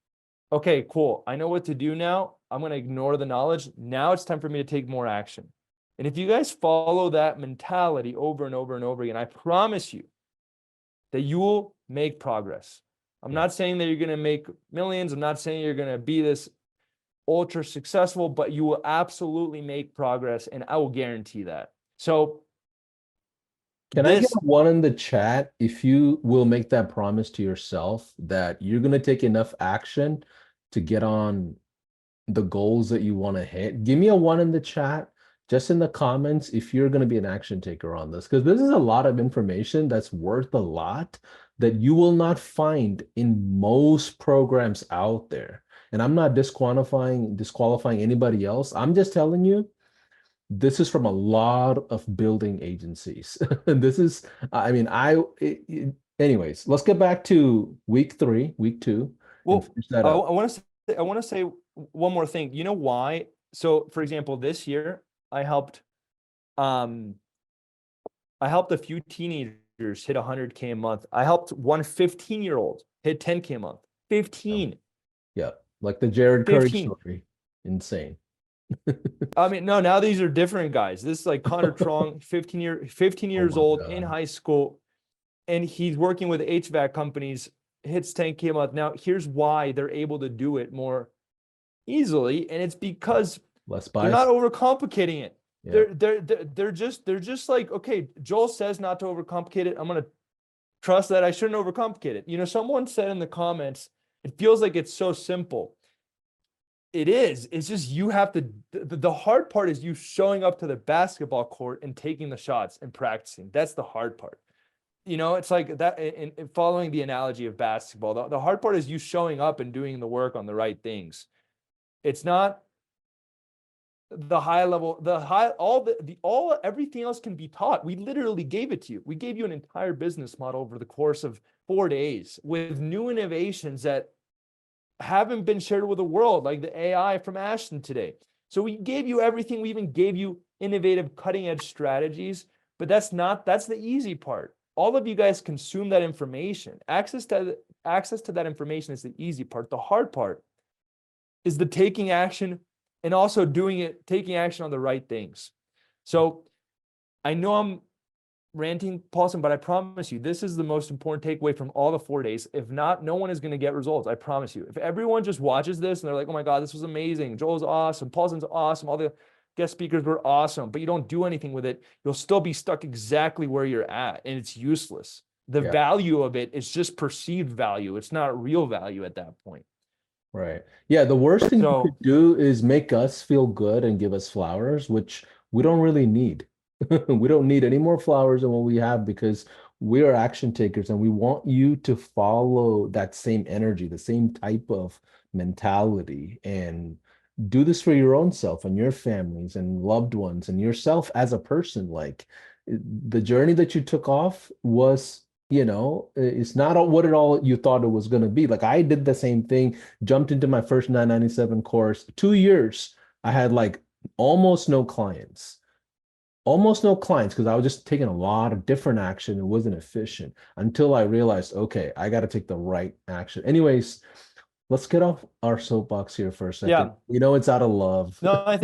Okay, cool. I know what to do now. I'm going to ignore the knowledge. Now it's time for me to take more action. And if you guys follow that mentality over and over and over again, I promise you that you will make progress. I'm Yeah. not saying that you're going to make millions. I'm not saying you're going to be this ultra successful, but you will absolutely make progress, and I will guarantee that. So Can I get this, a 1 in the chat if you will make that promise to yourself that you're going to take enough action to get on the goals that you want to hit? Give me a 1 in the chat, just in the comments, if you're going to be an action taker on this, because this is a lot of information that's worth a lot that you will not find in most programs out there. And I'm not disqualifying anybody else. I'm just telling you, this is from a lot of building agencies. This is, I mean, anyways, let's get back to week 2, and well, finish that I up. want to say one more thing. You know why? So, for example, this year I helped a few teenagers hit 100K a month. I helped one 15-year-old hit 10K a month. 15. Yeah, like the Jared Curry 15. story. Insane. I mean, no, now these are different guys. This is like Connor Trong, 15 Oh years my old, in God. high school, and he's working with HVAC companies, hits 10K a month. Now, here's why they're able to do it more easily, and it's because Less they're bias. not overcomplicating it. Yeah. They're just like, okay, Joel says not to overcomplicate it. I'm gonna trust that I shouldn't overcomplicate it. Someone said in the comments, it feels like it's so simple. It is. It's just you have to. The hard part is you showing up to the basketball court and taking the shots and practicing. That's the hard part. you know, it's like that in following the analogy of basketball, the hard part is you showing up and doing the work on the right things. It's not the high level, everything else can be taught. We literally gave it to you. We gave you an entire business model over the course of 4 days with new innovations that haven't been shared with the world, like the AI from Ashton today. So we gave you everything. We even gave you innovative, cutting edge strategies, but that's the easy part. All of you guys consume that information. Access to that information is the easy part. The hard part is the taking action and also taking action on the right things. So I know I'm ranting, Paulson, but I promise you, this is the most important takeaway from all the 4 days. If not, no one is going to get results. I promise you. If everyone just watches this and they're like, oh my God, this was amazing. Joel's awesome. Paulson's awesome. All the guest speakers were awesome, but you don't do anything with it, you'll still be stuck exactly where you're at, and it's useless. The value of it is just perceived value. It's not real value at that point. Right. Yeah. The worst thing you could do is make us feel good and give us flowers, which we don't really need. We don't need any more flowers than what we have, because we are action takers and we want you to follow that same energy, the same type of mentality, and do this for your own self and your families and loved ones and yourself as a person. Like, the journey that you took off was, it's not what it all you thought it was going to be. Like, I did the same thing, jumped into my first 997 course. 2 years, I had like almost no clients because I was just taking a lot of different action. It wasn't efficient until I realized, okay, I got to take the right action. Anyways, let's get off our soapbox here for a second. Yeah. It's out of love. No, I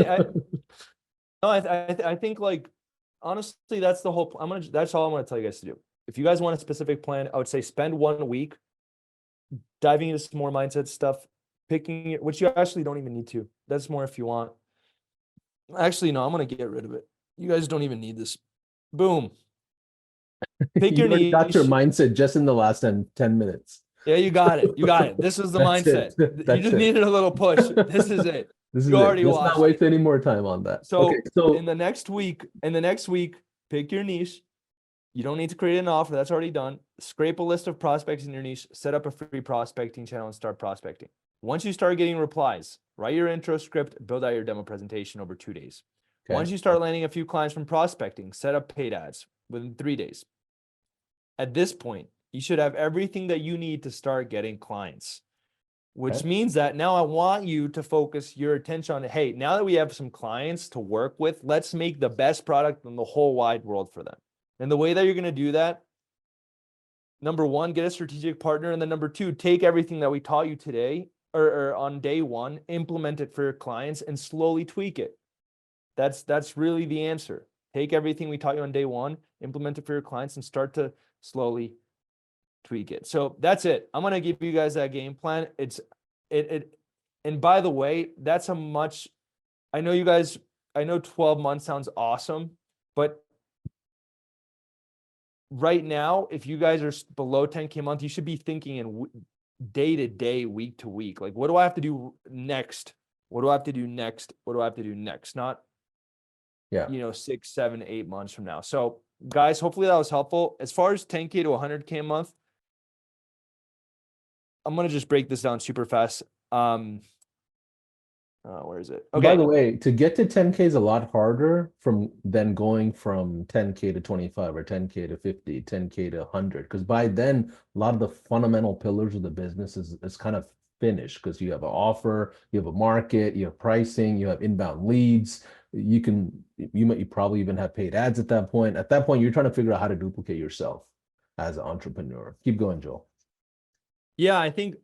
think, like, honestly, that's the whole. That's all I'm gonna tell you guys to do. If you guys want a specific plan, I would say spend 1 week diving into some more mindset stuff, picking it, which you actually don't even need to. That's more if you want. Actually, no, I'm gonna get rid of it. You guys don't even need this. Boom. Pick your niche. Got your mindset just in the last 10 minutes. Yeah, you got it. You got it. This is the mindset. You just needed a little push. This is it. This is it. Let's not waste any more time on that. So in the next week, pick your niche. You don't need to create an offer. That's already done. Scrape a list of prospects in your niche, set up a free prospecting channel, and start prospecting. Once you start getting replies, write your intro script, build out your demo presentation over 2 days. Okay. Once you start landing a few clients from prospecting, set up paid ads within 3 days. At this point, you should have everything that you need to start getting clients, which means that now I want you to focus your attention on, hey, now that we have some clients to work with, let's make the best product in the whole wide world for them. And the way that you're going to do that, number one, get a strategic partner. And then number two, take everything that we taught you today or on day one, implement it for your clients and slowly tweak it. That's really the answer. Take everything we taught you on day one, implement it for your clients, and start to slowly tweak it. So that's it. I'm going to give you guys that game plan. And by the way, I know 12 months sounds awesome, but right now, if you guys are below 10K a month, you should be thinking in day to day, week to week. Like, what do I have to do next? What do I have to do next? What do I have to do next? Not, 6, 7, 8 months from now. So guys, hopefully that was helpful. As far as 10K to 100K a month, I'm going to just break this down super fast. Where is it? Okay. By the way, to get to 10K is a lot harder than going from 10K to 25 or 10K to 50, 10K to 100. Because by then, a lot of the fundamental pillars of the business is kind of finished, because you have an offer, you have a market, you have pricing, you have inbound leads. You probably even have paid ads at that point. At that point, you're trying to figure out how to duplicate yourself as an entrepreneur. Keep going, Joel. Yeah, I think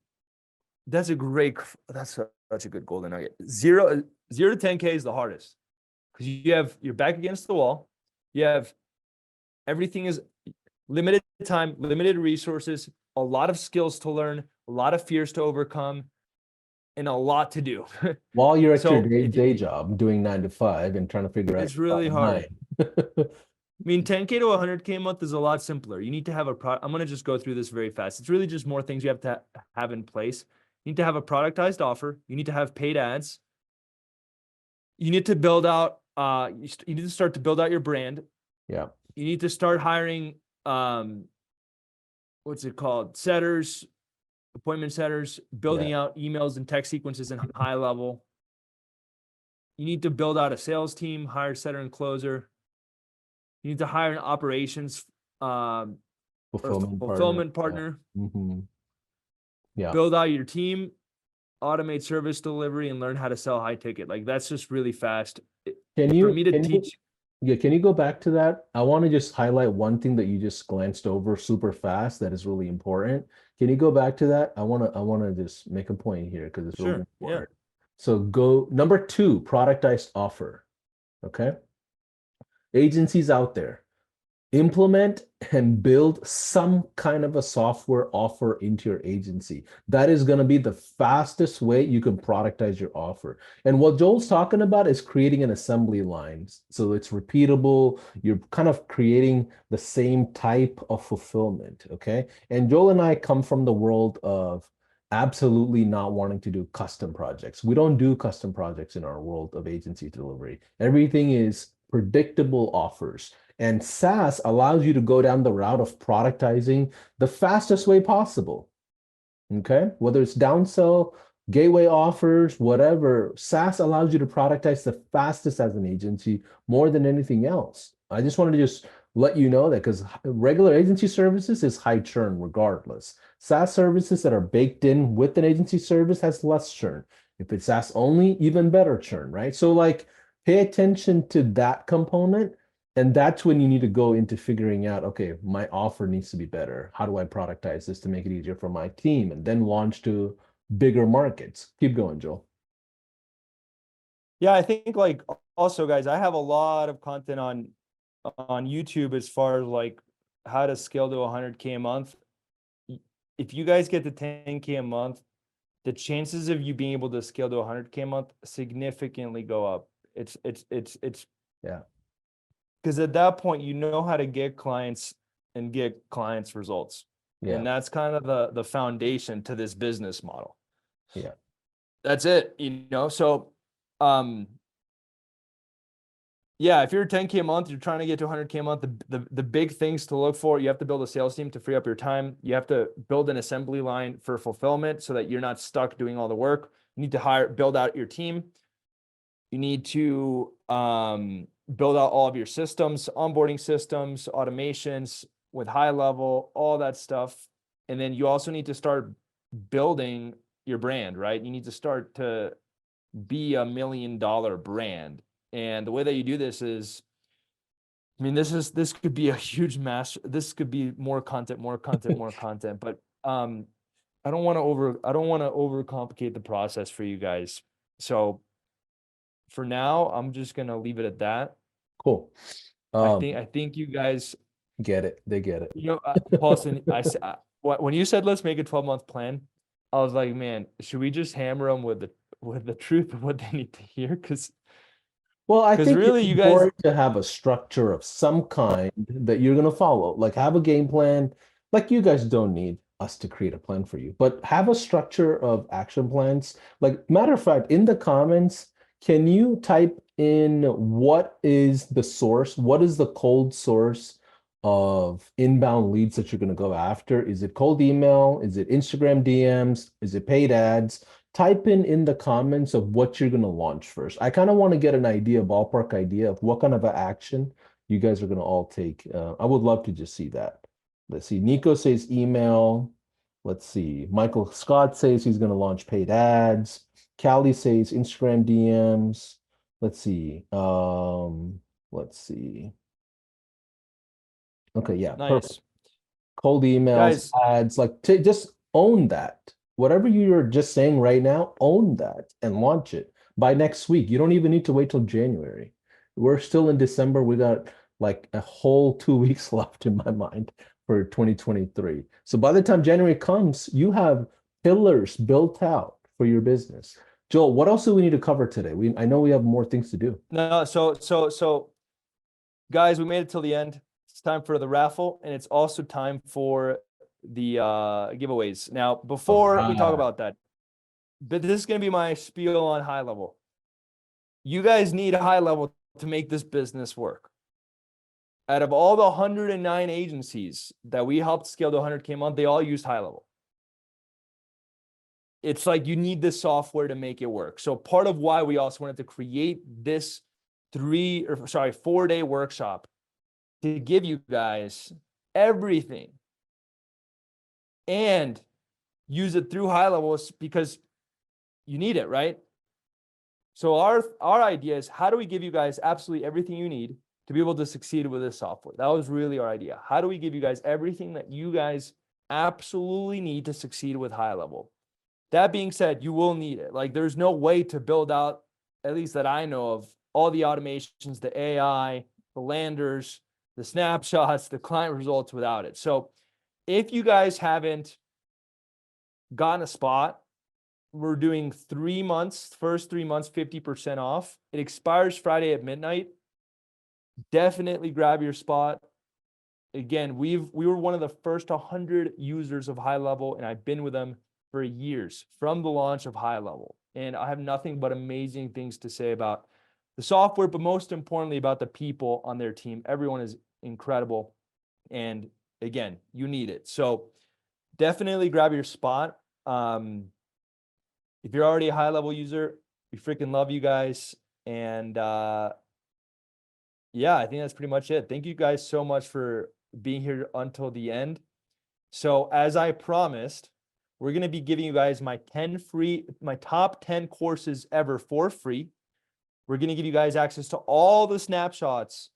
that's such a good golden nugget. 0 to 10K is the hardest, because you're back against the wall. You have everything is limited time, limited resources, a lot of skills to learn, a lot of fears to overcome, and a lot to do. While you're at your day job doing 9 to 5 and trying to figure out. It's really hard. I mean, 10K to 100K a month is a lot simpler. You need to have I'm going to just go through this very fast. It's really just more things you have to have in place. You need to have a productized offer. You need to have paid ads. You need to build out, you need to start to build out your brand. Yeah. You need to start hiring what's it called? Setters, appointment setters, building out emails and text sequences in HighLevel. You need to build out a sales team, hire setter and closer. You need to hire an operations fulfillment partner. Yeah. Build out your team, automate service delivery, and learn how to sell high ticket. Like that's just really fast. Can For me to you teach. can you go back to that? I want to just highlight one thing that you just glanced over super fast that is really important. Can you go back to that? I want to just make a point here because it's really Sure. Yeah. important. So go number 2, productized offer. Okay. Agencies out there, implement and build some kind of a software offer into your agency. That is going to be the fastest way you can productize your offer. And what Joel's talking about is creating an assembly line. So it's repeatable. You're kind of creating the same type of fulfillment. Okay. And Joel and I come from the world of absolutely not wanting to do custom projects. We don't do custom projects in our world of agency delivery. Everything is predictable offers. And SaaS allows you to go down the route of productizing the fastest way possible. Okay. Whether it's downsell, gateway offers, whatever, SaaS allows you to productize the fastest as an agency more than anything else. I just wanted to just let you know that because regular agency services is high churn regardless. SaaS services that are baked in with an agency service has less churn. If it's SaaS only, even better churn, right? So like pay attention to that component. And that's when you need to go into figuring out, okay, my offer needs to be better. How do I productize this to make it easier for my team and then launch to bigger markets? Keep going, Joel. Yeah, I think like also guys, I have a lot of content on YouTube as far as like how to scale to 100K a month. If you guys get to 10K a month, the chances of you being able to scale to 100K a month significantly go up. It's Yeah. Because at that point, you know how to get clients and get clients results. Yeah. And that's kind of the foundation to this business model. Yeah. That's it, So, yeah, if you're 10K a month, you're trying to get to 100K a month, the big things to look for, you have to build a sales team to free up your time. You have to build an assembly line for fulfillment so that you're not stuck doing all the work. You need to build out your team. You need to build out all of your systems, onboarding systems, automations with HighLevel, all that stuff. And then you also need to start building your brand, right? You need to start to be $1 million brand. And the way that you do this is, I mean, this could be a huge this could be more content, but I don't want to overcomplicate the process for you guys. So for now, I'm just gonna leave it at that. Cool. I think you guys get it. They get it. Paulson, when you said let's make a 12-month plan, I was like, man, should we just hammer them with the truth of what they need to hear? Because I think really, it's you guys important to have a structure of some kind that you're going to follow. Like have a game plan. Like you guys don't need us to create a plan for you, but have a structure of action plans. Like matter of fact, in the comments, can you type in what is the source? What is the cold source of inbound leads that you're going to go after? Is it cold email? Is it Instagram DMs? Is it paid ads? Type in the comments of what you're going to launch first. I kind of want to get an idea, ballpark idea of what kind of action you guys are going to all take. I would love to just see that. Let's see. Nico says email. Let's see. Michael Scott says he's going to launch paid ads. Callie says Instagram DMs. Let's see. Let's see. Okay, yeah, nice. perfect. Cold emails, Guys, ads, like just own that. Whatever you're just saying right now, own that and launch it by next week. You don't even need to wait till January. We're still in December. We got like a whole 2 weeks left in my mind for 2023. So by the time January comes, you have pillars built out for your business. Joel, what else do we need to cover today? I know we have more things to do. no, so guys, we made it till the end. It's time for the raffle, and it's also time for the giveaways. Now, before we talk about that, but this is going to be my spiel on HighLevel. You guys need a HighLevel to make this business work. out of all the 109 agencies that we helped scale to 100K a month, they all used HighLevel. It's like you need this software to make it work. So part of why we also wanted to create this 4-day workshop to give you guys everything and use it through HighLevel because you need it, right? So our idea is, how do we give you guys absolutely everything you need to be able to succeed with this software? That was really our idea. How do we give you guys everything that you guys absolutely need to succeed with HighLevel? That being said, you will need it. Like, there's no way to build out, at least that I know of, all the automations, the AI, the landers, the snapshots, the client results without it. So if you guys haven't gotten a spot, we're doing 3 months, first 3 months, 50% off. It expires Friday at midnight. Definitely grab your spot. Again, we were one of the first 100 users of HighLevel, and I've been with them for years from the launch of HighLevel. And I have nothing but amazing things to say about the software, but most importantly about the people on their team. Everyone is incredible. And again, you need it. So definitely grab your spot. If you're already a HighLevel user, we freaking love you guys. And yeah, I think that's pretty much it. Thank you guys so much for being here until the end. So as I promised, we're going to be giving you guys my top 10 courses ever for free. We're going to give you guys access to all the snapshots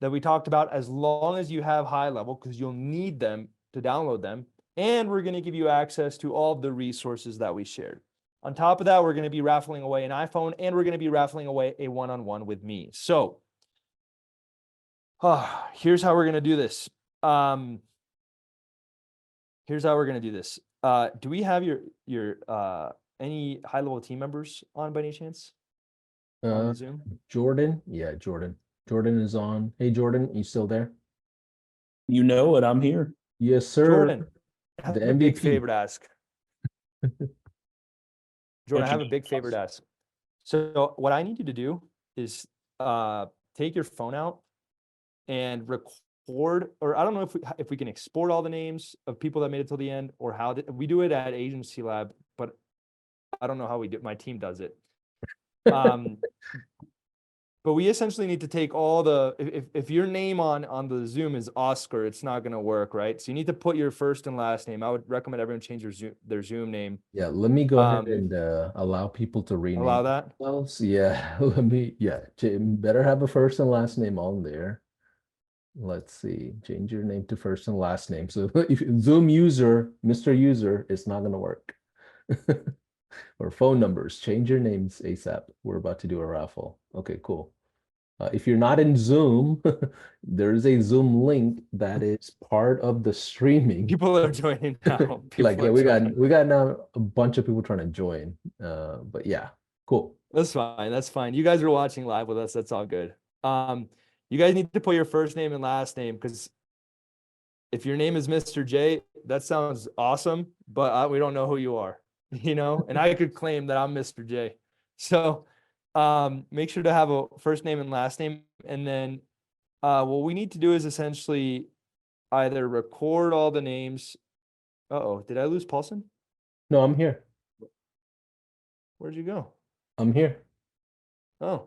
that we talked about, as long as you have HighLevel, because you'll need them to download them. And we're going to give you access to all of the resources that we shared. On top of that, we're going to be raffling away an iPhone, and we're going to be raffling away a one-on-one with me. So here's how we're going to do this. Do we have your any HighLevel team members on by any chance on Zoom? Jordan. Yeah, Jordan. Jordan is on. Hey, Jordan, you still there? You know it. I'm here. Yes, sir. Jordan, I have The a big MVP. favor to ask. Jordan, I have a big favor to ask. So what I need you to do is take your phone out and record, or I don't know if we can export all the names of people that made it till the end, or how we do it at Agency Lab, but I don't know how we do. My team does it. But we essentially need to take all the, if your name on the Zoom is Oscar, it's not going to work, right? So you need to put your first and last name. I would recommend everyone change their Zoom name. Yeah, let me go ahead and allow people to rename allow that. themselves. Yeah, better have a first and last name on there. Let's see, change your name to first and last name. So if Zoom user, Mr. User, it's not going to work. Or phone numbers, change your names ASAP. We're about to do a raffle. Okay, cool. If you're not in Zoom, there's a Zoom link that is part of the streaming. People are joining now. We got now a bunch of people trying to join. But yeah, cool. That's fine. That's fine. You guys are watching live with us. That's all good. You guys need to put your first name and last name, because if your name is Mr. J, that sounds awesome, but we don't know who you are, you know, and I could claim that I'm Mr. J. So make sure to have a first name and last name. And then what we need to do is essentially either record all the names. Uh-oh, did I lose Paulson? No, I'm here. Where'd you go? I'm here. Oh.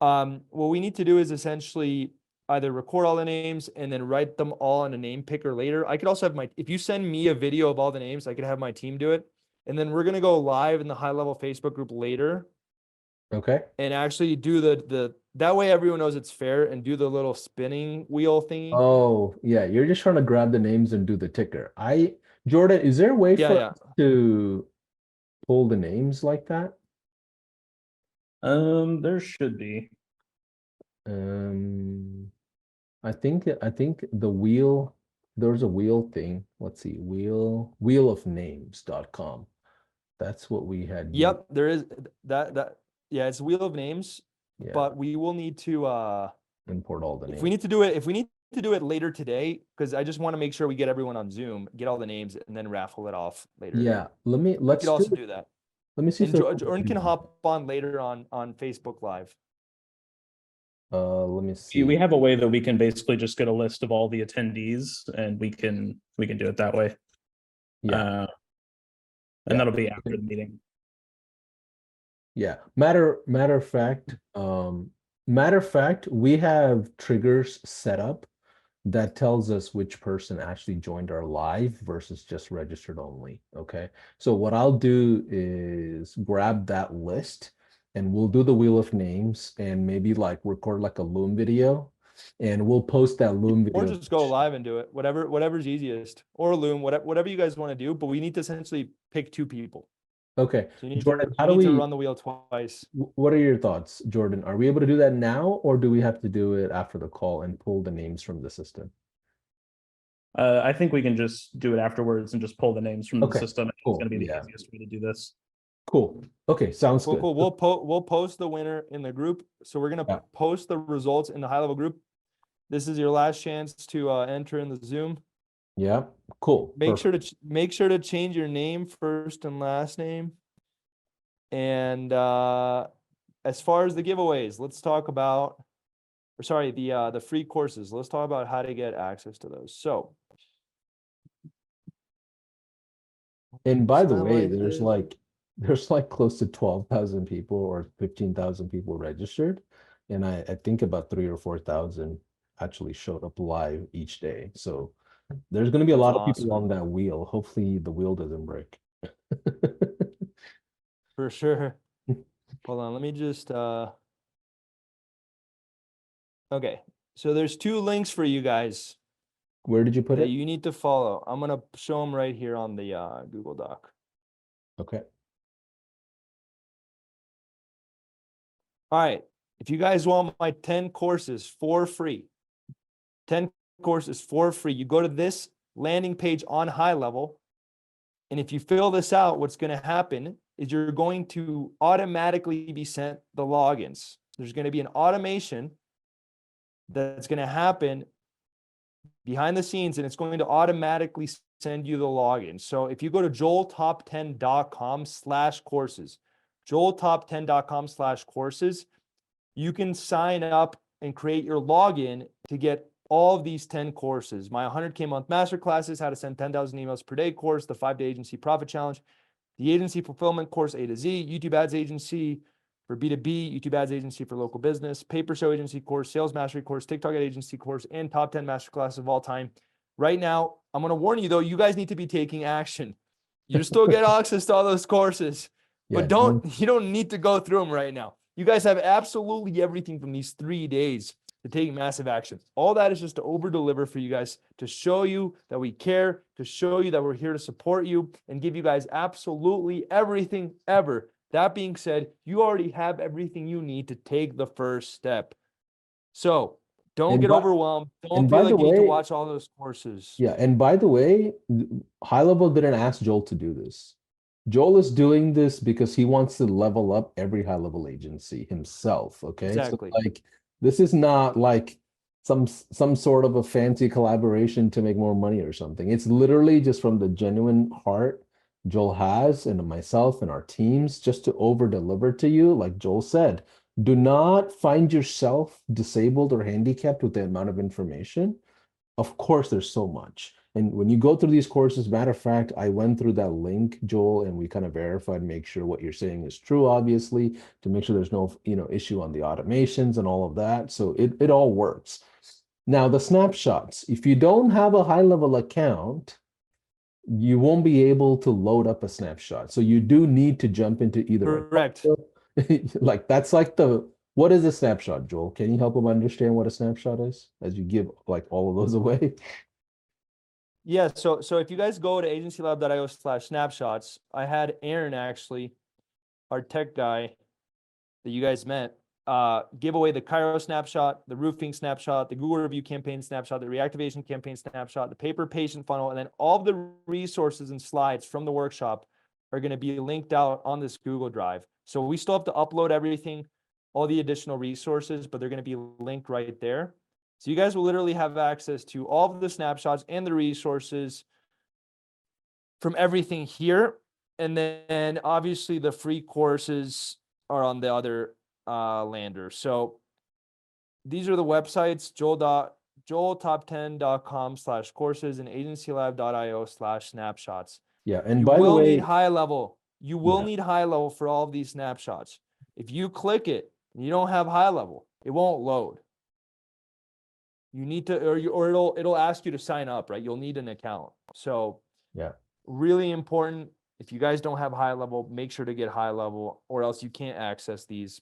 What we need to do is essentially either record all the names and then write them all on a name picker later. I could also have if you send me a video of all the names, I could have my team do it. And then we're going to go live in the HighLevel Facebook group later. Okay. And actually do that way everyone knows it's fair, and do the little spinning wheel thingy. Oh, yeah. You're just trying to grab the names and do the ticker. Jordan, is there a way for us to pull the names like that? There should be. I think the wheel, there's a wheel thing. Let's see, wheelofnames.com. That's what we had. Yep, there is that. Yeah, it's Wheel of Names, yeah. But we will need to import all the names. If we need to do it later today, because I just want to make sure we get everyone on Zoom, get all the names, and then raffle it off later. Yeah, let's we could also do that. Let me see. And Jordan can hop on later on Facebook Live. Let me see. We have a way that we can basically just get a list of all the attendees, and we can do it that way. Yeah. And Yeah. that'll be after the meeting. Yeah. Matter of fact, we have triggers set up that tells us which person actually joined our live versus just registered only. Okay. So what I'll do is grab that list and we'll do the wheel of names and maybe like record like a Loom video and we'll post that Loom Or video. just go live and do it. Whatever's easiest. Or Loom, whatever you guys want to do. But we need to essentially pick 2 people. Okay. So you need Jordan, to, how do we run the wheel twice. what are your thoughts, Jordan? Are we able to do that now or do we have to do it after the call and pull the names from the system? I think we can just do it afterwards and just pull the names from the Okay, system. cool. It's going to be the Yeah. easiest way to do this. Cool. Okay, sounds good. Cool. We'll post the winner in the group. So we're gonna post the results in the HighLevel group. This is your last chance to enter in the Zoom. Yeah, cool. Make sure to change your name first and last name. And as far as the giveaways, let's talk about, or sorry, the free courses. Let's talk about how to get access to those. So, And by the Let's way, highlight there's like close to 12,000 people or 15,000 people registered. And I think about 3 or 4,000 actually showed up live each day. So there's going to be a That's lot of people awesome. on that wheel. Hopefully the wheel doesn't break. For sure. Hold on, let me just okay. So there's 2 links for you guys Where did you put that it? you need to follow. I'm gonna show them right here on the Google Doc. Okay. All right. If you guys want my 10 courses for free, 10 courses for free, you go to this landing page on HighLevel. And if you fill this out, what's going to happen is you're going to automatically be sent the logins. There's going to be an automation that's going to happen behind the scenes, and it's going to automatically send you the login. So if you go to joeltop10.com/courses, joeltop10.com/courses, you can sign up and create your login to get all of these 10 courses. My 100K month masterclasses, how to send 10,000 emails per day course, the 5-day agency profit challenge, the agency fulfillment course A to Z, YouTube ads agency for B2B, YouTube ads agency for local business, paper show agency course, sales mastery course, TikTok ad agency course, and top 10 masterclasses of all time. Right now, I'm going to warn you though, you guys need to be taking action. You still get access to all those courses, but you don't need to go through them right now. You guys have absolutely everything from these 3 days to take massive action. All that is just to over deliver for you guys, to show you that we care, to show you that we're here to support you and give you guys absolutely everything ever. That being said, you already have everything you need to take the first step. So don't get overwhelmed. Don't feel like you need to watch all those courses. Yeah, and by the way, HighLevel didn't ask Joel to do this. Joel is doing this because he wants to level up every HighLevel agency himself. Okay, exactly. So like this is not like some sort of a fancy collaboration to make more money or something. It's literally just from the genuine heart Joel has and myself and our teams just to over deliver to you. Like Joel said, do not find yourself disabled or handicapped with the amount of information. Of course, there's so much. And when you go through these courses, matter of fact, I went through that link, Joel, and we kind of verified, make sure what you're saying is true, obviously, to make sure there's no, issue on the automations and all of that. So it all works. Now, the snapshots, if you don't have a HighLevel account, you won't be able to load up a snapshot. So you do need to jump into either. Correct. Like that's like what is a snapshot, Joel? Can you help them understand what a snapshot is as you give like all of those away? Yeah, so if you guys go to agencylab.io/snapshots, I had Aaron actually, our tech guy that you guys met, give away the Cairo snapshot, the roofing snapshot, the Google review campaign snapshot, the reactivation campaign snapshot, the paper patient funnel, and then all of the resources and slides from the workshop are going to be linked out on this Google Drive. So we still have to upload everything, all the additional resources, but they're going to be linked right there. So you guys will literally have access to all of the snapshots and the resources from everything here. And then obviously the free courses are on the other lander. So these are the websites, joeltop10.com/courses and agencylab.io/snapshots. Yeah. And You by the will need way, HighLevel. You will yeah. need HighLevel for all of these snapshots. If you click it and you don't have HighLevel, it won't load. You need to, or it'll ask you to sign up, right? You'll need an account. So Yeah. really important. If you guys don't have HighLevel, make sure to get HighLevel, or else you can't access these.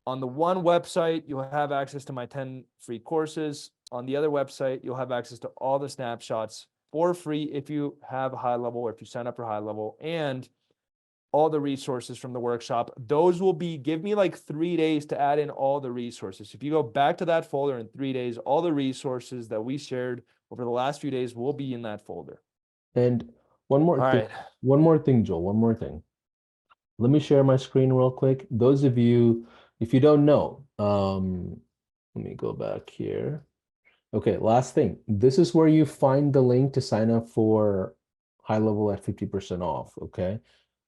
On the one website, you'll have access to my 10 free courses. On the other website, you'll have access to all the snapshots for free if you have HighLevel or if you sign up for HighLevel, and all the resources from the workshop. Those will be, give me like 3 days to add in all the resources. If you go back to that folder in 3 days, all the resources that we shared over the last few days will be in that folder. And one more All thing, right. one more thing, Joel, one more thing. Let me share my screen real quick. Those of you, if you don't know, let me go back here. Okay, last thing. This is where you find the link to sign up for HighLevel at 50% off, okay?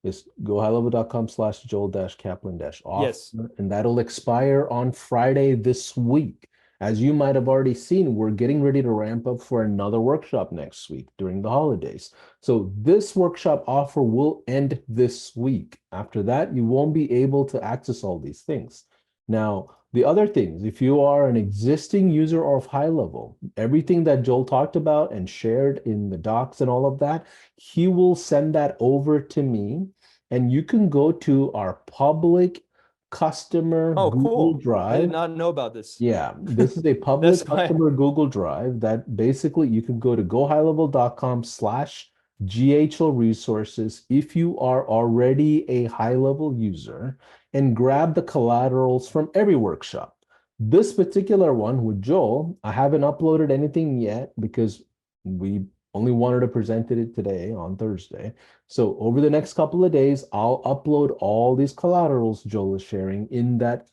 Just go highlevel.com/Joel-Kaplan-off, Yes. and that'll expire on Friday this week. As you might have already seen, we're getting ready to ramp up for another workshop next week during the holidays. So this workshop offer will end this week. After that, you won't be able to access all these things. Now, the other things, if you are an existing user of HighLevel, everything that Joel talked about and shared in the docs and all of that, he will send that over to me, and you can go to our public customer Oh, Google cool. I did Drive. not know about this. Yeah, this is a That's public why. customer Google Drive that basically you can go to gohighlevel.com/GHL resources if you are already a HighLevel user and grab the collaterals from every workshop. This particular one with Joel, I haven't uploaded anything yet because we only wanted to present it today on Thursday. So over the next couple of days, I'll upload all these collaterals Joel is sharing in that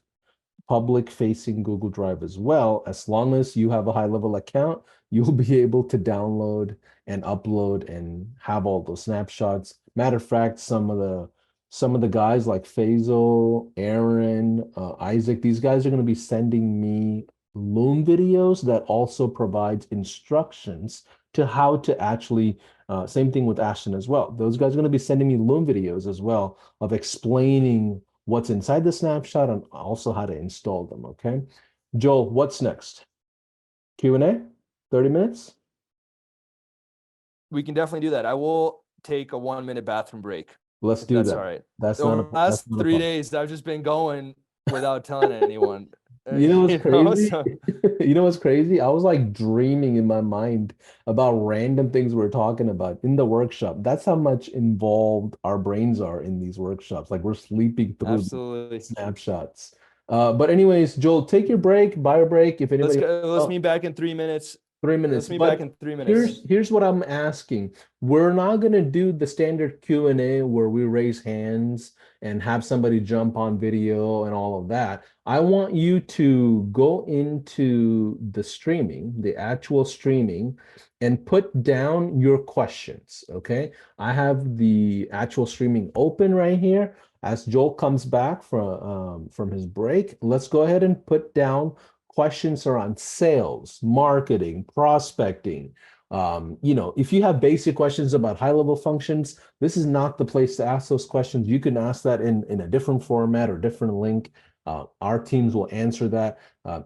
public facing Google Drive as well. As long as you have a HighLevel account, you'll be able to download and upload and have all those snapshots. Matter of fact, some of the guys like Faisal, Aaron, Isaac, these guys are going to be sending me Loom videos that also provides instructions to how to actually, same thing with Ashton as well. Those guys are going to be sending me Loom videos as well of explaining what's inside the snapshot and also how to install them, okay? Joel, what's next? Q&A? 30 minutes? We can definitely do that. I will take a 1-minute bathroom break. Let's If do that's that. all right. That's The not a last that's not a 3 problem. days, I've just been going without telling anyone. You know what's crazy? So- You know what's crazy? I was like dreaming in my mind about random things we're talking about in the workshop. That's how much involved our brains are in these workshops. Like we're sleeping through the Absolutely. snapshots. But anyways, Joel, take your break, buy a break. If Let's anybody, go. Let's meet back in 3 minutes. 3 Let's minutes. meet But back in 3 minutes. here's what I'm asking. We're not gonna do the standard Q&A where we raise hands and have somebody jump on video and all of that. I want you to go into the streaming, the actual streaming, and put down your questions. Okay. I have the actual streaming open right here. As Joel comes back from his break, let's go ahead and put down questions around sales, marketing, prospecting. If you have basic questions about HighLevel functions, this is not the place to ask those questions. You can ask that in a different format or different link. Our teams will answer that.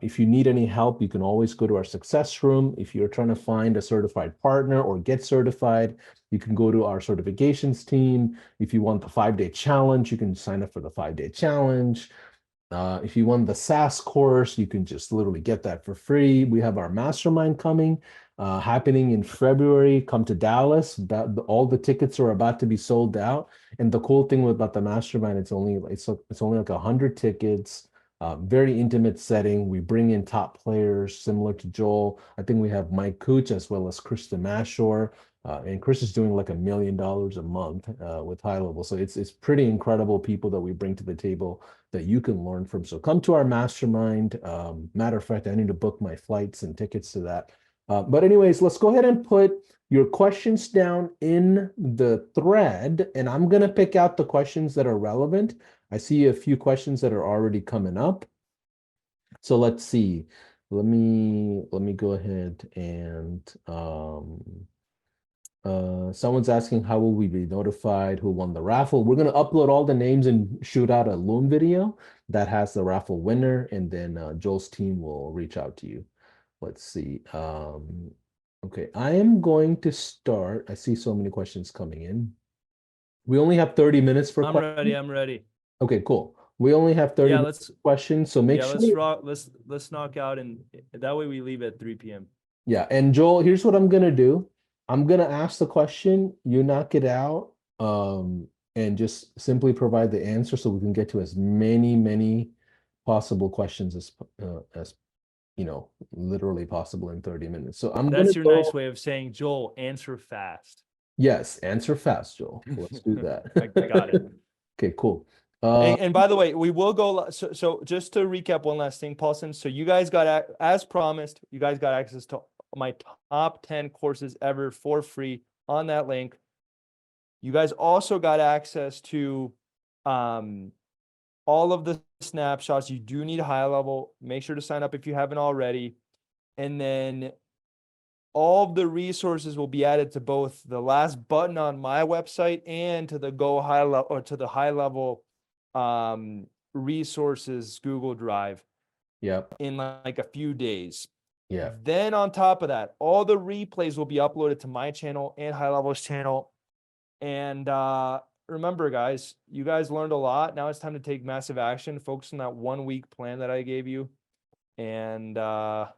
If you need any help, you can always go to our success room. If you're trying to find a certified partner or get certified, you can go to our certifications team. If you want the 5-day challenge, you can sign up for the 5-day challenge. If you want the SaaS course, you can just literally get that for free. We have our mastermind coming, happening in February. Come to Dallas. All the tickets are about to be sold out. And the cool thing about the mastermind, it's only like 100 tickets. Very intimate setting. We bring in top players similar to Joel. I think we have Mike Cooch as well as Krista Mashore. And Chris is doing like $1 million a month with HighLevel. So it's pretty incredible people that we bring to the table that you can learn from. So come to our mastermind. Matter of fact, I need to book my flights and tickets to that. But anyways, let's go ahead and put your questions down in the thread, and I'm going to pick out the questions that are relevant. I see a few questions that are already coming up. So let's see. Let me go ahead and someone's asking how will we be notified who won the raffle? We're gonna upload all the names and shoot out a Loom video that has the raffle winner, and then Joel's team will reach out to you. Let's see. Okay, I am going to start. I see so many questions coming in. We only have 30 minutes for I'm questions. ready. I'm ready. Okay, cool. We only have 30 Yeah, minutes for questions, so make yeah, sure. let's knock out, and that way we leave at 3 p.m. Yeah, and Joel, here's what I'm gonna do. I'm gonna ask the question, you knock it out, and just simply provide the answer so we can get to as many possible questions as literally possible in 30 minutes. So I'm gonna That's your go. nice way of saying, Joel, answer fast. Yes, answer fast, Joel. Let's do that. I got it. Okay, cool. And by the way, we will go. So just to recap one last thing, Paulson. So you guys got, as promised, you guys got access to my top 10 courses ever for free on that link. You guys also got access to all of the snapshots. You do need HighLevel. Make sure to sign up if you haven't already. And then all of the resources will be added to both the last button on my website and to the HighLevel or to the HighLevel resources Google Drive. Yep. In like a few days. Yeah. Then on top of that, all the replays will be uploaded to my channel and HighLevel's channel. And remember, guys, you guys learned a lot. Now it's time to take massive action. Focus on that 1 week plan that I gave you. And the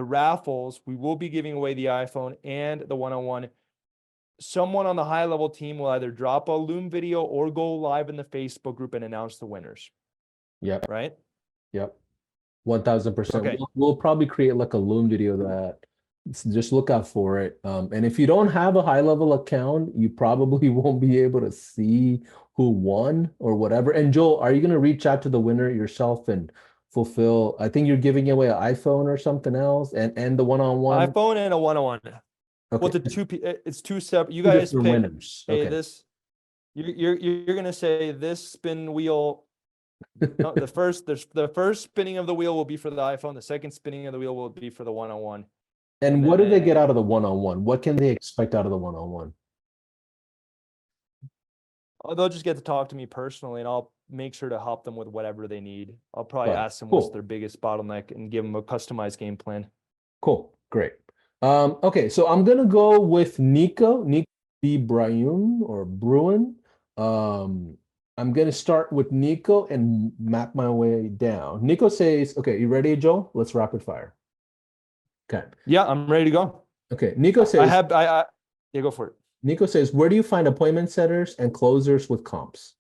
raffles, we will be giving away the iPhone and the one-on-one. Someone on the HighLevel team will either drop a Loom video or go live in the Facebook group and announce the winners. Yep. Right? Yep. 1000%. Okay. We'll probably create like a Loom video that just look out for it. And if you don't have a HighLevel account, you probably won't be able to see who won or whatever. And Joel, are you going to reach out to the winner yourself and fulfill? I think you're giving away an iPhone or something else, and the one-on-one. iPhone and a one-on-one. Okay. Well, it's two separate. You Two guys different pick. winners. Hey, Okay. you're gonna say this spin wheel. No, the first spinning of the wheel will be for the iPhone. The second spinning of the wheel will be for the one-on-one. And what do they get out of the one-on-one? What can they expect out of the one-on-one? Oh, they'll just get to talk to me personally, and I'll make sure to help them with whatever they need. I'll probably Right. ask them Cool. what's their biggest bottleneck and give them a customized game plan. Cool. Great. Okay, so I'm gonna go with Nico B. Bruyne or Bruin. I'm gonna start with Nico and map my way down. Nico says, okay, you ready, Joel? Let's rapid fire. Okay. Yeah, I'm ready to go. Okay. Nico says, yeah, go for it. Nico says, where do you find appointment setters and closers with comps?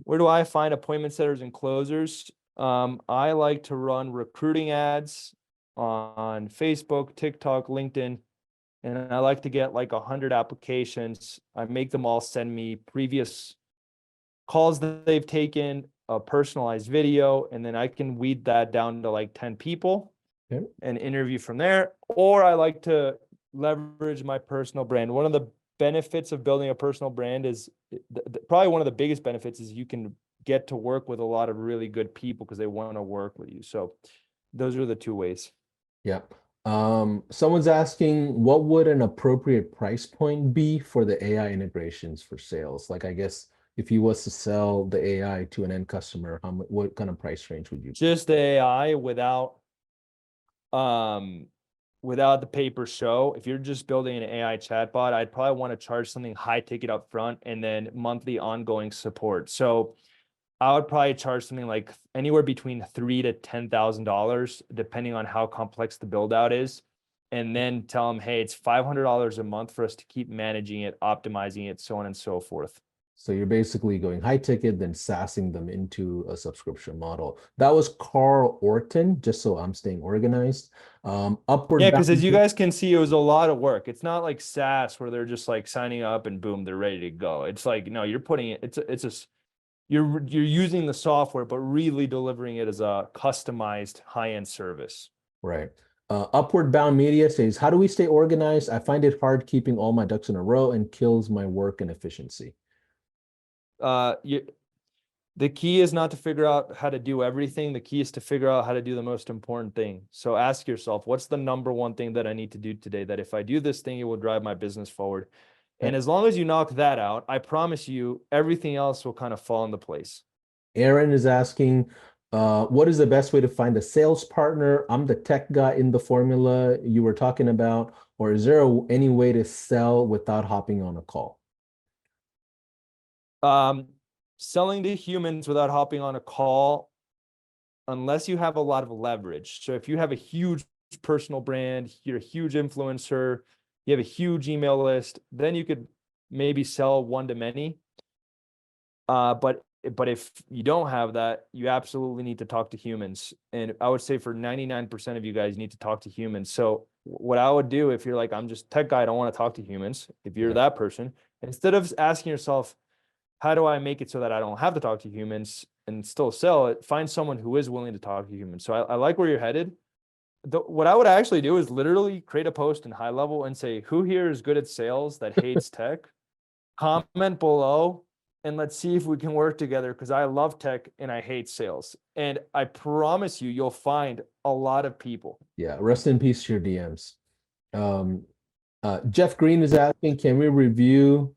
Where do I find appointment setters and closers? I like to run recruiting ads on Facebook, TikTok, LinkedIn, and I like to get like 100 applications. I make them all send me previous calls that they've taken, a personalized video, and then I can weed that down to like 10 people and interview from there. Or I like to leverage my personal brand. One of the benefits of building a personal brand is probably one of the biggest benefits is you can get to work with a lot of really good people because they want to work with you. So those are the two ways. Yeah. Someone's asking, what would an appropriate price point be for the AI integrations for sales? Like, I guess if you was to sell the AI to an end customer, what kind of price range would you? Just the AI without the paper show. If you're just building an AI chatbot, I'd probably want to charge something high ticket up front and then monthly ongoing support. So I would probably charge something like anywhere between $3,000 to $10,000, depending on how complex the build out is. And then tell them, hey, it's $500 a month for us to keep managing it, optimizing it, so on and so forth. So you're basically going high ticket, then SaaSing them into a subscription model. That was Carl Orton, just so I'm staying organized. Upward. Yeah, because as you guys can see, it was a lot of work. It's not like SaaS where they're just like signing up and boom, they're ready to go. It's like, no, you're putting it, you're using the software, but really delivering it as a customized high-end service. Right. Upward Bound Media says, how do we stay organized? I find it hard keeping all my ducks in a row and kills my work and efficiency. The key is not to figure out how to do everything. The key is to figure out how to do the most important thing. So ask yourself, what's the number one thing that I need to do today? That if I do this thing, it will drive my business forward. And as long as you knock that out, I promise you, everything else will kind of fall into place. Aaron is asking, what is the best way to find a sales partner? I'm the tech guy in the formula you were talking about, or is there any way to sell without hopping on a call? Selling to humans without hopping on a call, unless you have a lot of leverage. So if you have a huge personal brand, you're a huge influencer, you have a huge email list, then you could maybe sell one to many. But if you don't have that, you absolutely need to talk to humans. And I would say for 99% of you guys, you need to talk to humans. So what I would do if you're like, I'm just tech guy, I don't want to talk to humans. If you're that person, instead of asking yourself, how do I make it so that I don't have to talk to humans and still sell it? Find someone who is willing to talk to humans. So I like where you're headed. What I would actually do is literally create a post in HighLevel and say, who here is good at sales that hates tech? Comment below and let's see if we can work together, because I love tech and I hate sales. And I promise you, you'll find a lot of people. Yeah, rest in peace to your DMs. Jeff Green is asking, can we review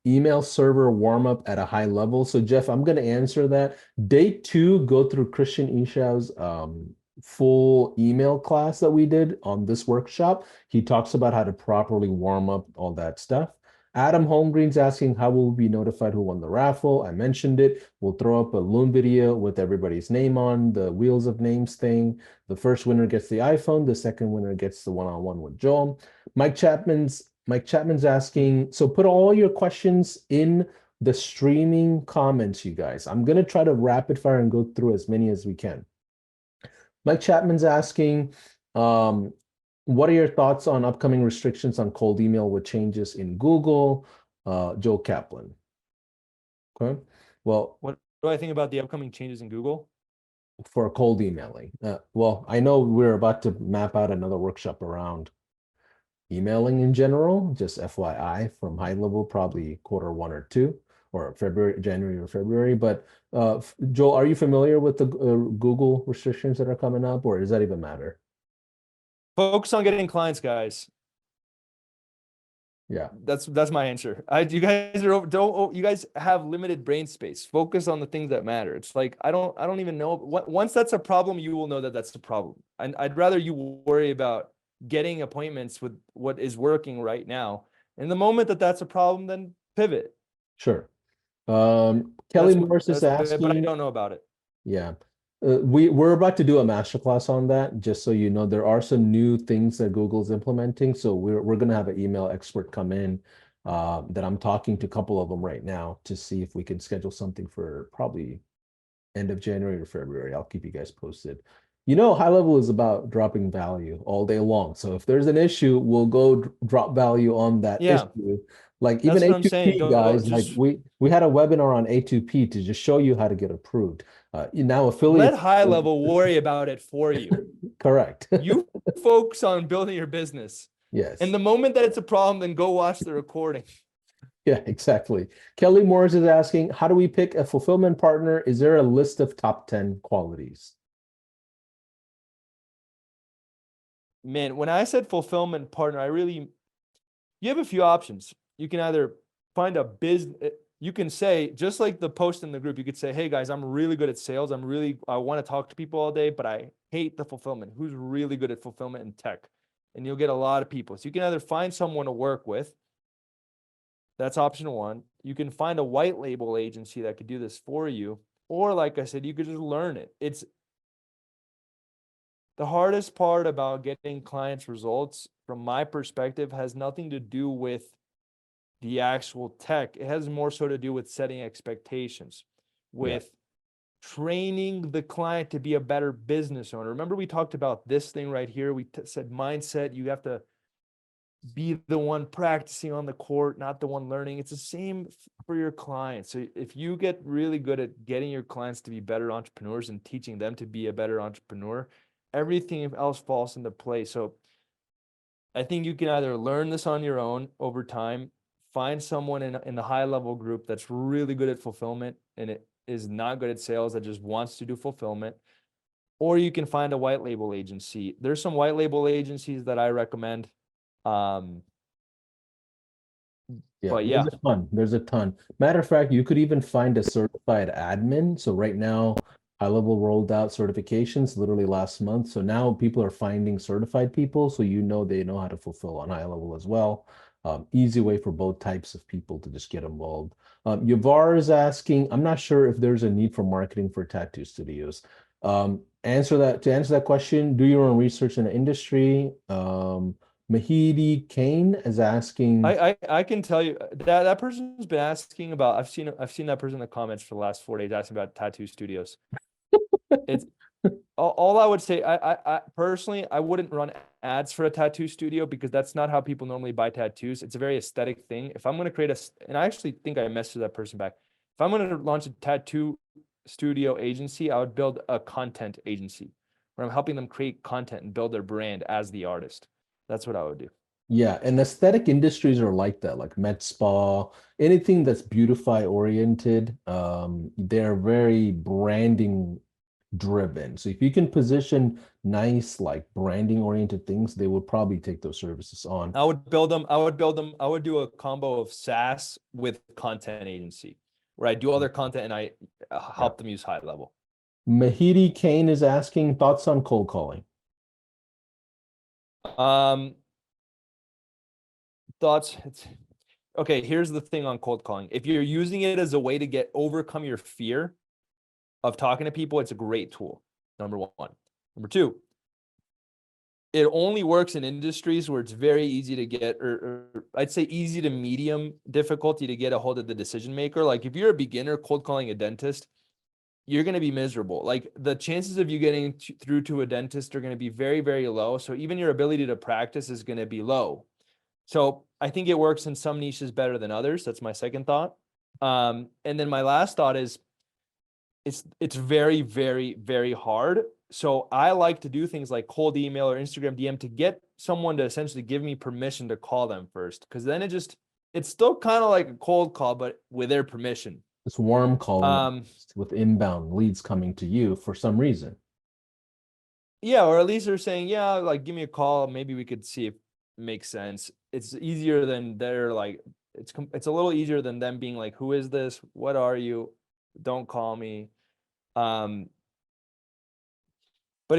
email server warm-up at a high level? So Jeff, I'm going to answer that. Day 2, go through Christian Ishao's full email class that we did on this workshop. He talks about how to properly warm up all that stuff. Adam Holmgreen's asking, how will we be notified who won the raffle? I mentioned it. We'll throw up a Loom video with everybody's name on the Wheels of Names thing. The first winner gets the iPhone. The second winner gets the one-on-one with Joel. Mike Chapman's asking, so put all your questions in the streaming comments, you guys. I'm going to try to rapid fire and go through as many as we can. Mike Chapman's asking, what are your thoughts on upcoming restrictions on cold email with changes in Google? Joel Kaplan. Okay. Well, what do I think about the upcoming changes in Google? For cold emailing. Well, I know we're about to map out another workshop around emailing in general, just FYI, from HighLevel, probably Q1 or 2, or January or February. But Joel, are you familiar with the Google restrictions that are coming up, or does that even matter? Focus on getting clients, guys. Yeah, that's my answer. You guys have limited brain space. Focus on the things that matter. It's like I don't even know once that's a problem, you will know that that's the problem. And I'd rather you worry about getting appointments with what is working right now. And the moment that that's a problem, then pivot. Sure. Kelly Morris is asking, but I don't know about it. Yeah. We're about to do a masterclass on that, just so you know. There are some new things that Google's implementing. So we're going to have an email expert come in that I'm talking to a couple of them right now to see if we can schedule something for probably end of January or February. I'll keep you guys posted. You know, HighLevel is about dropping value all day long. So if there's an issue, we'll go drop value on that issue. Like even A2P guys, like we had a webinar on A2P to just show you how to get approved. Now affiliates. Let HighLevel worry about it for you. Correct. You focus on building your business. Yes. And the moment that it's a problem, then go watch the recording. Yeah, exactly. Kelly Morris is asking, how do we pick a fulfillment partner? Is there a list of top 10 qualities? Man, when I said fulfillment partner, you have a few options. You can either find a business, you can say, just like the post in the group, you could say, hey guys, I'm really good at sales. I want to talk to people all day, but I hate the fulfillment. Who's really good at fulfillment and tech? And you'll get a lot of people. So you can either find someone to work with. That's option 1. You can find a white label agency that could do this for you. Or like I said, you could just learn it. It's the hardest part about getting clients results, from my perspective, has nothing to do with the actual tech. It has more so to do with setting expectations, with training the client to be a better business owner. Remember, we talked about this thing right here. We said mindset. You have to be the one practicing on the court, not the one learning. It's the same for your clients. So if you get really good at getting your clients to be better entrepreneurs and teaching them to be a better entrepreneur, everything else falls into place. So I think you can either learn this on your own over time, find someone in the high level group that's really good at fulfillment and it is not good at sales that just wants to do fulfillment. Or you can find a white label agency. There's some white label agencies that I recommend. Yeah, But yeah, there's a ton. There's a ton. Matter of fact, you could even find a certified admin. So right now, HighLevel rolled out certifications literally last month. So now people are finding certified people, so you know they know how to fulfill on HighLevel as well. Easy way for both types of people to just get involved. Yavar is asking, I'm not sure if there's a need for marketing for tattoo studios. To answer that question, do your own research in the industry. Mahidi Kane is asking. I can tell you that person's been asking about. I've seen that person in the comments for the last 4 days asking about tattoo studios. It's all I would say. I personally I wouldn't run ads for a tattoo studio because that's not how people normally buy tattoos. It's a very aesthetic thing. If I'm going to create and I actually think I messaged that person back. If I'm going to launch a tattoo studio agency, I would build a content agency where I'm helping them create content and build their brand as the artist. That's what I would do. Yeah, and aesthetic industries are like that, like med spa, anything that's beautify oriented. They're very branding driven. So if you can position nice, like branding oriented things, they would probably take those services on. I would build them. I would do a combo of SaaS with content agency where I do all their content and I help them use HighLevel. Mahidi Kane is asking thoughts on cold calling. Thoughts. Okay. Here's the thing on cold calling. If you're using it as a way to overcome your fear of talking to people, it's a great tool. Number one. Number two, it only works in industries where it's very easy to get, or I'd say easy to medium difficulty to get a hold of the decision maker. Like if you're a beginner cold calling a dentist, you're going to be miserable. Like the chances of you getting through to a dentist are going to be very, very low. So even your ability to practice is going to be low. So I think it works in some niches better than others. That's my second thought. And then my last thought is it's very, very, very hard. So I like to do things like cold email or Instagram DM to get someone to essentially give me permission to call them first. Cause then it's still kind of like a cold call, but with their permission. It's warm calling with inbound leads coming to you for some reason. Yeah, or at least they're saying, yeah, like give me a call. Maybe we could see if it makes sense. It's easier than they're like, it's a little easier than them being like, who is this? What are you? Don't call me. But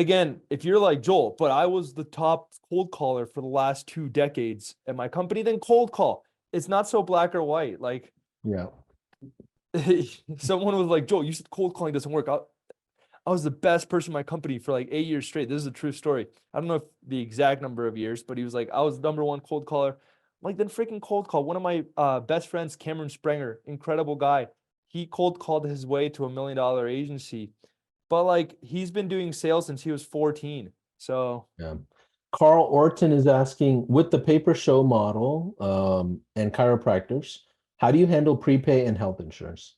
again, if you're like Joel, but I was the top cold caller for the last 2 decades at my company, then cold call. It's not so black or white. Like, yeah. Someone was like, Joel, you said cold calling doesn't work. I was the best person in my company for like 8 years straight. This is a true story. I don't know if the exact number of years, but he was like, I was number one cold caller. I'm like, then freaking cold call. One of my best friends, Cameron Sprenger, incredible guy. He cold called his way to $1 million agency. But like he's been doing sales since he was 14. So yeah. Carl Orton is asking, with the pay-per-show model and chiropractors, how do you handle prepay and health insurance?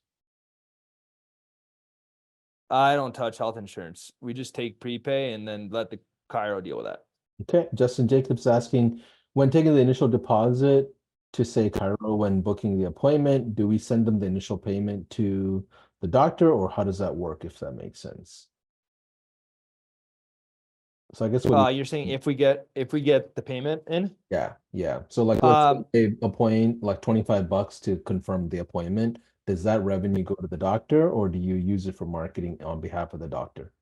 I don't touch health insurance. We just take prepay and then let the chiro deal with that. Okay. Justin Jacobs asking, when taking the initial deposit to say chiro when booking the appointment, do we send them the initial payment to the doctor, or how does that work, if that makes sense? So I guess what You're saying if we get the payment in? yeah. So like let's say they appoint like $25 to confirm the appointment. Does that revenue go to the doctor, or do you use it for marketing on behalf of the doctor?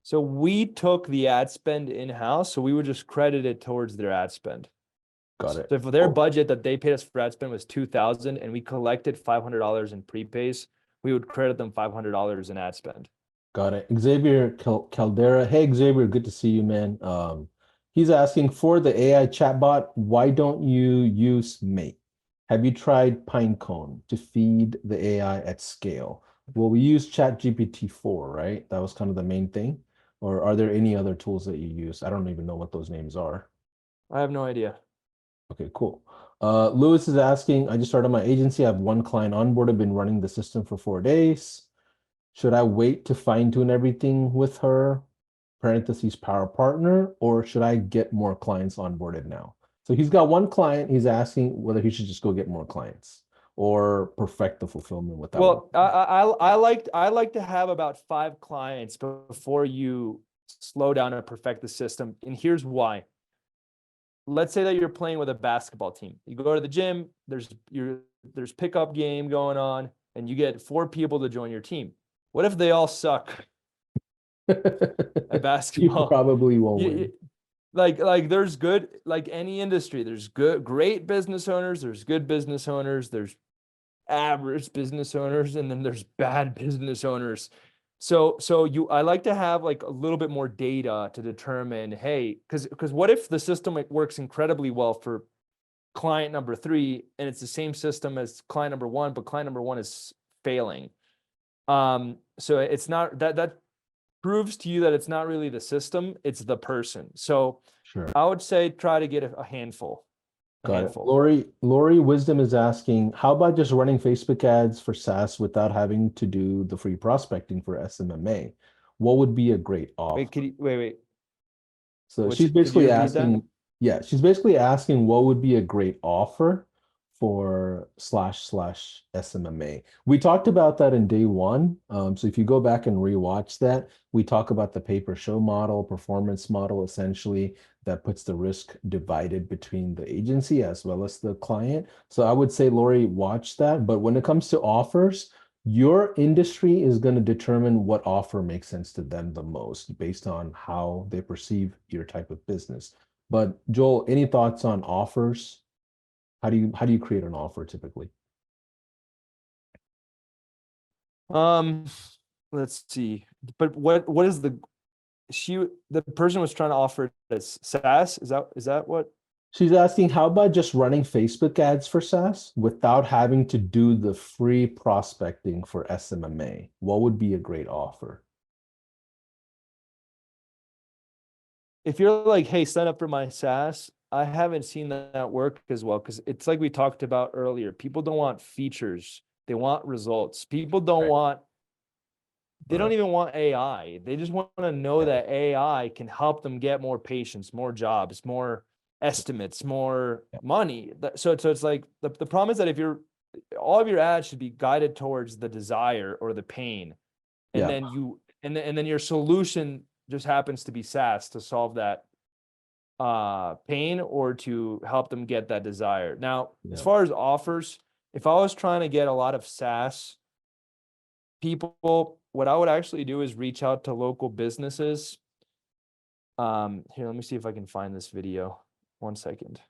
So we took the ad spend in-house, so we would just credit it towards their ad spend. Got it. So if their Cool. budget that they paid us for ad spend was $2,000 and we collected $500 in prepays, we would credit them $500 in ad spend. Got it. Xavier Caldera. Hey, Xavier, good to see you, man. He's asking for the AI chatbot, why don't you use Mate? Have you tried Pinecone to feed the AI at scale? Well, we use ChatGPT 4, right? That was kind of the main thing. Or are there any other tools that you use? I don't even know what those names are. I have no idea. Okay, cool. Lewis is asking, I just started my agency. I have one client onboarded, been running the system for 4 days. Should I wait to fine tune everything with her, parentheses power partner, or should I get more clients onboarded now? So he's got one client. He's asking whether he should just go get more clients or perfect the fulfillment with that one. Well, I like to have about 5 clients before you slow down and perfect the system. And here's why. Let's say that you're playing with a basketball team. You go to the gym, there's pickup game going on, and you get 4 people to join your team. What if they all suck at You basketball? probably won't You- win. you- like there's good, like any industry, there's great business owners, there's good business owners, there's average business owners, and then there's bad business owners. So I like to have like a little bit more data to determine, hey, because what if the system works incredibly well for client number 3 and it's the same system as client number 1, but client number 1 is failing. So it's not that proves to you that it's not really the system, it's the person. So Sure. I would say try to get a handful. Got it. Lori Wisdom is asking, how about just running Facebook ads for SaaS without having to do the free prospecting for SMMA? What would be a great offer? Wait. So Which- she's could you basically repeat that? asking, yeah, she's basically asking what would be a great offer for / SMMA. We talked about that in day one. So if you go back and rewatch that, we talk about the pay-per-show model, performance model, essentially, that puts the risk divided between the agency as well as the client. So I would say, Lori, watch that. But when it comes to offers, your industry is going to determine what offer makes sense to them the most based on how they perceive your type of business. But Joel, any thoughts on offers? How do you create an offer typically? Let's see. But what is the person was trying to offer it as SaaS? Is that what? She's asking, how about just running Facebook ads for SaaS without having to do the free prospecting for SMMA? What would be a great offer? If you're like, hey, sign up for my SaaS, I haven't seen that work as well, because it's like we talked about earlier. People don't want features, they want results. People don't Right. want, they don't Right. even want AI. They just want to know Yeah. that AI can help them get more patients, more jobs, more estimates, more Yeah. money. So it's like the problem is that if you're, all of your ads should be guided towards the desire or the pain. And Yeah. then and then your solution just happens to be SaaS to solve that pain or to help them get that desire. Now, as Yeah. far as offers, if I was trying to get a lot of SaaS people, what I would actually do is reach out to local businesses. Here, let me see if I can find this video. 1 second.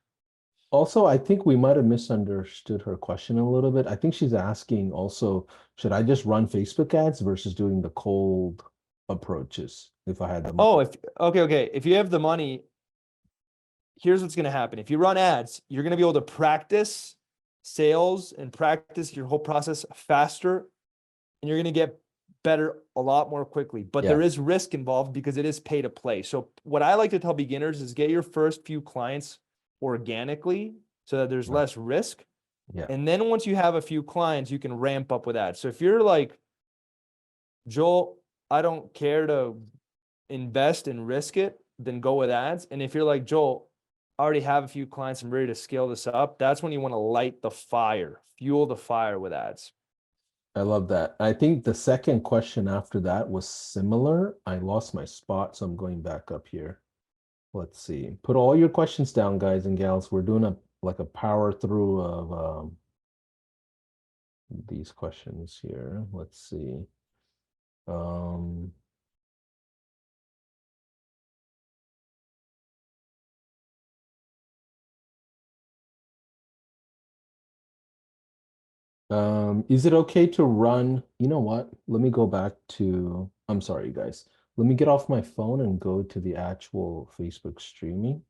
Also, I think we might have misunderstood her question a little bit. I think she's asking also, should I just run Facebook ads versus doing the cold approaches if I had the money? Oh, okay. If you have the money, here's what's going to happen. If you run ads, you're going to be able to practice sales and practice your whole process faster, and you're going to get better a lot more quickly. But there is risk involved because it is pay to play. So what I like to tell beginners is get your first few clients organically so that there's less risk. Yeah. And then once you have a few clients, you can ramp up with ads. So if you're like, Joel, I don't care to invest and risk it, then go with ads. And if you're like, Joel, I already have a few clients, I'm ready to scale this up, that's when you want to light the fire, fuel the fire with ads. I love that. I think the second question after that was similar. I lost my spot, so I'm going back up here. Let's see. Put all your questions down, guys and gals. We're doing a power through of these questions here. Let's see. Is it okay to run? You know what? Let me go back to, I'm sorry, guys. Let me get off my phone and go to the actual Facebook streaming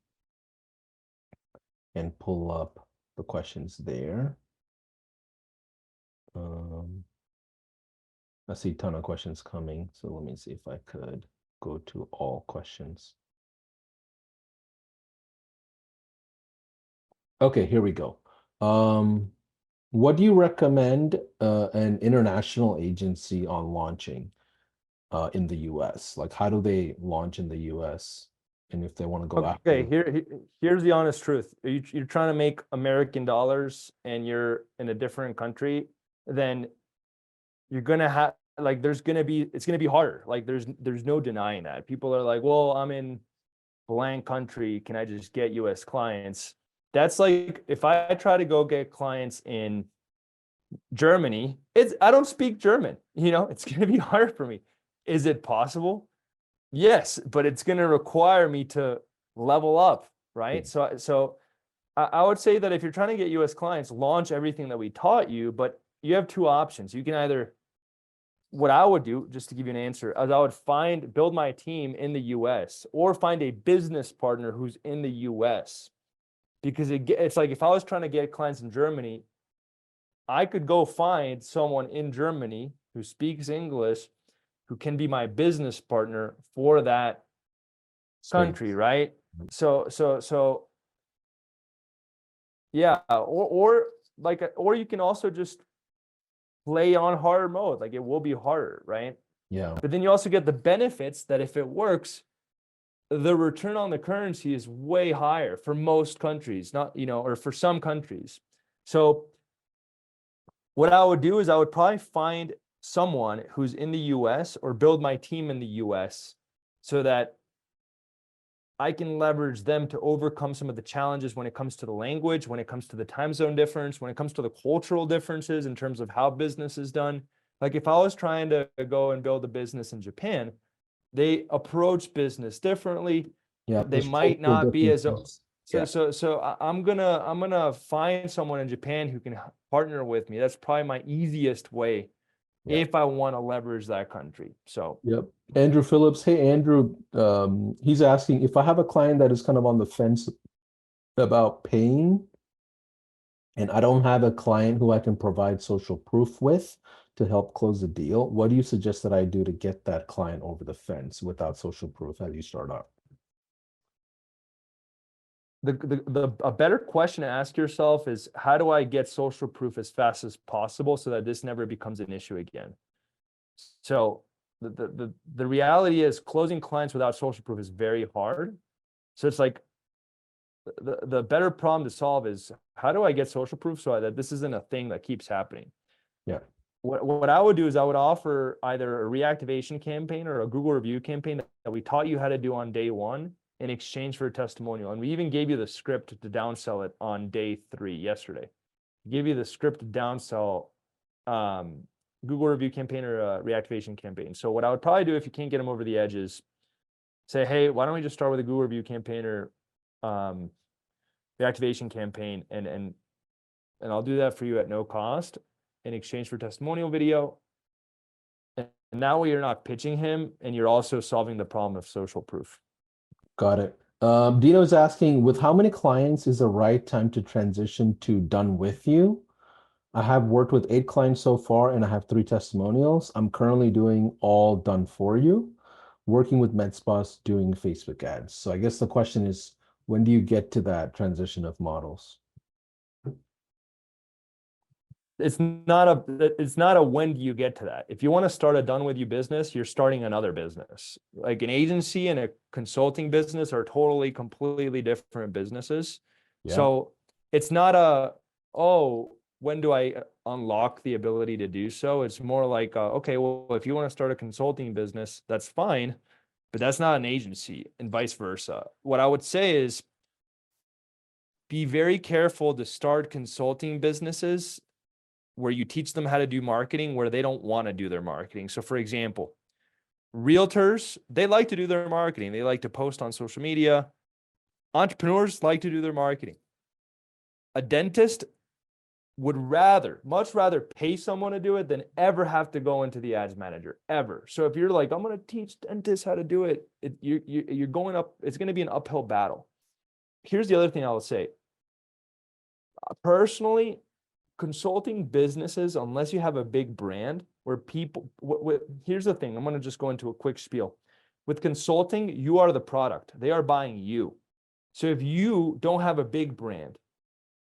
and pull up the questions there. I see a ton of questions coming, so let me see if I could go to all questions. Okay, here we go. What do you recommend an international agency on launching in the US? Like, how do they launch in the US? and if they want to go after Okay, you. here's the honest truth. You're trying to make American dollars and you're in a different country, then you're gonna have like it's gonna be harder. Like there's no denying that. People are like, well, I'm in blank country. Can I just get US clients? That's like if I try to go get clients in Germany, I don't speak German, it's gonna be hard for me. Is it possible? Yes, but it's gonna require me to level up, right? So I would say that if you're trying to get US clients, launch everything that we taught you, but you have two options. You can either, what I would do, just to give you an answer, is I would build my team in the US or find a business partner who's in the US. Because it's like if I was trying to get clients in Germany, I could go find someone in Germany who speaks English, who can be my business partner for that country, right? So yeah, or you can also just play on hard mode. Like it will be harder, right? Yeah. But then you also get the benefits that if it works, the return on the currency is way higher for most countries, or for some countries. So what I would do is I would probably find someone who's in the US or build my team in the US so that I can leverage them to overcome some of the challenges when it comes to the language, when it comes to the time zone difference, when it comes to the cultural differences in terms of how business is done. Like if I was trying to go and build a business in Japan, they approach business differently. Yeah. They might not be as Yeah. so I'm gonna find someone in Japan who can partner with me. That's probably my easiest way if I want to leverage that country. So Yep. Andrew Phillips. Hey, Andrew. He's asking if I have a client that is kind of on the fence about paying, and I don't have a client who I can provide social proof with to help close the deal, what do you suggest that I do to get that client over the fence without social proof as you start out? a better question to ask yourself is, how do I get social proof as fast as possible so that this never becomes an issue again? So the reality is closing clients without social proof is very hard. So it's like the better problem to solve is, how do I get social proof so that this isn't a thing that keeps happening? Yeah. What I would do is I would offer either a reactivation campaign or a Google review campaign that we taught you how to do on day one in exchange for a testimonial. And we even gave you the script to downsell it on day 3 yesterday. Give you the script to downsell Google review campaign or a reactivation campaign. So what I would probably do if you can't get them over the edge is say, hey, why don't we just start with a Google review campaign or reactivation campaign, and I'll do that for you at no cost in exchange for testimonial video. And now you're not pitching him, and you're also solving the problem of social proof. Got it. Dino is asking, with how many clients is the right time to transition to done with you? I have worked with 8 clients so far, and I have 3 testimonials. I'm currently doing all done for you, working with med spas, doing Facebook ads. So I guess the question is, when do you get to that transition of models? It's not a when do you get to that. If you want to start a done with you business, you're starting another business. Like an agency and a consulting business are totally, completely different businesses. Yeah. So it's not when do I unlock the ability to do so? It's more like, okay, well, if you want to start a consulting business, that's fine, but that's not an agency, and vice versa. What I would say is be very careful to start consulting businesses where you teach them how to do marketing where they don't want to do their marketing. So for example, realtors, they like to do their marketing. They like to post on social media. Entrepreneurs like to do their marketing. A dentist would much rather pay someone to do it than ever have to go into the ads manager, ever. So if you're like, I'm going to teach dentists how to do it, you're going up, it's going to be an uphill battle. Here's the other thing I will say. Personally, consulting businesses, unless you have a big brand where people, here's the thing, I'm going to just go into a quick spiel. With consulting, you are the product. They are buying you. So if you don't have a big brand,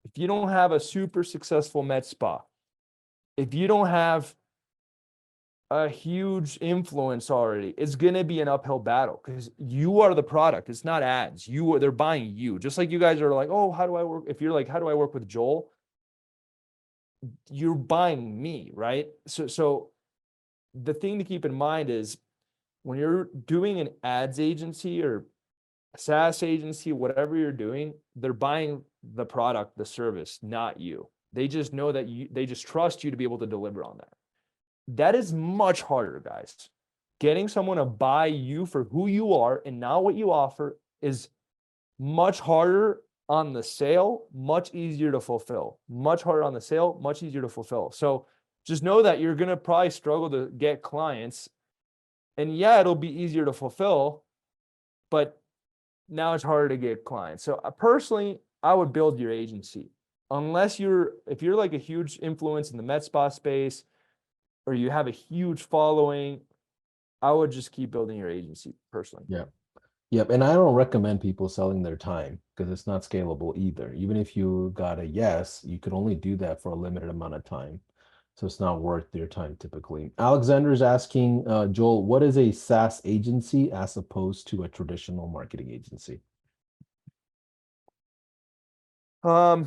if you don't have a super successful med spa, if you don't have a huge influence already, it's going to be an uphill battle because you are the product. It's not ads. They're buying you. Just like you guys are like, oh, how do I work? If you're like, how do I work with Joel? You're buying me, right? So the thing to keep in mind is when you're doing an ads agency or SaaS agency, whatever you're doing, they're buying the product, the service, not you. They just know that they just trust you to be able to deliver on that. That is much harder, guys. Getting someone to buy you for who you are and not what you offer is much harder on the sale, much easier to fulfill. Much harder on the sale, much easier to fulfill. So just know that you're going to probably struggle to get clients. And yeah, it'll be easier to fulfill, but now it's harder to get clients. So personally, I would build your agency. If you're like a huge influence in the med spa space, or you have a huge following, I would just keep building your agency personally. Yeah. Yep. And I don't recommend people selling their time because it's not scalable either. Even if you got a yes, you could only do that for a limited amount of time. So it's not worth your time typically. Alexander's asking, Joel, what is a SaaS agency as opposed to a traditional marketing agency? I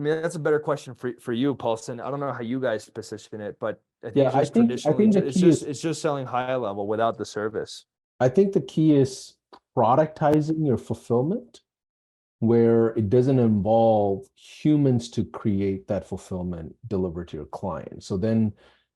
mean, that's a better question for you, Paulson. I don't know how you guys position it, but I think Yeah, it's just I traditionally, think the key is it's just selling high level without the service. I think the key is productizing your fulfillment where it doesn't involve humans to create that fulfillment delivered to your client. So then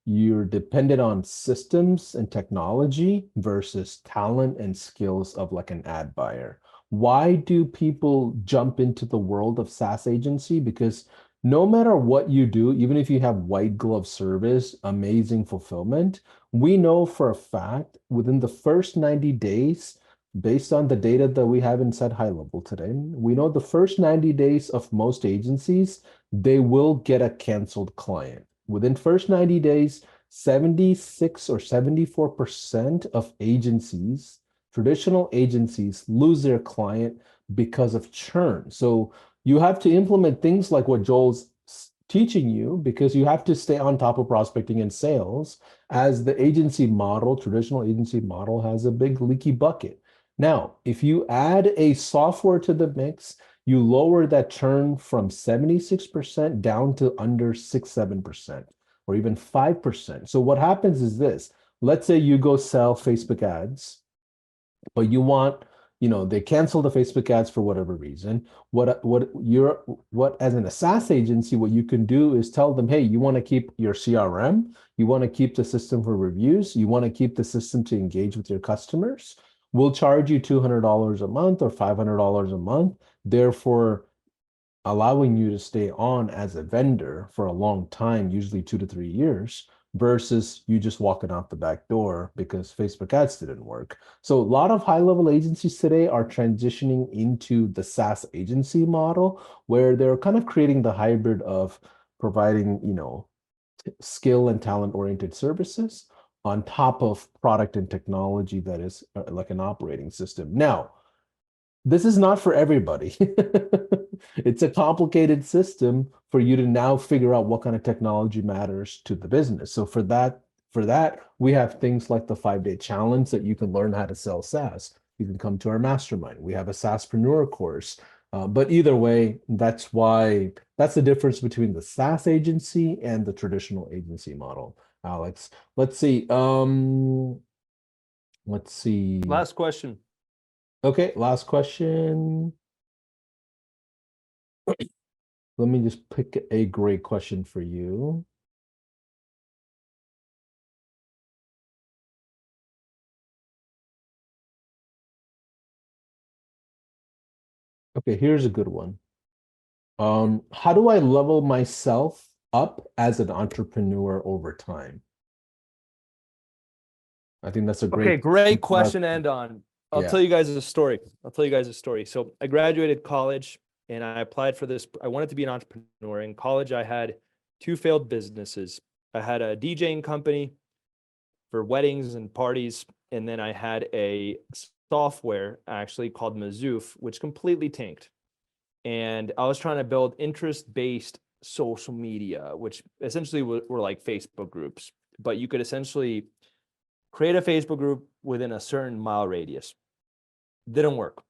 you're dependent on systems and technology versus talent and skills of like an ad buyer. Why do people jump into the world of SaaS agency? Because no matter what you do, even if you have white glove service, amazing fulfillment, we know for a fact within the first 90 days, based on the data that we have inside HighLevel today, we know the first 90 days of most agencies, they will get a canceled client. Within first 90 days, 76 or 74% of agencies, traditional agencies, lose their client because of churn. So you have to implement things like what Joel's teaching you because you have to stay on top of prospecting and sales as the agency model, traditional agency model has a big leaky bucket. Now, if you add a software to the mix, you lower that churn from 76% down to under 6-7% or even 5%. So what happens is this. Let's say you go sell Facebook ads, but you want, they cancel the Facebook ads for whatever reason. What as in a SaaS agency, what you can do is tell them, hey, you want to keep your CRM, you want to keep the system for reviews, you want to keep the system to engage with your customers. We'll charge you $200 a month or $500 a month, therefore allowing you to stay on as a vendor for a long time, usually 2 to 3 years, versus you just walking out the back door because Facebook ads didn't work. So a lot of high-level agencies today are transitioning into the SaaS agency model where they're kind of creating the hybrid of providing, skill and talent-oriented services on top of product and technology that is like an operating system. Now, this is not for everybody. It's a complicated system for you to now figure out what kind of technology matters to the business. So for that, we have things like the 5-day challenge that you can learn how to sell SaaS. You can come to our mastermind. We have a SaaSpreneur course. But either way, that's the difference between the SaaS agency and the traditional agency model, Alex. Let's see. Last question. Okay, last question. Let me just pick a great question for you. Okay, here's a good one. How do I level myself up as an entrepreneur over time? I think that's a great question to end on. I'll tell you guys a story. So I graduated college and I applied for this. I wanted to be an entrepreneur. In college, I had 2 failed businesses. I had a DJing company for weddings and parties, and then I had a software actually called Mazoof, which completely tanked. And I was trying to build interest-based social media, which essentially were like Facebook groups. but you could essentially create a Facebook group within a certain mile radius. Didn't work.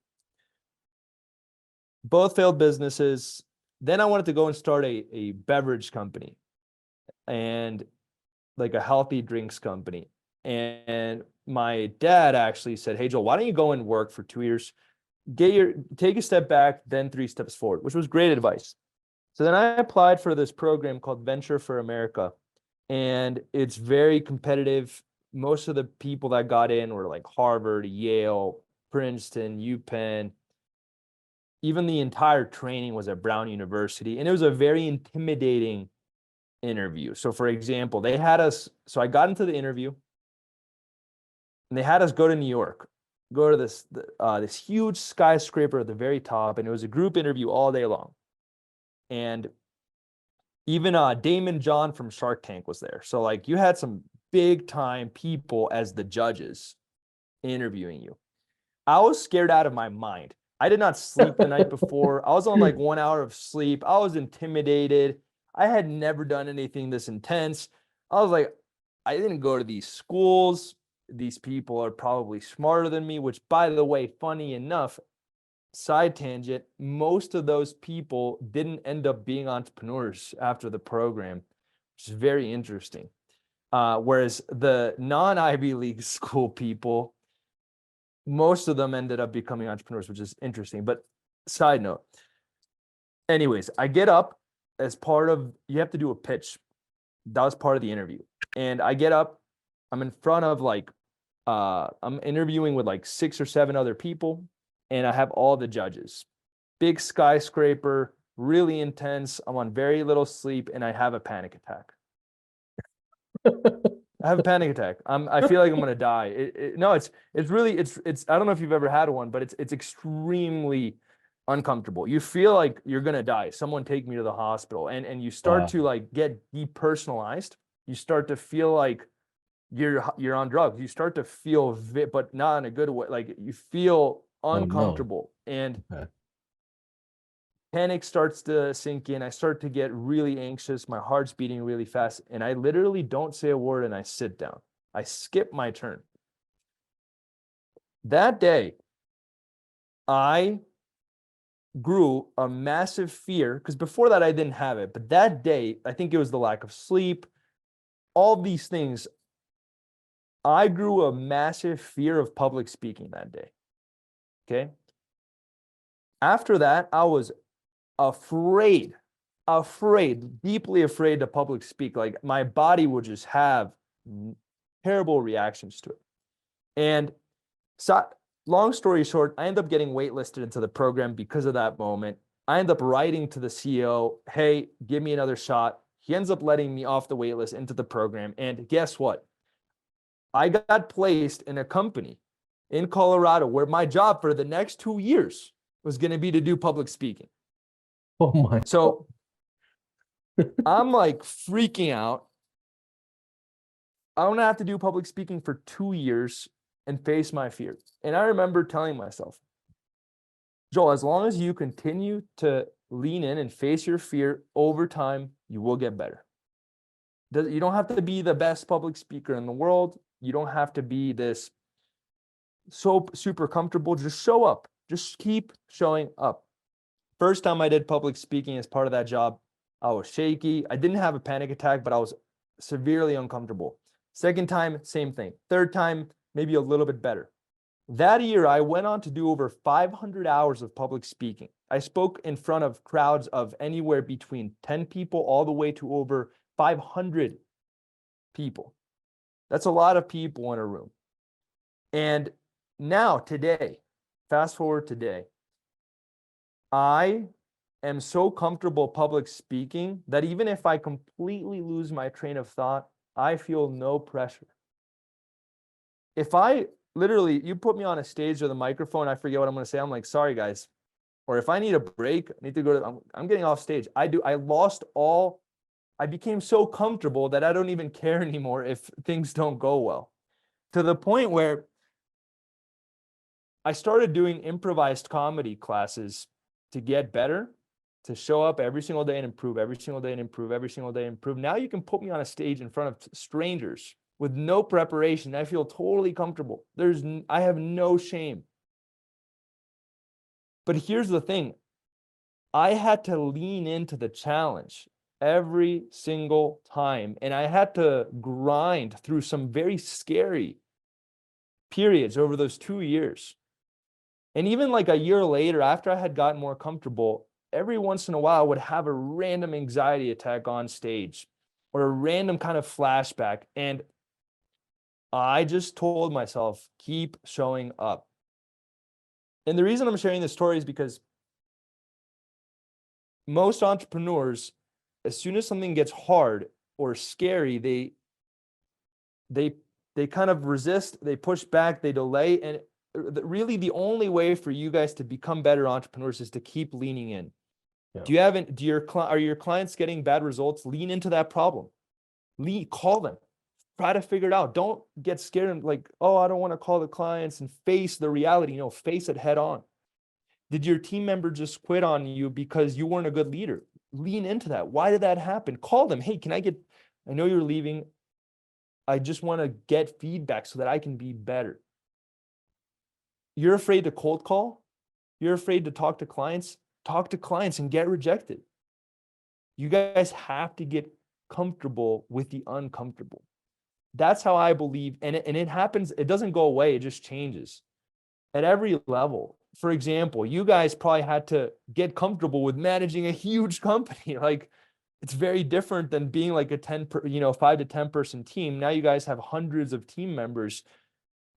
Both failed businesses. Then I wanted to go and start a beverage company and like a healthy drinks company. And my dad actually said, hey, Joel, why don't you go and work for 2 years? Take a step back, then 3 steps forward, which was great advice. So then I applied for this program called Venture for America, and it's very competitive. Most of the people that got in were like Harvard, Yale, Princeton, UPenn. Even the entire training was at Brown University, and it was a very intimidating interview. So for example, they had us, so I got into the interview, and they had us go to New York, go to this huge skyscraper at the very top, and it was a group interview all day long. And even Damon John from Shark Tank was there. So like you had some big time people as the judges interviewing you. I was scared out of my mind. I did not sleep the night before. I was on like 1 hour of sleep. I was intimidated. I had never done anything this intense. I was like, I didn't go to these schools. These people are probably smarter than me, which, by the way, funny enough, side tangent, most of those people didn't end up being entrepreneurs after the program, which is very interesting. Whereas the non-Ivy League school people, most of them ended up becoming entrepreneurs, which is interesting. But side note, anyways, I get up as part of, you have to do a pitch. That was part of the interview. And I get up, I'm in front of like, I'm interviewing with like 6 or 7 other people, and I have all the judges. Big skyscraper, really intense. I'm on very little sleep, and I have a panic attack. I have a panic attack. I feel like I'm gonna die. No, it's really, I don't know if you've ever had one, but it's extremely uncomfortable. You feel like you're gonna die. Someone take me to the hospital, and you start to like get depersonalized. You start to feel like you're on drugs. You start to feel but not in a good way. Like you feel uncomfortable, and panic starts to sink in. I start to get really anxious. My heart's beating really fast, and I literally don't say a word, and I sit down. I skip my turn. That day, I grew a massive fear, because before that I didn't have it, but that day, I think it was the lack of sleep, all these things. I grew a massive fear of public speaking that day. Okay. After that, I was afraid, deeply afraid to public speak. Like my body would just have terrible reactions to it. And so, long story short, I end up getting waitlisted into the program because of that moment. I end up writing to the CEO, hey, give me another shot. He ends up letting me off the waitlist into the program. And guess what? I got placed in a company in Colorado where my job for the next 2 years was going to be to do public speaking. Oh my. So I'm like freaking out. I'm going to have to do public speaking for 2 years and face my fear. And I remember telling myself, Joel, as long as you continue to lean in and face your fear over time, you will get better. You don't have to be the best public speaker in the world. You don't have to be this so super comfortable. Just show up. Just keep showing up. First time I did public speaking as part of that job, I was shaky. I didn't have a panic attack, but I was severely uncomfortable. Second time, same thing. Third time, maybe a little bit better. That year, I went on to do over 500 hours of public speaking. I spoke in front of crowds of anywhere between 10 people all the way to over 500 people. That's a lot of people in a room. And now, today, fast forward today, I am so comfortable public speaking that even if I completely lose my train of thought, I feel no pressure. If I literally, you put me on a stage with a microphone, I forget what I'm going to say, I'm like, sorry guys. Or if I need a break, I need to go to, I'm getting off stage. I became so comfortable that I don't even care anymore if things don't go well. To the point where I started doing improvised comedy classes to get better. to show up every single day and improve, every single day and improve, every single day and improve. Now you can put me on a stage in front of strangers with no preparation. I feel totally comfortable. I have no shame. But here's the thing. I had to lean into the challenge every single time. And I had to grind through some very scary periods over those 2 years. And even like a year later, after I had gotten more comfortable, every once in a while I would have a random anxiety attack on stage or a random kind of flashback. And I just told myself, keep showing up. And the reason I'm sharing this story is because most entrepreneurs, as soon as something gets hard or scary, they kind of resist, they push back, they delay. And really the only way for you guys to become better entrepreneurs is to keep leaning in. Yeah. Are your clients getting bad results? Lean into that problem. Call them. Try to figure it out. Don't get scared and like, oh, I don't want to call the clients, and face the reality. Face it head on. Did your team member just quit on you because you weren't a good leader? Lean into that. Why did that happen? Call them. Hey, I know you're leaving. I just want to get feedback so that I can be better. You're afraid to cold call. You're afraid to talk to clients. Talk to clients and get rejected. You guys have to get comfortable with the uncomfortable. That's how I believe. And it happens. It doesn't go away. It just changes at every level. For example, you guys probably had to get comfortable with managing a huge company. Like, it's very different than being like a 5 to 10 person team. Now you guys have hundreds of team members.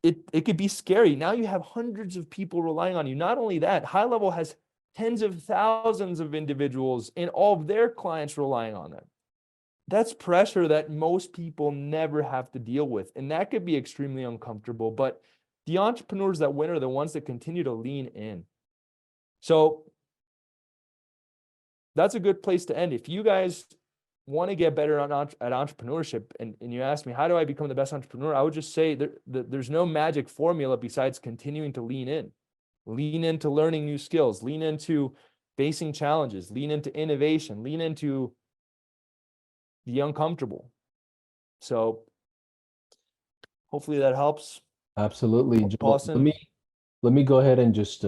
It could be scary. Now you have hundreds of people relying on you. Not only that, HighLevel has tens of thousands of individuals and all of their clients relying on them. That's pressure that most people never have to deal with. And that could be extremely uncomfortable. But the entrepreneurs that win are the ones that continue to lean in. So that's a good place to end. If you guys want to get better at entrepreneurship, and you ask me, how do I become the best entrepreneur? I would just say there's no magic formula besides continuing to lean in. Lean into learning new skills, lean into facing challenges, lean into innovation, lean into the uncomfortable. So hopefully that helps. Absolutely. Joel, Paulson? let me go ahead and just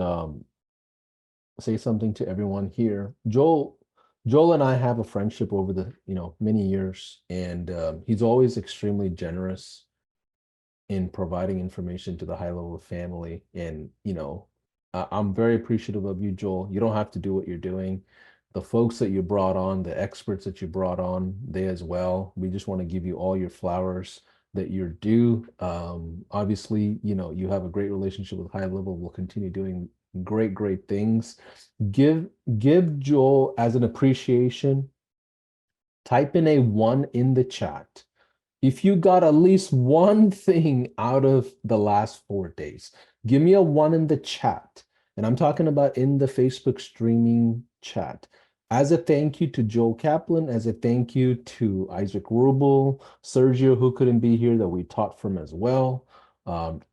say something to everyone here. Joel and I have a friendship over the many years, and he's always extremely generous in providing information to the HighLevel family. And I'm very appreciative of you, Joel. You don't have to do what you're doing. The folks that you brought on, the experts that you brought on, they as well. We just want to give you all your flowers that you're due. Obviously, you have a great relationship with HighLevel. We'll continue doing great things. Give Joel, as an appreciation, type in a 1 in the chat if you got at least one thing out of the last 4 days. Give me a 1 in the chat, and I'm talking about in the Facebook streaming chat. As a thank you to Joel Kaplan, as a thank you to Isaac Rubel, Sergio, who couldn't be here, that we taught from as well,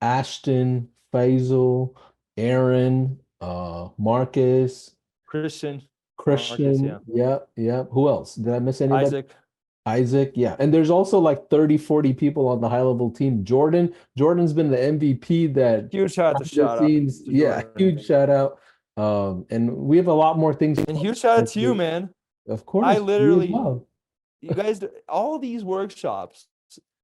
Ashton, Faisal, Aaron, Marcus, Christian. Marcus, yeah. Who else? Did I miss anybody? Isaac, yeah. And there's also like 30, 40 people on the HighLevel team. Jordan's been the MVP. That huge shout out to huge shout out. And we have a lot more things. And huge shout out to you, man. Of course. I literally, you guys, all these workshops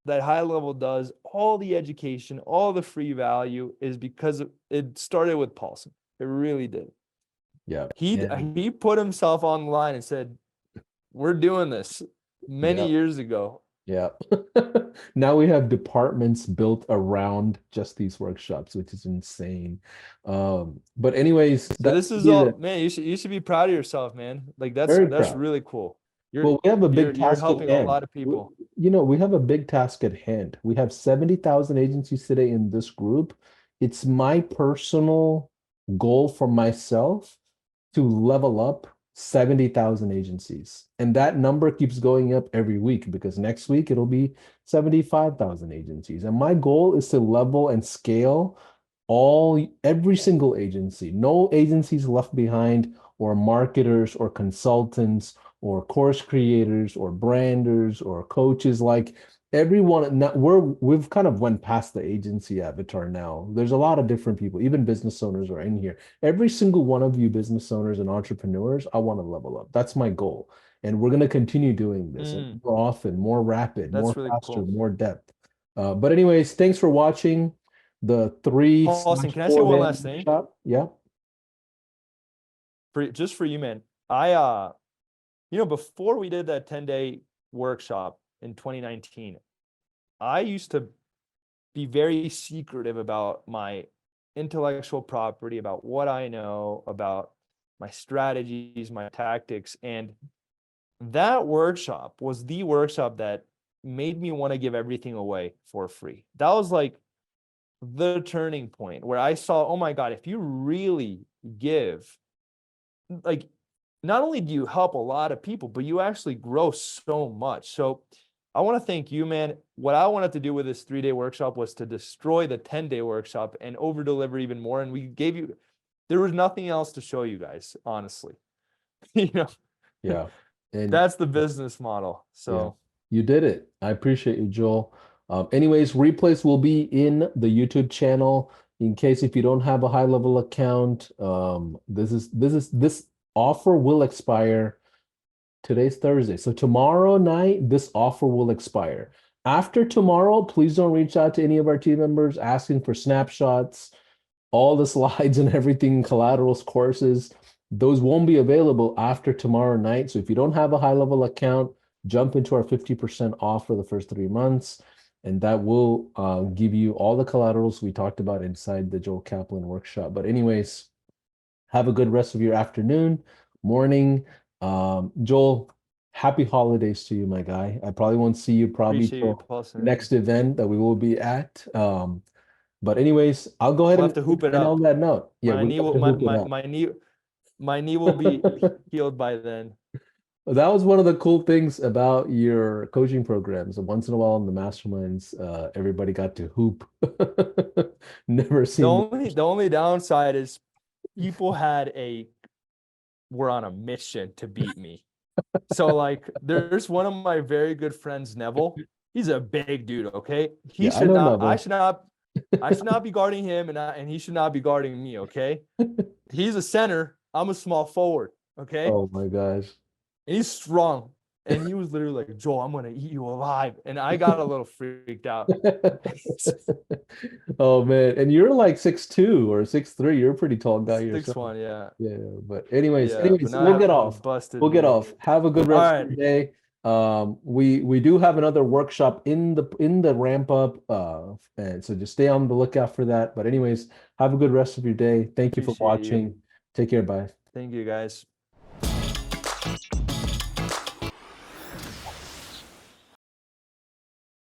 that HighLevel does, all the education, all the free value is because it started with Paulson. It really did. Yeah. He put himself on the line and said, we're doing this many years ago. Yeah. Now we have departments built around just these workshops, which is insane. But anyways, so this is all, man, you should be proud of yourself, man. Like that's really cool. Well, we have a big task. You're helping a lot of people. We have a big task at hand. We have 70,000 agencies today in this group. It's my personal goal for myself to level up 70,000 agencies. And that number keeps going up every week, because next week it'll be 75,000 agencies. And my goal is to level and scale every single agency. No agencies left behind. or marketers or consultants or course creators or branders or coaches, like everyone. Now we've kind of went past the agency avatar now. There's a lot of different people, even business owners are in here. Every single one of you business owners and entrepreneurs, I want to level up. That's my goal. And we're going to continue doing this and more often, more rapid, more That's really faster, cool. more depth. But anyways, thanks for watching the Paulson, can I say one 3/4 last thing? workshop. Yeah. Just for you, man. Before we did that 10-day workshop in 2019, I used to be very secretive about my intellectual property, about what I know, about my strategies, my tactics. And that workshop was the workshop that made me want to give everything away for free. That was like the turning point where I saw, oh my God, if you really give, like, not only do you help a lot of people, but you actually grow so much. So I want to thank you, man. What I wanted to do with this 3-day workshop was to destroy the 10-day workshop and over deliver even more. And we gave you, there was nothing else to show you guys, honestly. Yeah. And That's the business model. So you did it. I appreciate you, Joel. Anyways, replays will be in the YouTube channel. In case if you don't have a HighLevel account, this offer will expire. Today's Thursday. So tomorrow night, this offer will expire. After tomorrow, please don't reach out to any of our team members asking for snapshots, all the slides and everything, collaterals, courses. Those won't be available after tomorrow night. So if you don't have a HighLevel account, jump into our 50% off for the first 3 months. And that will give you all the collaterals we talked about inside the Joel Kaplan workshop. But anyways, have a good rest of your afternoon, morning. Joel, happy holidays to you, my guy. I probably won't see you appreciate you, till Paulson. next event that we will be at. But anyways, I'll go ahead We'll and have to hoop it end up. on that note. Yeah, My we knee have will, to my, hoop it my, up. my knee will be healed by then. That was one of the cool things about your coaching programs. Once in a while in the masterminds, everybody got to hoop. Never seen. The only downside is people were on a mission to beat me. So like there's one of my very good friends, Neville. He's a big dude, okay? I should not be guarding him and he should not be guarding me, okay? He's a center, I'm a small forward, okay? Oh my gosh. And he's strong. And he was literally like, Joel, I'm gonna eat you alive. And I got a little freaked out. Oh man, and you're like 6'2" or 6'3". You're a pretty tall guy yourself. 6'1", yeah. Yeah, but anyways, But now we'll get off. busted We'll get knee. off. Have a good rest of the day. We do have another workshop in the ramp up, and so just stay on the lookout for that. But anyways, have a good rest of your day. Thank you for Appreciate you. watching. Take care. Bye. Thank you, guys.